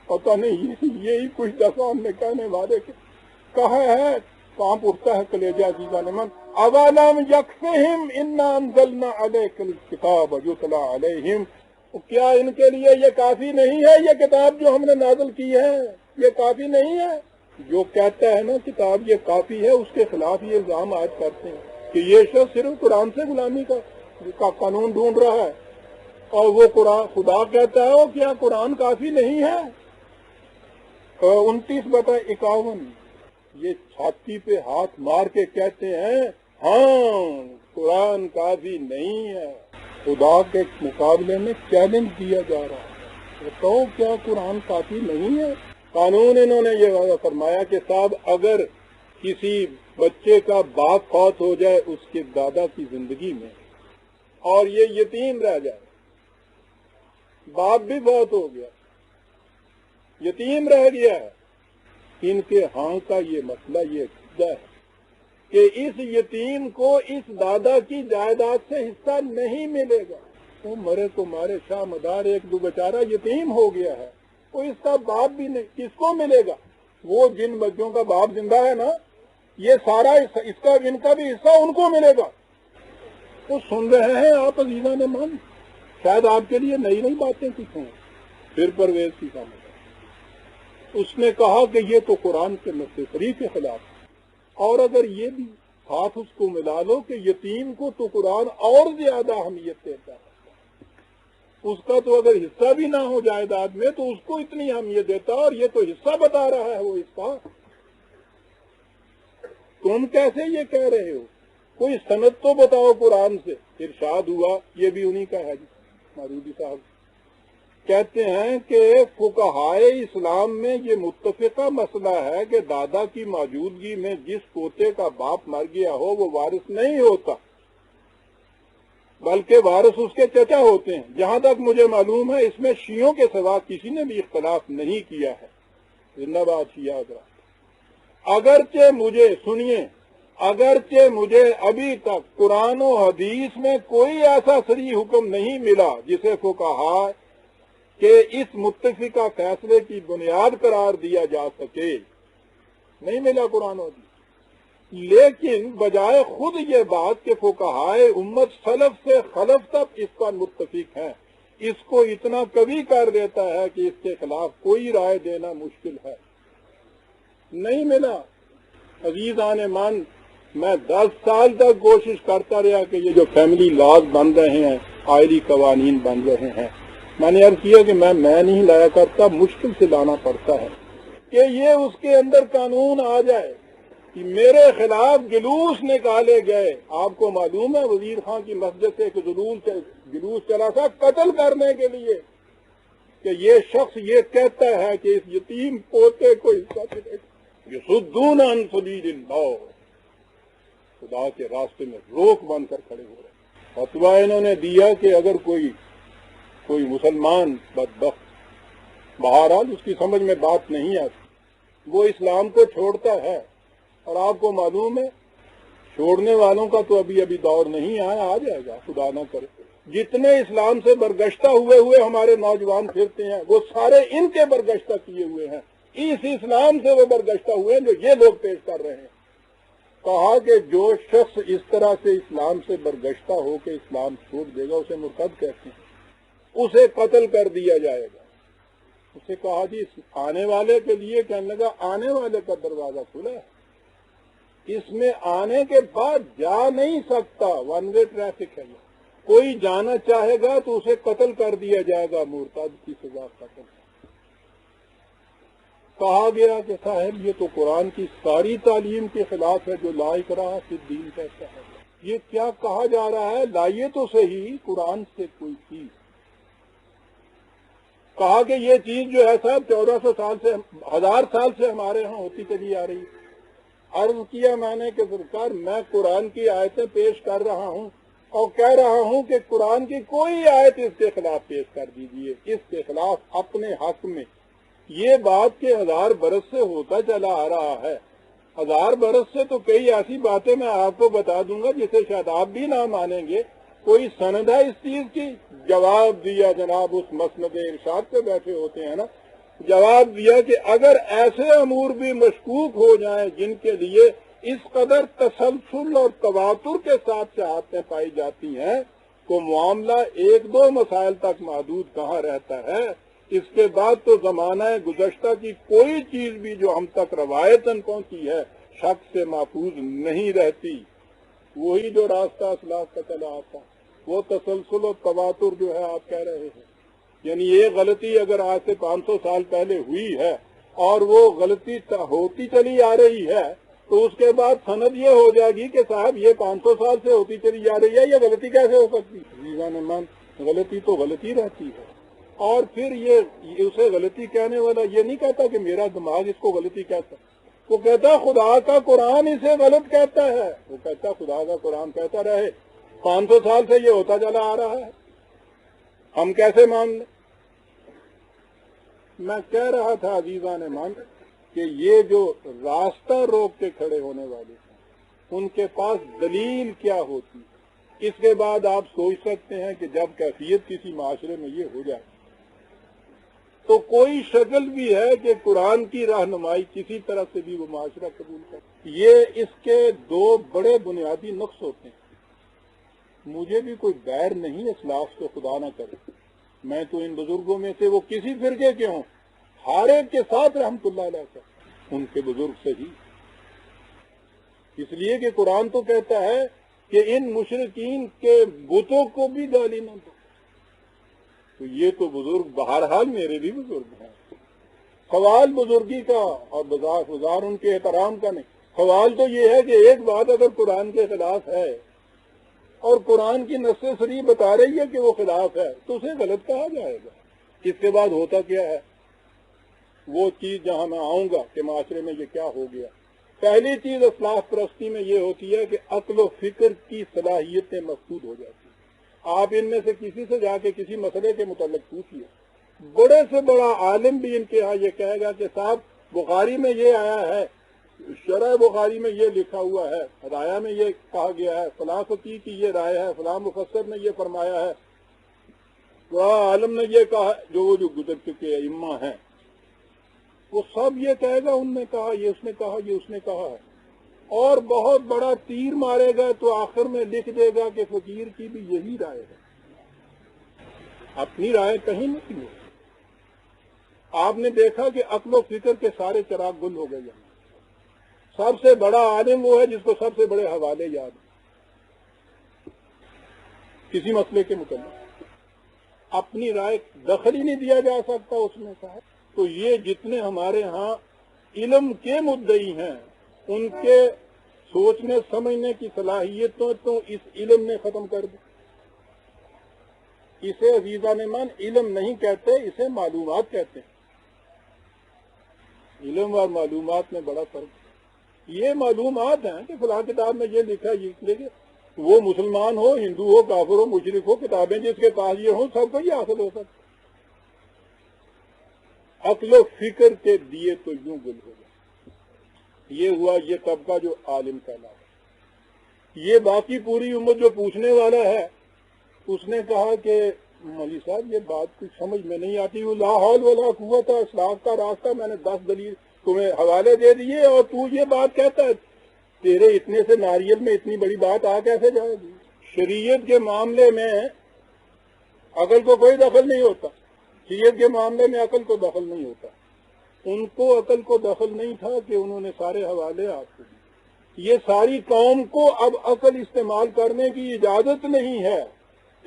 پتہ نہیں یہی کچھ دفعہ ہم نے کہنے والے کے کہا ہے، کانپ اٹھتا ہے کلیجہ عزیزان من۔ اولم یکفہم انا انزلنا علیک الکتاب یتلی علیہم، کیا ان کے لیے یہ کافی نہیں ہے، یہ کتاب جو ہم نے نازل کی ہے یہ کافی نہیں ہے؟ جو کہتا ہے نا کتاب یہ کافی ہے، اس کے خلاف یہ الزام عائد کرتے ہیں کہ یہ شخص صرف قرآن سے غلامی کا قانون ڈھونڈ رہا ہے، اور وہ قرآن خدا کہتا ہے کیا قرآن کافی نہیں ہے؟ 29/51 یہ چھاتی پہ ہاتھ مار کے کہتے ہیں ہاں قرآن کافی نہیں ہے، خدا کے مقابلے میں چیلنج دیا جا رہا ہے، تو کیا قرآن کافی نہیں ہے؟ قانون انہوں نے یہ فرمایا کہ صاحب اگر کسی بچے کا باپ فوت ہو جائے اس کے دادا کی زندگی میں اور یہ یتیم رہ جائے، باپ بھی فوت ہو گیا، یتیم رہ گیا ہے، ان کے ہاں کا یہ مسئلہ یہ ہے کہ اس یتیم کو اس دادا کی جائیداد سے حصہ نہیں ملے گا۔ تو مرے کو مارے شاہ مدار ایک دو بیچارہ یتیم ہو گیا ہے، تو اس کا باپ بھی نہیں، کس کو ملے گا؟ وہ جن بچوں کا باپ زندہ ہے نا، یہ سارا ان کا بھی حصہ ان کو ملے گا۔ تو سن رہے ہیں آپ عزیزان من، شاید آپ کے لیے نئی نئی باتیں کچھ ہوں۔ پھر پرویز کی سامنے اس نے کہا کہ یہ تو قرآن کے نص شریف کے خلاف ہے، اور اگر یہ بھی ساتھ اس کو ملا لو کہ یتیم کو تو قرآن اور زیادہ اہمیت دیتا ہے، اس کا تو اگر حصہ بھی نہ ہو جائیداد میں تو اس کو اتنی اہمیت دیتا، اور یہ تو حصہ بتا رہا ہے وہ اس کا، تم کیسے یہ کہہ رہے ہو؟ کوئی سند تو بتاؤ قرآن سے۔ ارشاد ہوا، یہ بھی انہی کا ہے جی، مودودی صاحب کہتے ہیں کہ فقہائے اسلام میں یہ متفقہ مسئلہ ہے کہ دادا کی موجودگی میں جس پوتے کا باپ مر گیا ہو وہ وارث نہیں ہوتا، بلکہ وارث اس کے چچا ہوتے ہیں۔ جہاں تک مجھے معلوم ہے اس میں شیعوں کے سوا کسی نے بھی اختلاف نہیں کیا ہے۔ زندہ باد شیعہ حضرات۔ اگرچہ مجھے ابھی تک قرآن و حدیث میں کوئی ایسا صریح حکم نہیں ملا جسے فقہاء کہ اس متفقہ فیصلے کی بنیاد قرار دیا جا سکے، نہیں ملا قرآن و حدیث، لیکن بجائے خود یہ بات کہ فقہائے امت سلف سے خلف تک اس پر متفق ہیں، اس کو اتنا کبھی کر دیتا ہے کہ اس کے خلاف کوئی رائے دینا مشکل ہے، نہیں ملا۔ عزیزان من، میں 10 سال تک کوشش کرتا رہا کہ یہ جو فیملی لاز بن رہے ہیں، آئلی قوانین بن رہے ہیں، میں نے عرض کیا کہ میں نہیں لایا کرتا، مشکل سے لانا پڑتا ہے کہ یہ اس کے اندر قانون آ جائے کہ میرے خلاف جلوس نکالے گئے۔ آپ کو معلوم ہے وزیر خان کی مسجد سے ایک جلوس چلا تھا قتل کرنے کے لیے کہ یہ شخص یہ کہتا ہے کہ اس یتیم پوتے کو حصہ ملے گا۔ یصدون عن سبیل اللہ، خدا کے راستے میں روک بن کر کھڑے ہو رہے ہیں۔ فتویٰ انہوں نے دیا کہ اگر کوئی مسلمان بدبخت، بہرحال اس کی سمجھ میں بات نہیں آتی، وہ اسلام کو چھوڑتا ہے، اور آپ کو معلوم ہے چھوڑنے والوں کا تو ابھی دور نہیں آیا، آ جائے گا خدا نہ کرے۔ جتنے اسلام سے برگشتہ ہوئے ہمارے نوجوان پھرتے ہیں وہ سارے ان کے برگشتہ کیے ہوئے ہیں، اس اسلام سے وہ برگشتہ ہوئے ہیں جو یہ لوگ پیش کر رہے ہیں۔ کہا کہ جو شخص اس طرح سے اسلام سے برگشتہ ہو کے اسلام چھوڑ دے گا اسے مرتد کہتے ہیں، اسے قتل کر دیا جائے گا۔ اسے کہا جی آنے والے کے لیے، کہنے لگا آنے والے کا دروازہ کھلا ہے، اس میں آنے کے بعد جا نہیں سکتا، ون وے ٹریفک ہے، کوئی جانا چاہے گا تو اسے قتل کر دیا جائے گا، مرتد کی سزا قتل۔ کہا گیا کہ صاحب یہ تو قرآن کی ساری تعلیم کے خلاف ہے جو لا اکراہ فی الدین کہتا ہے۔ یہ کیا کہا جا رہا ہے؟ لائیے تو صحیح قرآن سے کوئی چیز۔ کہا کہ یہ چیز جو ہے صاحب 1400 سال سے، 1000 سال سے ہمارے ہاں ہوتی چلی آ رہی۔ عرض کیا میں نے کہ سرکار میں قرآن کی آیتیں پیش کر رہا ہوں اور کہہ رہا ہوں کہ قرآن کی کوئی آیت اس کے خلاف پیش کر دیجئے، اس کے خلاف اپنے حق میں۔ یہ بات کہ 1000 برس سے ہوتا چلا آ رہا ہے، 1000 برس سے تو کئی ایسی باتیں میں آپ کو بتا دوں گا جسے شاید آپ بھی نہ مانیں گے۔ کوئی سند ہے اس چیز کی؟ جواب دیا جناب اس مسند ارشاد پہ بیٹھے ہوتے ہیں نا، جواب دیا کہ اگر ایسے امور بھی مشکوک ہو جائیں جن کے لیے اس قدر تسلسل اور تواتر کے ساتھ صحافتیں پائی جاتی ہیں تو معاملہ 1-2 مسائل تک محدود کہاں رہتا ہے، اس کے بعد تو زمانہ گزشتہ کی کوئی چیز بھی جو ہم تک روایتاً پہنچی ہے شک سے محفوظ نہیں رہتی۔ وہی جو راستہ اسلاف کا چلا آتا، وہ تسلسل و تواتر جو ہے آپ کہہ رہے ہیں، یعنی یہ غلطی اگر آج سے 500 سال پہلے ہوئی ہے اور وہ غلطی ہوتی چلی آ رہی ہے تو اس کے بعد سند یہ ہو جائے گی کہ صاحب یہ 500 سال سے ہوتی چلی جا رہی ہے، یہ غلطی کیسے ہو سکتی ہے؟ غلطی تو غلطی رہتی ہے، اور پھر یہ اسے غلطی کہنے والا یہ نہیں کہتا کہ میرا دماغ اس کو غلطی کہتا، وہ کہتا خدا کا قرآن اسے غلط کہتا ہے، وہ کہتا خدا کا قرآن کہتا رہے، 500 سال سے یہ ہوتا چلا آ رہا ہے، ہم کیسے مان لیں؟ میں کہہ رہا تھا عزیزان مان کہ یہ جو راستہ روک کے کھڑے ہونے والے ہیں ان کے پاس دلیل کیا ہوتی ہے؟ اس کے بعد آپ سوچ سکتے ہیں کہ جب کیفیت کسی معاشرے میں یہ ہو جائے تو کوئی شکل بھی ہے کہ قرآن کی رہنمائی کسی طرح سے بھی وہ معاشرہ قبول کرے۔ یہ اس کے دو بڑے بنیادی نقص ہوتے ہیں۔ مجھے بھی کوئی بیر نہیں اسلاف کو خدا نہ کرے، میں تو ان بزرگوں میں سے وہ کسی فرقے کے ہوں ہر ایک کے ساتھ رحمت اللہ علیہ کا، ان کے بزرگ صحیح، اس لیے کہ قرآن تو کہتا ہے کہ ان مشرکین کے بتوں کو بھی گالی نہ دو، تو یہ تو بزرگ بہرحال میرے بھی بزرگ ہیں۔ سوال بزرگی کا اور بازار ان کے احترام کا نہیں، سوال تو یہ ہے کہ ایک بات اگر قرآن کے خلاف ہے اور قرآن کی نص صریح بتا رہی ہے کہ وہ خلاف ہے تو اسے غلط کہا جائے گا۔ اس کے بعد ہوتا کیا ہے؟ وہ چیز جہاں میں آؤں گا کہ معاشرے میں یہ کیا ہو گیا۔ پہلی چیز اسلاف پرستی میں یہ ہوتی ہے کہ عقل و فکر کی صلاحیتیں مفقود ہو جاتی ہیں۔ آپ ان میں سے کسی سے جا کے کسی مسئلے کے متعلق پوچھیے، بڑے سے بڑا عالم بھی ان کے ہاں یہ کہے گا کہ صاحب بخاری میں یہ آیا ہے، شرح بخاری میں یہ لکھا ہوا ہے، رایہ میں یہ کہا گیا ہے، فلاں فقیہ کی یہ رائے ہے، فلاں مفسر نے یہ فرمایا ہے، فلاں عالم نے یہ کہا، جو گزر چکے ائمہ ہیں وہ سب یہ کہے گا ان نے کہا، یہ اس نے کہا، یہ اس نے کہا ہے، اور بہت بڑا تیر مارے گا تو آخر میں لکھ دے گا کہ فقیر کی بھی یہی رائے ہے، اپنی رائے کہیں نہیں ہے۔ آپ نے دیکھا کہ عقل و فکر کے سارے چراغ گل ہو گئے ہیں۔ سب سے بڑا عالم وہ ہے جس کو سب سے بڑے حوالے یاد ہیں کسی مسئلے کے متعلق، اپنی رائے دخل ہی نہیں دیا جا سکتا اس میں صاحب۔ تو یہ جتنے ہمارے ہاں علم کے مدعی ہیں ان کے سوچنے سمجھنے کی صلاحیتوں تو اس علم نے ختم کر دی۔ اسے عزیزان مان علم نہیں کہتے، اسے معلومات کہتے ہیں۔ علم اور معلومات میں بڑا فرق ہے۔ یہ معلومات ہیں کہ فلاں کتاب میں یہ لکھا ہے، یہ لکھے، وہ مسلمان ہو، ہندو ہو، کافر ہو، مشرک ہو، کتابیں جس کے پاس یہ ہوں سب کو یہ حاصل ہو سکتا۔ عقل و فکر کے دیے تو یوں گل ہو گئے۔ یہ ہوا یہ طبقہ جو عالم کہلاتا۔ یہ باقی پوری امت جو پوچھنے والا ہے اس نے کہا کہ مولوی صاحب یہ بات کچھ سمجھ میں نہیں آتی، وہ لا حول ولا قوت اسلاف کا راستہ، میں نے 10 دلیل تمہیں حوالے دے دیے اور تو یہ بات کہتا ہے، تیرے اتنے سے ناریل میں اتنی بڑی بات آ کیسے جائے گی؟ شریعت کے معاملے میں عقل کو کوئی دخل نہیں ہوتا، شریعت کے معاملے میں عقل کو دخل نہیں ہوتا۔ ان کو عقل کو دخل نہیں تھا کہ انہوں نے سارے حوالے آپ کو دیے۔ یہ ساری قوم کو اب عقل استعمال کرنے کی اجازت نہیں ہے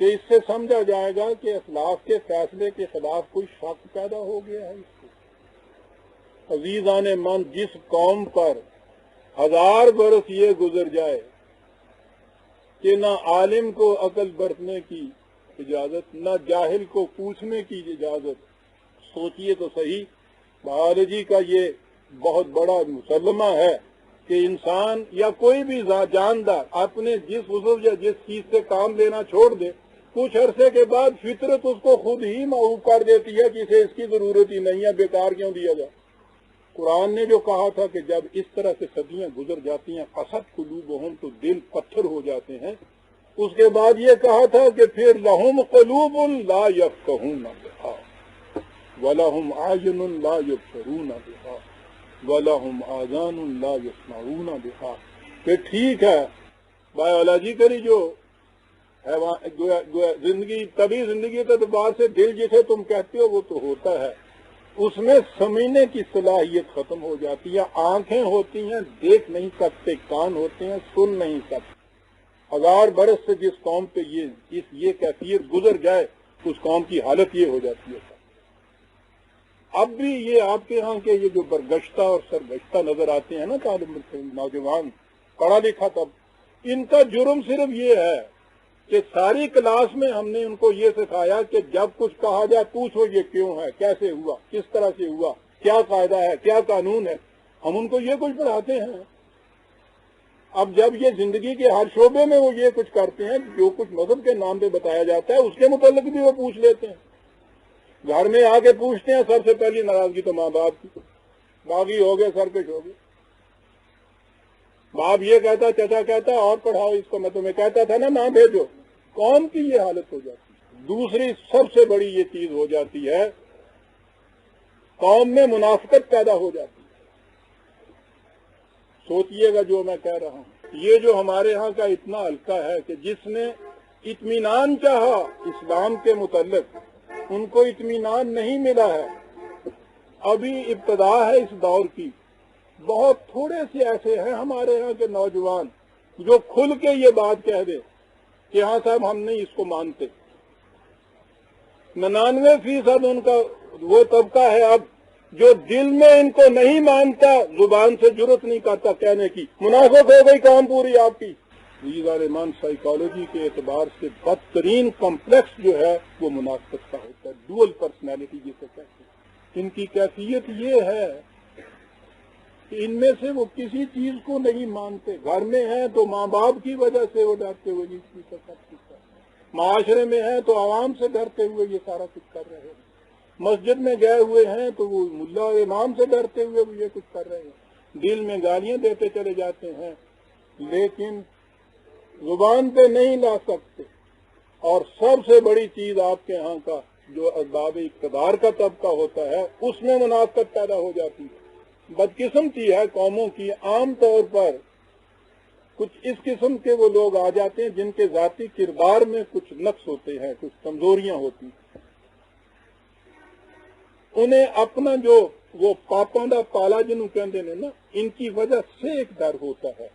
کہ اس سے سمجھا جائے گا کہ اسلاف کے فیصلے کے خلاف کوئی شک پیدا ہو گیا ہے اس کو۔ عزیزان من، جس قوم پر 1000 برس یہ گزر جائے کہ نہ عالم کو عقل برتنے کی اجازت، نہ جاہل کو پوچھنے کی اجازت، سوچئے تو صحیح، بایولوجی کا یہ بہت بڑا مسلمہ ہے کہ انسان یا کوئی بھی جاندار اپنے جس عضو یا جس چیز سے کام لینا چھوڑ دے، کچھ عرصے کے بعد فطرت اس کو خود ہی معروف کر دیتی ہے کہ اسے اس کی ضرورت ہی نہیں ہے، بیکار کیوں دیا جائے۔ قرآن نے جو کہا تھا کہ جب اس طرح سے صدیاں گزر جاتی ہیں قست قلوبہم، تو دل پتھر ہو جاتے ہیں، اس کے بعد یہ کہا تھا کہ پھر لہم قلوب لا یفقہون بہا ولہم اعین لا یبصرون بہا ولہم آذان لا یسمعون بہا۔ کہ ٹھیک ہے بایولوجیکلی جو زندگی، طبی زندگی کے اعتبار سے دل جسے تم کہتے ہو وہ تو ہوتا ہے، اس میں سمجھنے کی صلاحیت ختم ہو جاتی ہے، آنکھیں ہوتی ہیں دیکھ نہیں سکتے، کان ہوتے ہیں سن نہیں سکتے۔ 1000 برس سے جس قوم پہ یہ کیفیت گزر جائے اس قوم کی حالت یہ ہو جاتی ہے۔ اب بھی یہ آپ کے ہاں کے یہ جو برگشتہ اور سرگشتہ نظر آتے ہیں نا طالب نوجوان پڑھا لکھا، تب ان کا جرم صرف یہ ہے کہ ساری کلاس میں ہم نے ان کو یہ سکھایا کہ جب کچھ کہا جائے پوچھو یہ کیوں ہے، کیسے ہوا، کس طرح سے ہوا، کیا قاعدہ ہے، کیا قانون ہے۔ ہم ان کو یہ کچھ پڑھاتے ہیں. اب جب یہ زندگی کے ہر شعبے میں وہ یہ کچھ کرتے ہیں، جو کچھ مذہب کے نام پہ بتایا جاتا ہے اس کے متعلق بھی وہ پوچھ لیتے ہیں. گھر میں آ کے پوچھتے ہیں، سب سے پہلی ناراضگی تو ماں باپ کی. باغی ہو گئے، سرکش ہو گئے. باپ یہ کہتا، چچا کہتا اور پڑھاؤ اس کو، میں تمہیں کہتا تھا نا نہ بھیجو. قوم کی یہ حالت ہو جاتی ہے. دوسری سب سے بڑی یہ چیز ہو جاتی ہے، قوم میں منافقت پیدا ہو جاتی ہے. سوچئے گا جو میں کہہ رہا ہوں. یہ جو ہمارے ہاں کا اتنا حلقہ ہے کہ جس نے اطمینان چاہا اسلام کے متعلق، ان کو اطمینان نہیں ملا ہے. ابھی ابتدا ہے اس دور کی. بہت تھوڑے سے ایسے ہیں ہمارے ہاں کے نوجوان جو کھل کے یہ بات کہہ دے کہ ہاں صاحب ہم نہیں اس کو مانتے. 99% ان کا وہ طبقہ ہے اب جو دل میں ان کو نہیں مانتا، زبان سے جرت نہیں کرتا کہنے کی. منافق ہو گئی کام پوری آپ کی. مان سائیکالوجی کے اعتبار سے بدترین کمپلیکس جو ہے وہ منافقت کا ہوتا ہے. ڈوئل پرسنالٹی جسے کہتے ہیں. ان کی کیفیت یہ ہے کہ ان میں سے وہ کسی چیز کو نہیں مانتے. گھر میں ہیں تو ماں باپ کی وجہ سے وہ ڈرتے ہوئے یہ چیز سب کچھ کر رہے ہیں. معاشرے میں ہیں تو عوام سے ڈرتے ہوئے یہ سارا کچھ کر رہے ہیں. مسجد میں گئے ہوئے ہیں تو وہ ملا اور امام سے ڈرتے ہوئے وہ یہ کچھ کر رہے ہیں. دل میں گالیاں دیتے چلے جاتے ہیں لیکن زبان پہ نہیں لا سکتے. اور سب سے بڑی چیز آپ کے ہاں کا جو اسباب اقتدار کا طبقہ ہوتا ہے اس میں منافقت پیدا ہو جاتی ہے. بدقسمتی ہے قوموں کی، عام طور پر کچھ اس قسم کے وہ لوگ آ جاتے ہیں جن کے ذاتی کردار میں کچھ نقص ہوتے ہیں، کچھ کمزوریاں ہوتی ہیں. انہیں اپنا جو وہ پاپاں دا پالا جنوں کہتے ہیں نا، ان کی وجہ سے ایک ڈر ہوتا ہے.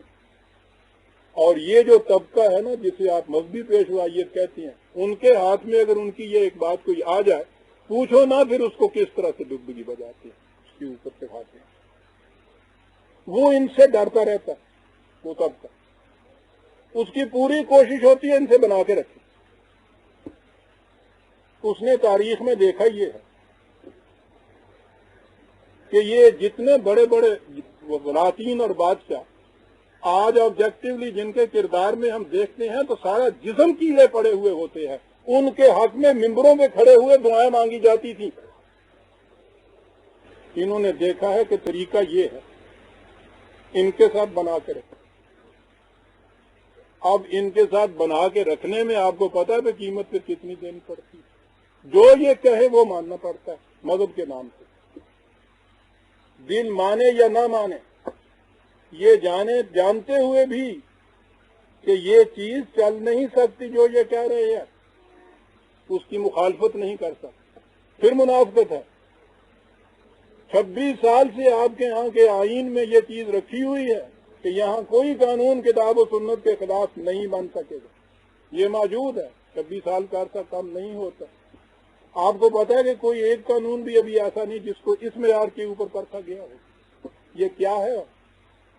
اور یہ جو طبقہ ہے نا جسے آپ مذہبی پیشوائیت کہتے ہیں، ان کے ہاتھ میں اگر ان کی یہ ایک بات کوئی آ جائے، پوچھو نہ پھر اس کو کس طرح سے ڈگڈگی بجاتے ہیں، اس کے اوپر چڑھاتے ہیں. وہ ان سے ڈرتا رہتا ہے وہ طبقہ. اس کی پوری کوشش ہوتی ہے ان سے بنا کے رکھے. اس نے تاریخ میں دیکھا یہ ہے کہ یہ جتنے بڑے بڑے ولاطین اور بادشاہ آج آبجیکٹیولی جن کے کردار میں ہم دیکھتے ہیں تو سارا جسم کیڑے پڑے ہوئے ہوتے ہیں. ان کے حق میں ممبروں میں کھڑے ہوئے دعائیں مانگی جاتی تھی. انہوں نے دیکھا ہے کہ طریقہ یہ ہے، ان کے ساتھ بنا کے رکھیں. اب ان کے ساتھ بنا کے رکھنے میں آپ کو پتا ہے کہ قیمت پہ کتنی دینی پڑتی ہے. جو یہ کہے وہ ماننا پڑتا ہے مذہب کے نام سے. دل مانے یا نہ مانے، یہ جانتے ہوئے بھی کہ یہ چیز چل نہیں سکتی جو یہ کہہ رہے ہیں، اس کی مخالفت نہیں کر سکتا. پھر منافقت ہے. 26 سال سے آپ کے یہاں کے آئین میں یہ چیز رکھی ہوئی ہے کہ یہاں کوئی قانون کتاب و سنت کے خلاف نہیں بن سکے گا. یہ موجود ہے. 26 سال کا عرصہ کم نہیں ہوتا. آپ کو پتا ہے کہ کوئی ایک قانون بھی ابھی ایسا نہیں جس کو اس معیار کے اوپر پرکھا گیا ہو. یہ کیا ہے؟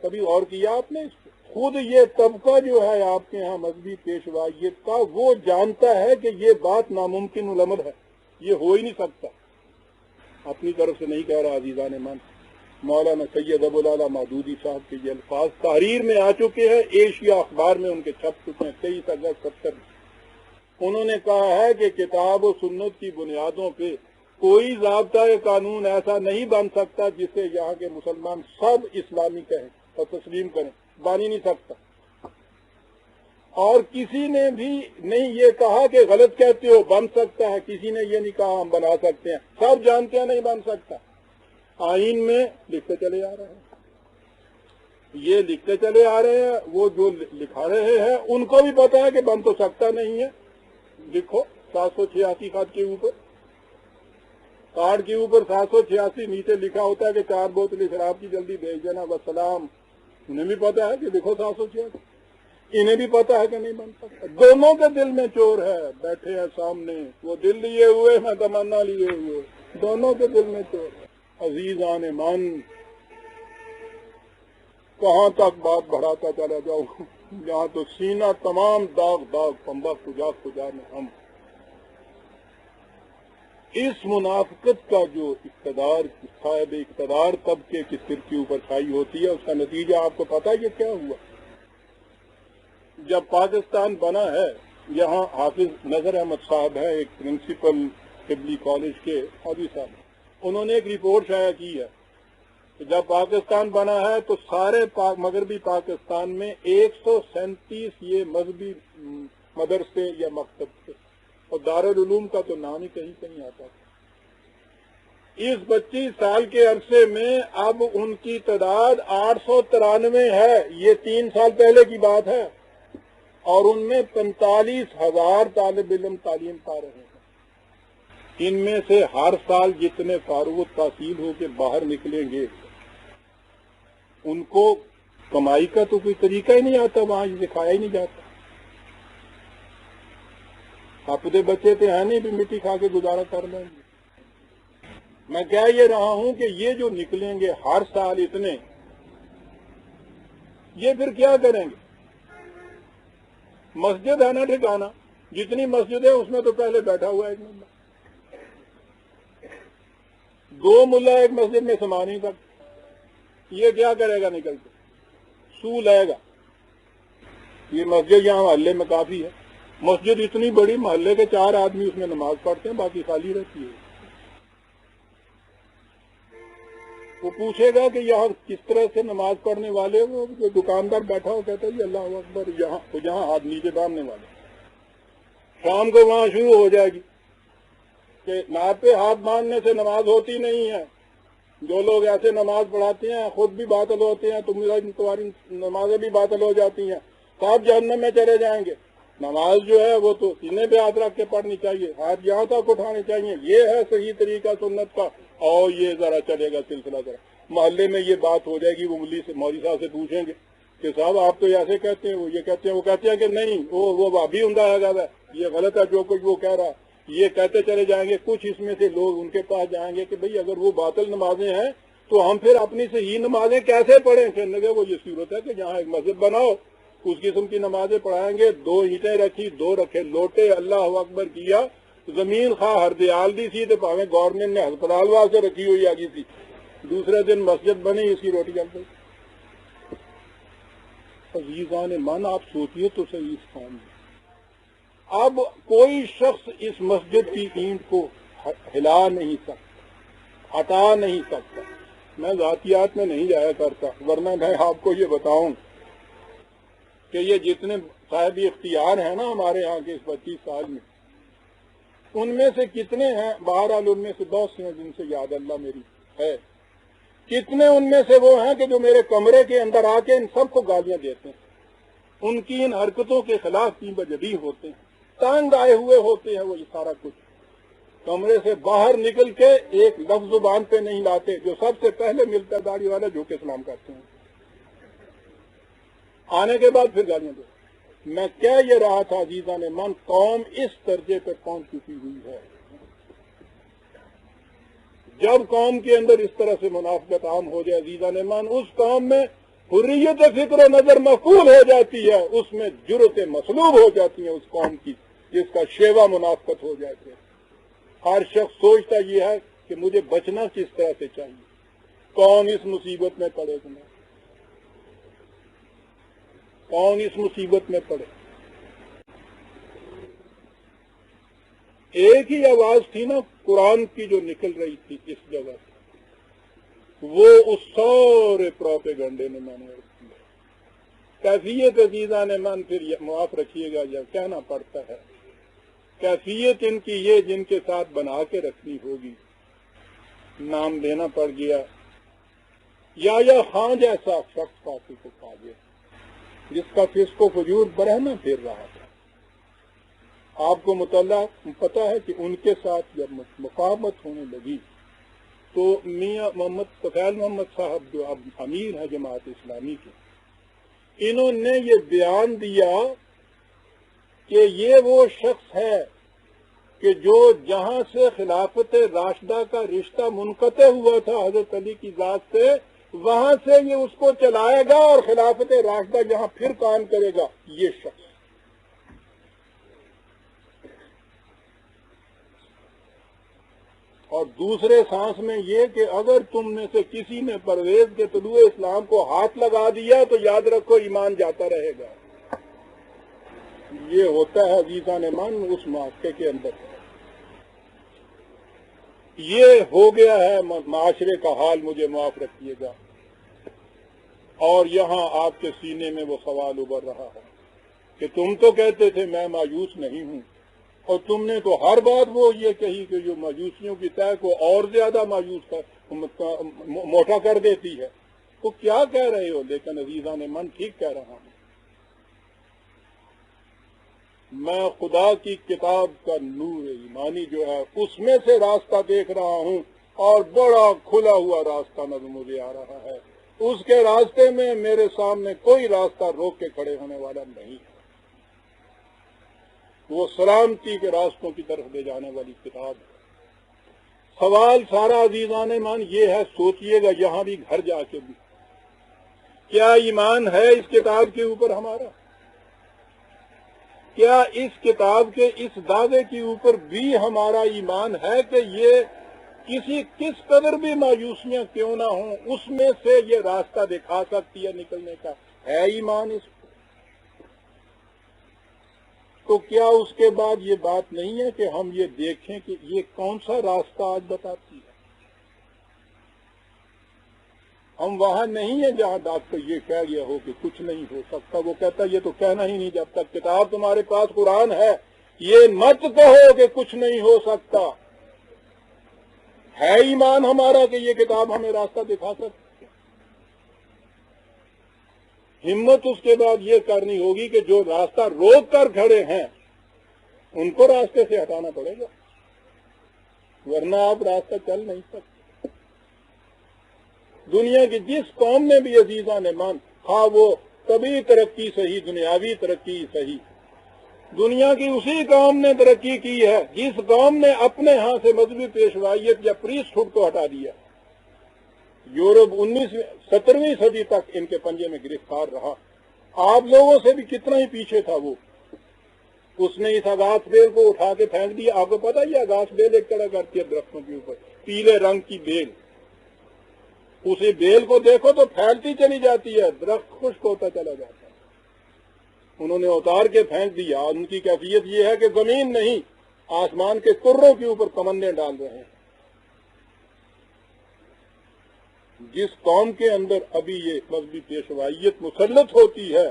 کبھی غور کیا آپ نے اس کو؟ خود یہ طبقہ جو ہے آپ کے ہاں مذہبی پیشوائیت کا، وہ جانتا ہے کہ یہ بات ناممکن العمل ہے، یہ ہو ہی نہیں سکتا. اپنی طرف سے نہیں کہہ رہا عزیزان من. مولانا سید ابوالعلا مودودی صاحب کے یہ الفاظ تحریر میں آ چکے ہیں، ایشیا اخبار میں ان کے چھپ چکے ہیں 23 اگست 70 میں. انہوں نے کہا ہے کہ کتاب و سنت کی بنیادوں پہ کوئی ضابطۂ قانون ایسا نہیں بن سکتا جسے یہاں کے مسلمان سب اسلامی کہیں اور تسلیم کریں. بن ہی نہیں سکتا. اور کسی نے بھی نہیں یہ کہا کہ غلط کہتے ہو، بن سکتا ہے. کسی نے یہ نہیں کہا ہم بنا سکتے ہیں. سب جانتے ہیں نہیں بن سکتا. آئین میں لکھتے چلے آ رہے ہیں. یہ لکھتے چلے آ رہے ہیں. وہ جو لکھا رہے ہیں ان کو بھی پتا ہے کہ بن تو سکتا نہیں ہے. لکھو 786 خط کے اوپر، کارڈ کے اوپر 786، نیچے لکھا ہوتا ہے کہ 4 بوتلیں شراب کی جلدی بھیج دینا وسلام. انہیں بھی پتا ہے کہ لکھو 786. انہیں بھی پتا ہے کہ نہیں بن سکتا. دونوں کے دل میں چور ہے، بیٹھے ہیں سامنے. وہ دل لیے ہوئے میں تمنا لیے ہوئے. دونوں کے دل میں چور ہے. عزیزان من، کہاں تک بات بڑھاتا چلا جاؤں؟ یہاں تو سینہ تمام داغ داغ پمبا کجا کجا میں ہم. اس منافقت کا جو اقتدار صاحب اقتدار طبقے کی سر کے اوپر چھائی ہوتی ہے، اس کا نتیجہ آپ کو پتہ ہے یہ کیا ہوا؟ جب پاکستان بنا ہے، یہاں حافظ نظر احمد صاحب ہے، ایک پرنسپل قبلی کالج کے حافظ صاحب، انہوں نے ایک رپورٹ شائع کی ہے کہ جب پاکستان بنا ہے تو سارے مغربی پاکستان میں 137 یہ مذہبی مدرسے یا مکتب تھے، اور دارالعلوم کا تو نام ہی کہیں آتا تھا۔ اس 25 سال کے عرصے میں اب ان کی تعداد 893 ہے، یہ 3 سال پہلے کی بات ہے، اور ان میں 45,000 طالب علم تعلیم پا رہے ہیں۔ ان میں سے ہر سال جتنے فارغ التحصیل ہو کے باہر نکلیں گے، ان کو کمائی کا تو کوئی طریقہ ہی نہیں آتا، وہاں سکھایا ہی نہیں جاتا۔ اپنے بچے تھے ہیں نہیں بھی مٹی کھا کے گزارا کر لیں گے۔ میں کہہ یہ رہا ہوں کہ یہ جو نکلیں گے ہر سال اتنے، یہ پھر کیا کریں گے؟ مسجد ہے نا ٹھکانا، جتنی مسجد ہے اس میں تو پہلے بیٹھا ہوا ہے ایک ملا، 2 ملا ایک مسجد میں سما نہیں سکتے، یہ کیا کرے گا نکل کے؟ سو لے گا۔ یہ مسجد یہاں محلے میں کافی ہے، مسجد اتنی بڑی، محلے کے 4 آدمی اس میں نماز پڑھتے ہیں، باقی خالی رہتی ہے۔ وہ پوچھے گا کہ یہاں کس طرح سے نماز پڑھنے والے، وہ جو دکاندار بیٹھا ہو کہتا ہے جی اللہ اکبر، یہاں ہاتھ نیچے باندھنے والے۔ شام کو وہاں شروع ہو جائے گی کہ ناپ پہ ہاتھ باندھنے سے نماز ہوتی نہیں ہے، جو لوگ ایسے نماز پڑھاتے ہیں خود بھی باطل ہوتے ہیں، تمہاری نمازیں بھی باطل ہو جاتی ہیں، سب جہنم میں چلے جائیں گے۔ نماز جو ہے وہ تو سینے پہ ہاتھ رکھ کے پڑھنی چاہیے، ہاتھ یہاں تک اٹھانے چاہیے، یہ ہے صحیح طریقہ سنت کا۔ اور یہ ذرا چلے گا سلسلہ، ذرا محلے میں یہ بات ہو جائے گی، وہ مولوی صاحب سے پوچھیں گے کہ صاحب آپ تو ایسے کہتے ہیں، وہ یہ کہتے ہیں، وہ کہتے ہیں کہ نہیں وہ بھابی ہوں گا، یہ غلط ہے جو کچھ وہ کہہ رہا، یہ کہتے چلے جائیں گے۔ کچھ اس میں سے لوگ ان کے پاس جائیں گے کہ بھئی اگر وہ باطل نمازیں ہیں تو ہم پھر اپنی صحیح نمازیں کیسے پڑھیں؟ کہنے لگے وہ یہ صورت ہے کہ جہاں ایک مسجد بناؤ، اس قسم کی نمازیں پڑھائیں گے، 2 اینٹیں رکھی، 2 رکھے لوٹے، اللہ اکبر کیا، زمین خواہ ہردیال دی سی تو پاویں گورنمنٹ نے ہسپتال واسطے رکھی ہوئی آگی تھی، دوسرے دن مسجد بنی، اس کی روٹی چل گئی۔ عزیزان من، آپ سوچیے تو صحیح اس قوم میں اب کوئی شخص اس مسجد کی اینٹ کو ہلا نہیں سکتا، ہٹا نہیں سکتا۔ میں ذاتیات میں نہیں جایا کرتا، ورنہ میں آپ کو یہ بتاؤں کہ یہ جتنے صاحب اختیار ہیں نا ہمارے یہاں کے اس 25 سال میں، ان میں سے کتنے ہیں، بہرحال ان میں سے بہت سے ہیں جن سے یاد اللہ میری ہے، کتنے ان میں سے وہ ہیں کہ جو میرے کمرے کے اندر آ کے ان سب کو گالیاں دیتے ہیں، ان کی ان حرکتوں کے خلاف تین بجبی ہوتے ہیں، تنگ آئے ہوئے ہوتے ہیں، وہ یہ سارا کچھ کمرے سے باہر نکل کے ایک لفظ زبان پہ نہیں لاتے، جو سب سے پہلے ملتا داڑھی والا جو کہ سلام کرتے ہیں، آنے کے بعد پھر گالیاں دیتے۔ میں کہہ یہ رہا تھا عزیزان من، قوم اس درجے پہ پہنچ چکی ہوئی ہے، جب قوم کے اندر اس طرح سے منافقت عام ہو جائے عزیزان من، اس قوم میں حریت فکر و نظر مفقود ہو جاتی ہے، اس میں جرأتیں مسلوب ہو جاتی ہیں اس قوم کی، جس کا شیوا منافقت ہو جاتے ہیں۔ ہر شخص سوچتا یہ ہے کہ مجھے بچنا کس طرح سے چاہیے، کون اس مصیبت میں پڑے گا، کون اس مصیبت میں پڑے۔ ایک ہی آواز تھی نا قرآن کی جو نکل رہی تھی اس جگہ سے، وہ اس سارے پروپیگنڈے نے میں نے رکھی ہے۔ کیفیت عزیزان من پھر معاف رکھیے گا یا کہنا پڑتا ہے، کیفیت ان کی یہ جن کے ساتھ بنا کے رکھنی ہوگی، نام دینا پڑ گیا یا خان جیسا شخص فاسق کو پا گیا، جس کا فسق و فجور برہنہ پھر رہا تھا۔ آپ کو مطلع پتہ ہے کہ ان کے ساتھ جب مقاومت ہونے لگی تو میاں محمد طفیل محمد صاحب جو اب امیر ہیں جماعت اسلامی کے، انہوں نے یہ بیان دیا کہ یہ وہ شخص ہے کہ جو جہاں سے خلافت راشدہ کا رشتہ منقطع ہوا تھا حضرت علی کی ذات سے، وہاں سے یہ اس کو چلائے گا اور خلافت راشدہ جہاں پھر قائم کرے گا یہ شخص۔ اور دوسرے سانس میں یہ کہ اگر تم میں سے کسی نے پرویز کے طلوع اسلام کو ہاتھ لگا دیا تو یاد رکھو ایمان جاتا رہے گا. یہ ہوتا ہے عزیزان من اس معاشرے کے اندر. یہ ہو گیا ہے معاشرے کا حال، مجھے معاف رکھیے گا. اور یہاں آپ کے سینے میں وہ سوال ابھر رہا ہے کہ تم تو کہتے تھے میں مایوس نہیں ہوں، اور تم نے تو ہر بات وہ یہ کہی کہ جو مایوسیوں کی طے کو اور زیادہ مایوس موٹا کر دیتی ہے. تو کیا کہہ رہے ہو؟ لیکن عزیزان من ٹھیک کہہ رہا ہوں. میں خدا کی کتاب کا نور ایمانی جو ہے اس میں سے راستہ دیکھ رہا ہوں، اور بڑا کھلا ہوا راستہ نظر مجھے آ رہا ہے. اس کے راستے میں میرے سامنے کوئی راستہ روک کے کھڑے ہونے والا نہیں ہے. وہ سلامتی کے راستوں کی طرف لے جانے والی کتاب ہے. سوال سارا عزیزان ایمان یہ ہے، سوچئے گا یہاں بھی گھر جا کے بھی، کیا ایمان ہے اس کتاب کے اوپر ہمارا؟ کیا اس کتاب کے اس دعوے کے اوپر بھی ہمارا ایمان ہے کہ یہ کس قدر بھی مایوسیاں کیوں نہ ہوں اس میں سے یہ راستہ دکھا سکتی ہے نکلنے کا؟ ہے ایمان اس پر؟ تو کیا اس کے بعد یہ بات نہیں ہے کہ ہم یہ دیکھیں کہ یہ کون سا راستہ آج بتاتی ہے؟ ہم وہاں نہیں ہیں جہاں ڈاکٹر یہ کہہ گیا ہو کہ کچھ نہیں ہو سکتا. وہ کہتا یہ تو کہنا ہی نہیں، جب تک کتاب تمہارے پاس قرآن ہے یہ مت کہو کہ کچھ نہیں ہو سکتا. ہے ایمان ہمارا کہ یہ کتاب ہمیں راستہ دکھا سکتی ہے؟ ہمت اس کے بعد یہ کرنی ہوگی کہ جو راستہ روک کر کھڑے ہیں ان کو راستے سے ہٹانا پڑے گا، ورنہ آپ راستہ چل نہیں سکتے. دنیا کی جس قوم میں بھی عزیزان مان، ہاں وہ کبھی ترقی صحیح، دنیاوی ترقی صحیح، دنیا کی اسی قوم نے ترقی کی ہے جس قوم نے اپنے ہاں سے مذہبی پیشوائیت یا پریسٹ ہوڈ کو ہٹا دیا. یورپ 17ویں صدی تک ان کے پنجے میں گرفتار رہا. آپ لوگوں سے بھی کتنا ہی پیچھے تھا وہ. اس نے اس اگاس بیل کو اٹھا کے پھینک دیا. آپ کو پتا یہ اگاس بیل ایک طرح کرتی ہے درختوں کے اوپر، پیلے رنگ کی بیل. اسی بیل کو دیکھو تو پھیلتی چلی جاتی ہے، درخت خشک ہوتا چلا جاتا ہے. انہوں نے اتار کے پھینک دیا. ان کی کیفیت یہ ہے کہ زمین نہیں، آسمان کے کروں کے اوپر کمندیں ڈال رہے ہیں. جس قوم کے اندر ابھی یہ مذہبی پیشوائیت مسلط ہوتی ہے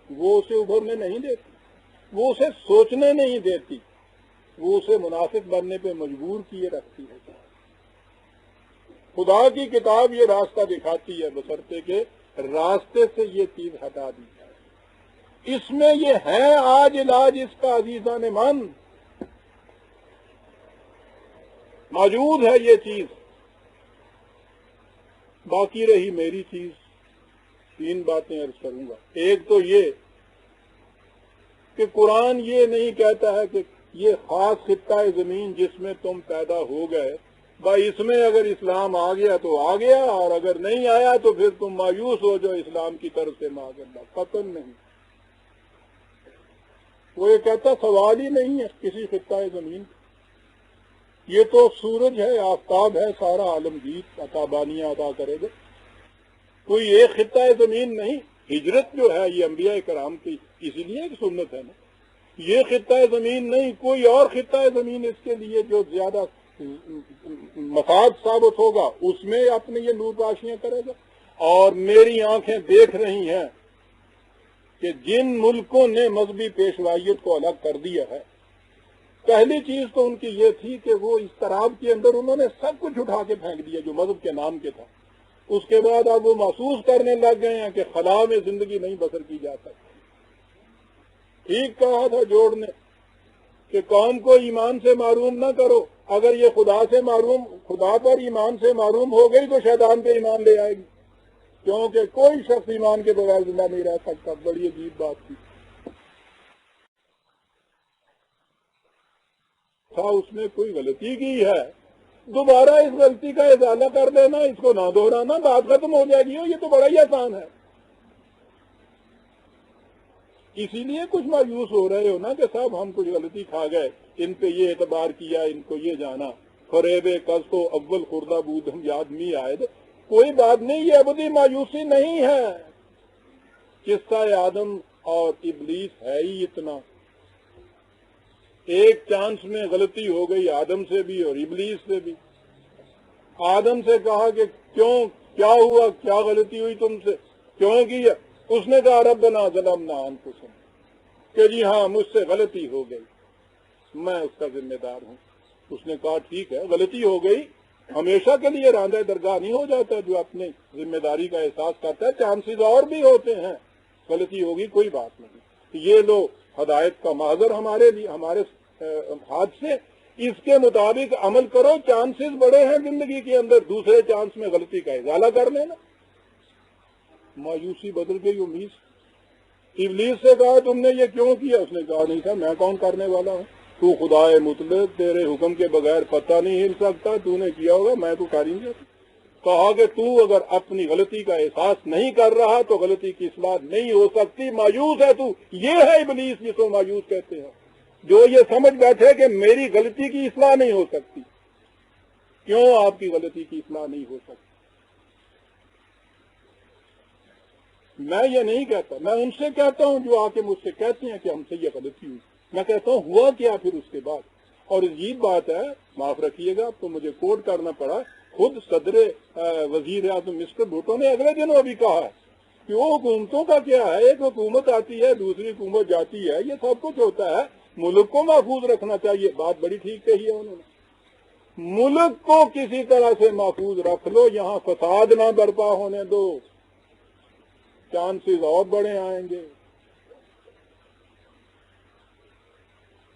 وہ اسے ابھرنے نہیں دیتی، وہ اسے سوچنے نہیں دیتی، وہ اسے منافق بننے پہ مجبور کیے رکھتی ہے. خدا کی کتاب یہ راستہ دکھاتی ہے، بشرطے کہ راستے سے یہ چیز ہٹا دی جائے. اس میں یہ ہے آج علاج اس کا عزیزان من، موجود ہے یہ چیز. باقی رہی میری چیز، 3 باتیں عرض کروں گا. ایک تو یہ کہ قرآن یہ نہیں کہتا ہے کہ یہ خاص خطہ زمین جس میں تم پیدا ہو گئے، بھائی اس میں اگر اسلام آ گیا تو آ گیا، اور اگر نہیں آیا تو پھر تم مایوس ہو جو اسلام کی طرف سے معاذ اللہ. قطعاً نہیں. وہ یہ کہتا سوال ہی نہیں ہے کسی خطہ زمین. یہ تو سورج ہے، آفتاب ہے، سارا عالمگیر عطابانیاں عطا کرے گا. کوئی ایک خطہ زمین نہیں. ہجرت جو ہے یہ انبیاء کرام کی اسی لیے ایک سنت ہے نا. یہ خطہ زمین نہیں، کوئی اور خطہ زمین اس کے لیے جو زیادہ مفاد ثابت ہوگا اس میں اپنے یہ نور پاشیاں کرے گا. اور میری آنکھیں دیکھ رہی ہیں کہ جن ملکوں نے مذہبی پیشوائیت کو الگ کر دیا ہے، پہلی چیز تو ان کی یہ تھی کہ وہ اس طراب کے اندر انہوں نے سب کچھ اٹھا کے پھینک دیا جو مذہب کے نام کے تھا. اس کے بعد اب وہ محسوس کرنے لگ گئے ہیں کہ خلا میں زندگی نہیں بسر کی جا سکتی. ٹھیک کہا تھا جوڑ نے کہ قوم کو ایمان سے معروم نہ کرو. اگر یہ خدا پر ایمان سے معروم ہو گئی تو شیطان پہ ایمان لے آئے گی، کیونکہ کوئی شخص ایمان کے بغیر زندہ نہیں رہ سکتا. بڑی عجیب بات تھی. اس نے کوئی غلطی کی ہے، دوبارہ اس غلطی کا ازالہ کر دینا، اس کو نہ دہرانا، بات ختم ہو جائے گی. یہ تو بڑا ہی آسان ہے. اسی لیے کچھ مایوس ہو رہے ہو نا کہ صاحب ہم کچھ غلطی کھا گئے، ان پہ یہ اعتبار کیا، ان کو یہ جانا. فریب کس کو اول خوردہ بودم یاد نہیں آئے. کوئی بات نہیں، یہ ابدی مایوسی نہیں ہے. قصہ آدم اور ابلیس ہے ہی اتنا. ایک چانس میں غلطی ہو گئی آدم سے بھی اور ابلیس سے بھی. آدم سے کہا کہ کیوں، کیا ہوا، کیا غلطی ہوئی تم سے، کیوں کیا؟ اس نے کہا ربنا ظلمنا انفسنا، کہ جی ہاں مجھ سے غلطی ہو گئی، میں اس کا ذمہ دار ہوں. اس نے کہا ٹھیک ہے، غلطی ہو گئی، ہمیشہ کے لیے راندہ درگاہ نہیں ہو جاتا. جو اپنے ذمہ داری کا احساس کرتا ہے، چانسز اور بھی ہوتے ہیں، غلطی ہوگی کوئی بات نہیں. یہ لو ہدایت کا محضر ہمارے لیے، ہمارے ہاتھ سے، اس کے مطابق عمل کرو. چانسز بڑے ہیں زندگی کے اندر، دوسرے چانس میں غلطی کا ازالہ کر لینا. مایوسی بدل گئی امید. ابلیس سے کہا تم نے یہ کیوں کیا؟ اس نے کہا نہیں تھا، میں کون کرنے والا ہوں، تو خدائے مطلق، تیرے حکم کے بغیر پتہ نہیں ہل سکتا، تو نے کیا ہوگا، میں تو کر ہی نہیں. کہا کہ تو اگر اپنی غلطی کا احساس نہیں کر رہا تو غلطی کی اصلاح نہیں ہو سکتی، مایوس ہے تو. یہ ہے ابلیس جس کو مایوس کہتے ہیں، جو یہ سمجھ بیٹھے کہ میری غلطی کی اصلاح نہیں ہو سکتی. کیوں آپ کی غلطی کی اصلاح نہیں ہو سکتی؟ میں یہ نہیں کہتا، میں ان سے کہتا ہوں جو آ کے مجھ سے کہتے ہیں کہ ہم سے یہ غلطی ہوئی. میں کہتا ہوں ہوا کیا پھر اس کے بعد. اور عجیب بات ہے، معاف رکھیے گا تو مجھے کوٹ کرنا پڑا، خود صدر وزیر اعظم مسٹر بھٹو نے اگلے دنوں ابھی کہا ہے کہ وہ حکومتوں کا کیا ہے، ایک حکومت آتی ہے، دوسری حکومت جاتی ہے، یہ سب کچھ ہوتا ہے، ملک کو محفوظ رکھنا چاہیے. بات بڑی ٹھیک کہی ہے انہوں نے. ملک کو کسی طرح سے محفوظ رکھ لو، یہاں فساد نہ برپا ہونے دو، چانسز اور بڑے آئیں گے.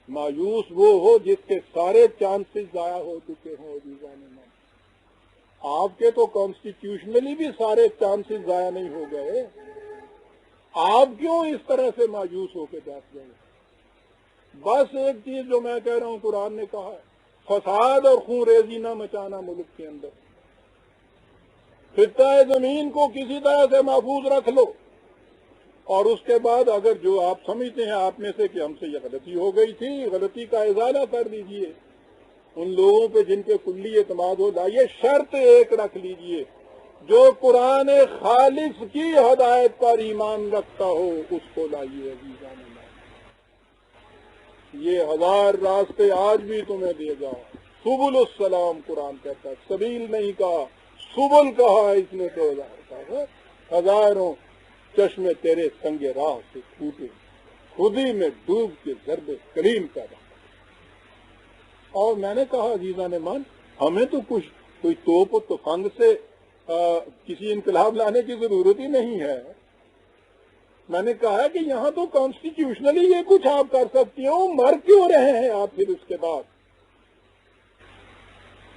مایوس وہ ہو جس کے سارے چانسز ضائع ہو چکے ہوں. آپ کے تو کانسٹیٹیوشنلی بھی سارے چانسز ضائع نہیں ہو گئے، آپ کیوں اس طرح سے مایوس ہو کے بیٹھ گئے؟ بس ایک چیز جو میں کہہ رہا ہوں، قرآن نے کہا ہے، فساد اور خون ریزی نہ مچانا ملک کے اندر. خطہ زمین کو کسی طرح سے محفوظ رکھ لو، اور اس کے بعد اگر جو آپ سمجھتے ہیں آپ میں سے کہ ہم سے یہ غلطی ہو گئی تھی، غلطی کا ازالہ کر دیجئے. ان لوگوں پہ جن کے کلی اعتماد ہو جائے، شرط ایک رکھ لیجئے، جو قرآن خالص کی ہدایت پر ایمان رکھتا ہو اس کو لائیے. عزیزان اللہ، یہ 1000 راستے آج بھی تمہیں دے گا. سبل السلام قرآن کہتا ہے، سبیل نہیں کہا، سبل کہا. اس نے تو ہزاروں چشمے تیرے سنگ راہ سے ٹوٹے، خودی میں ڈوب کے ضرب کریم پیدا. اور میں نے کہا عزیزان مان، ہمیں تو کچھ کوئی توپ و تفنگ سے کسی انقلاب لانے کی ضرورت ہی نہیں ہے. میں نے کہا کہ یہاں تو کانسٹیٹیوشنلی یہ کچھ آپ کر سکتی ہو، مر کیوں رہے ہیں آپ پھر اس کے بعد؟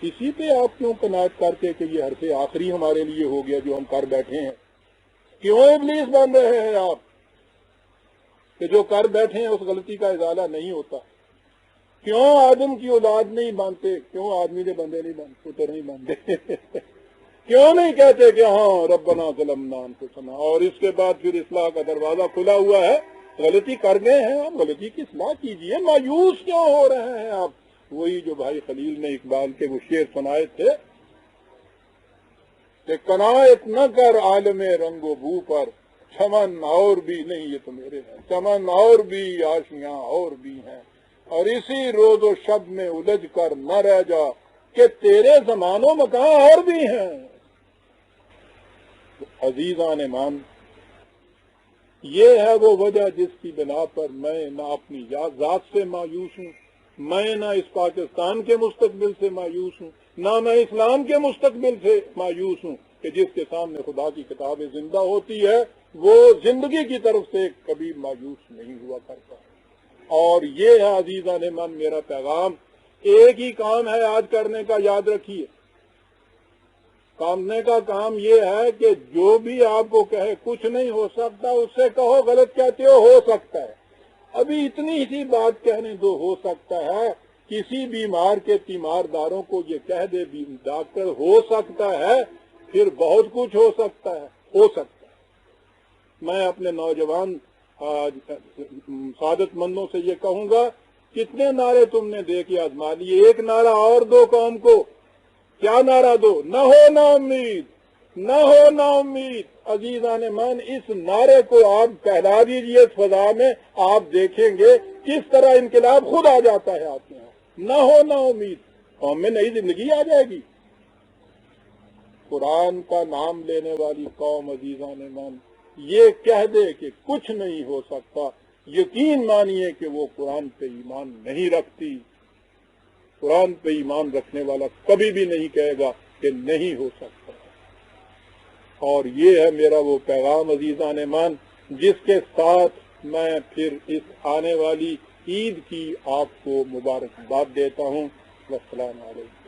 اسی پہ آپ کیوں قناعت کرتے کہ یہ حرف آخری ہمارے لیے ہو گیا جو ہم کر بیٹھے ہیں؟ کیوں ابلیس بن رہے ہیں آپ کہ جو کر بیٹھے ہیں اس غلطی کا ازالہ نہیں ہوتا؟ کیوں آدم کی اولاد نہیں بنتے؟ کیوں آدمی کے بندے نہیں بنتے، پتر نہیں بنتے؟ کیوں نہیں کہتے کہ ہاں ربنا ظلمنا انفسنا؟ اور اس کے بعد پھر اصلاح کا دروازہ کھلا ہوا ہے. غلطی کر گئے ہیں آپ، غلطی کی اصلاح کیجئے. مایوس کیوں ہو رہے ہیں آپ؟ وہی جو بھائی خلیل نے اقبال کے وہ شعر سنائے تھے کہ قناعت نہ کر عالم رنگ و بو پر، چمن اور بھی نہیں، یہ تو میرے ہیں، چمن اور بھی آشیاں اور بھی ہیں، اور اسی روز و شب میں الجھ کر نہ رہ جا کہ تیرے زمان و مکان اور بھی ہیں. عزیزان مان، یہ ہے وہ وجہ جس کی بنا پر میں نہ اپنی ذات سے مایوس ہوں، میں نہ اس پاکستان کے مستقبل سے مایوس ہوں، نہ میں اسلام کے مستقبل سے مایوس ہوں کہ جس کے سامنے خدا کی کتاب زندہ ہوتی ہے وہ زندگی کی طرف سے کبھی مایوس نہیں ہوا کرتا. اور یہ ہے عزیزان من میرا پیغام. ایک ہی کام ہے آج کرنے کا، یاد رکھیے. کرنے کا کام یہ ہے کہ جو بھی آپ کو کہے کچھ نہیں ہو سکتا، اس سے کہو غلط کہتے ہو سکتا ہے. ابھی اتنی سی بات کہنے دو، ہو سکتا ہے. کسی بیمار کے تیمارداروں کو یہ کہہ دے ڈاکٹر ہو سکتا ہے، پھر بہت کچھ ہو سکتا ہے. ہو سکتا ہے. میں اپنے نوجوان سعادت مندوں سے یہ کہوں گا کتنے نعرے تم نے دے کے آزما لیے؟ ایک نعرہ اور دو قوم کو، کیا نعرہ دو؟ نہ ہو نا امید، نہ ہو نا امید۔ عزیزان مان، اس نعرے کو آپ پھیلا دیجیے اس فضا میں، آپ دیکھیں گے کس طرح انقلاب خود آ جاتا ہے آپ کے یہاں۔ نہ ہو نا امید، قوم میں نئی زندگی آ جائے گی۔ قرآن کا نام لینے والی قوم عزیزان مان یہ کہہ دے کہ کچھ نہیں ہو سکتا، یقین مانیے کہ وہ قرآن پہ ایمان نہیں رکھتی۔ قرآن پہ ایمان رکھنے والا کبھی بھی نہیں کہے گا کہ نہیں ہو سکتا۔ اور یہ ہے میرا وہ پیغام عزیزان مان جس کے ساتھ میں پھر اس آنے والی عید کی آپ کو مبارکباد دیتا ہوں۔ والسلام علیکم۔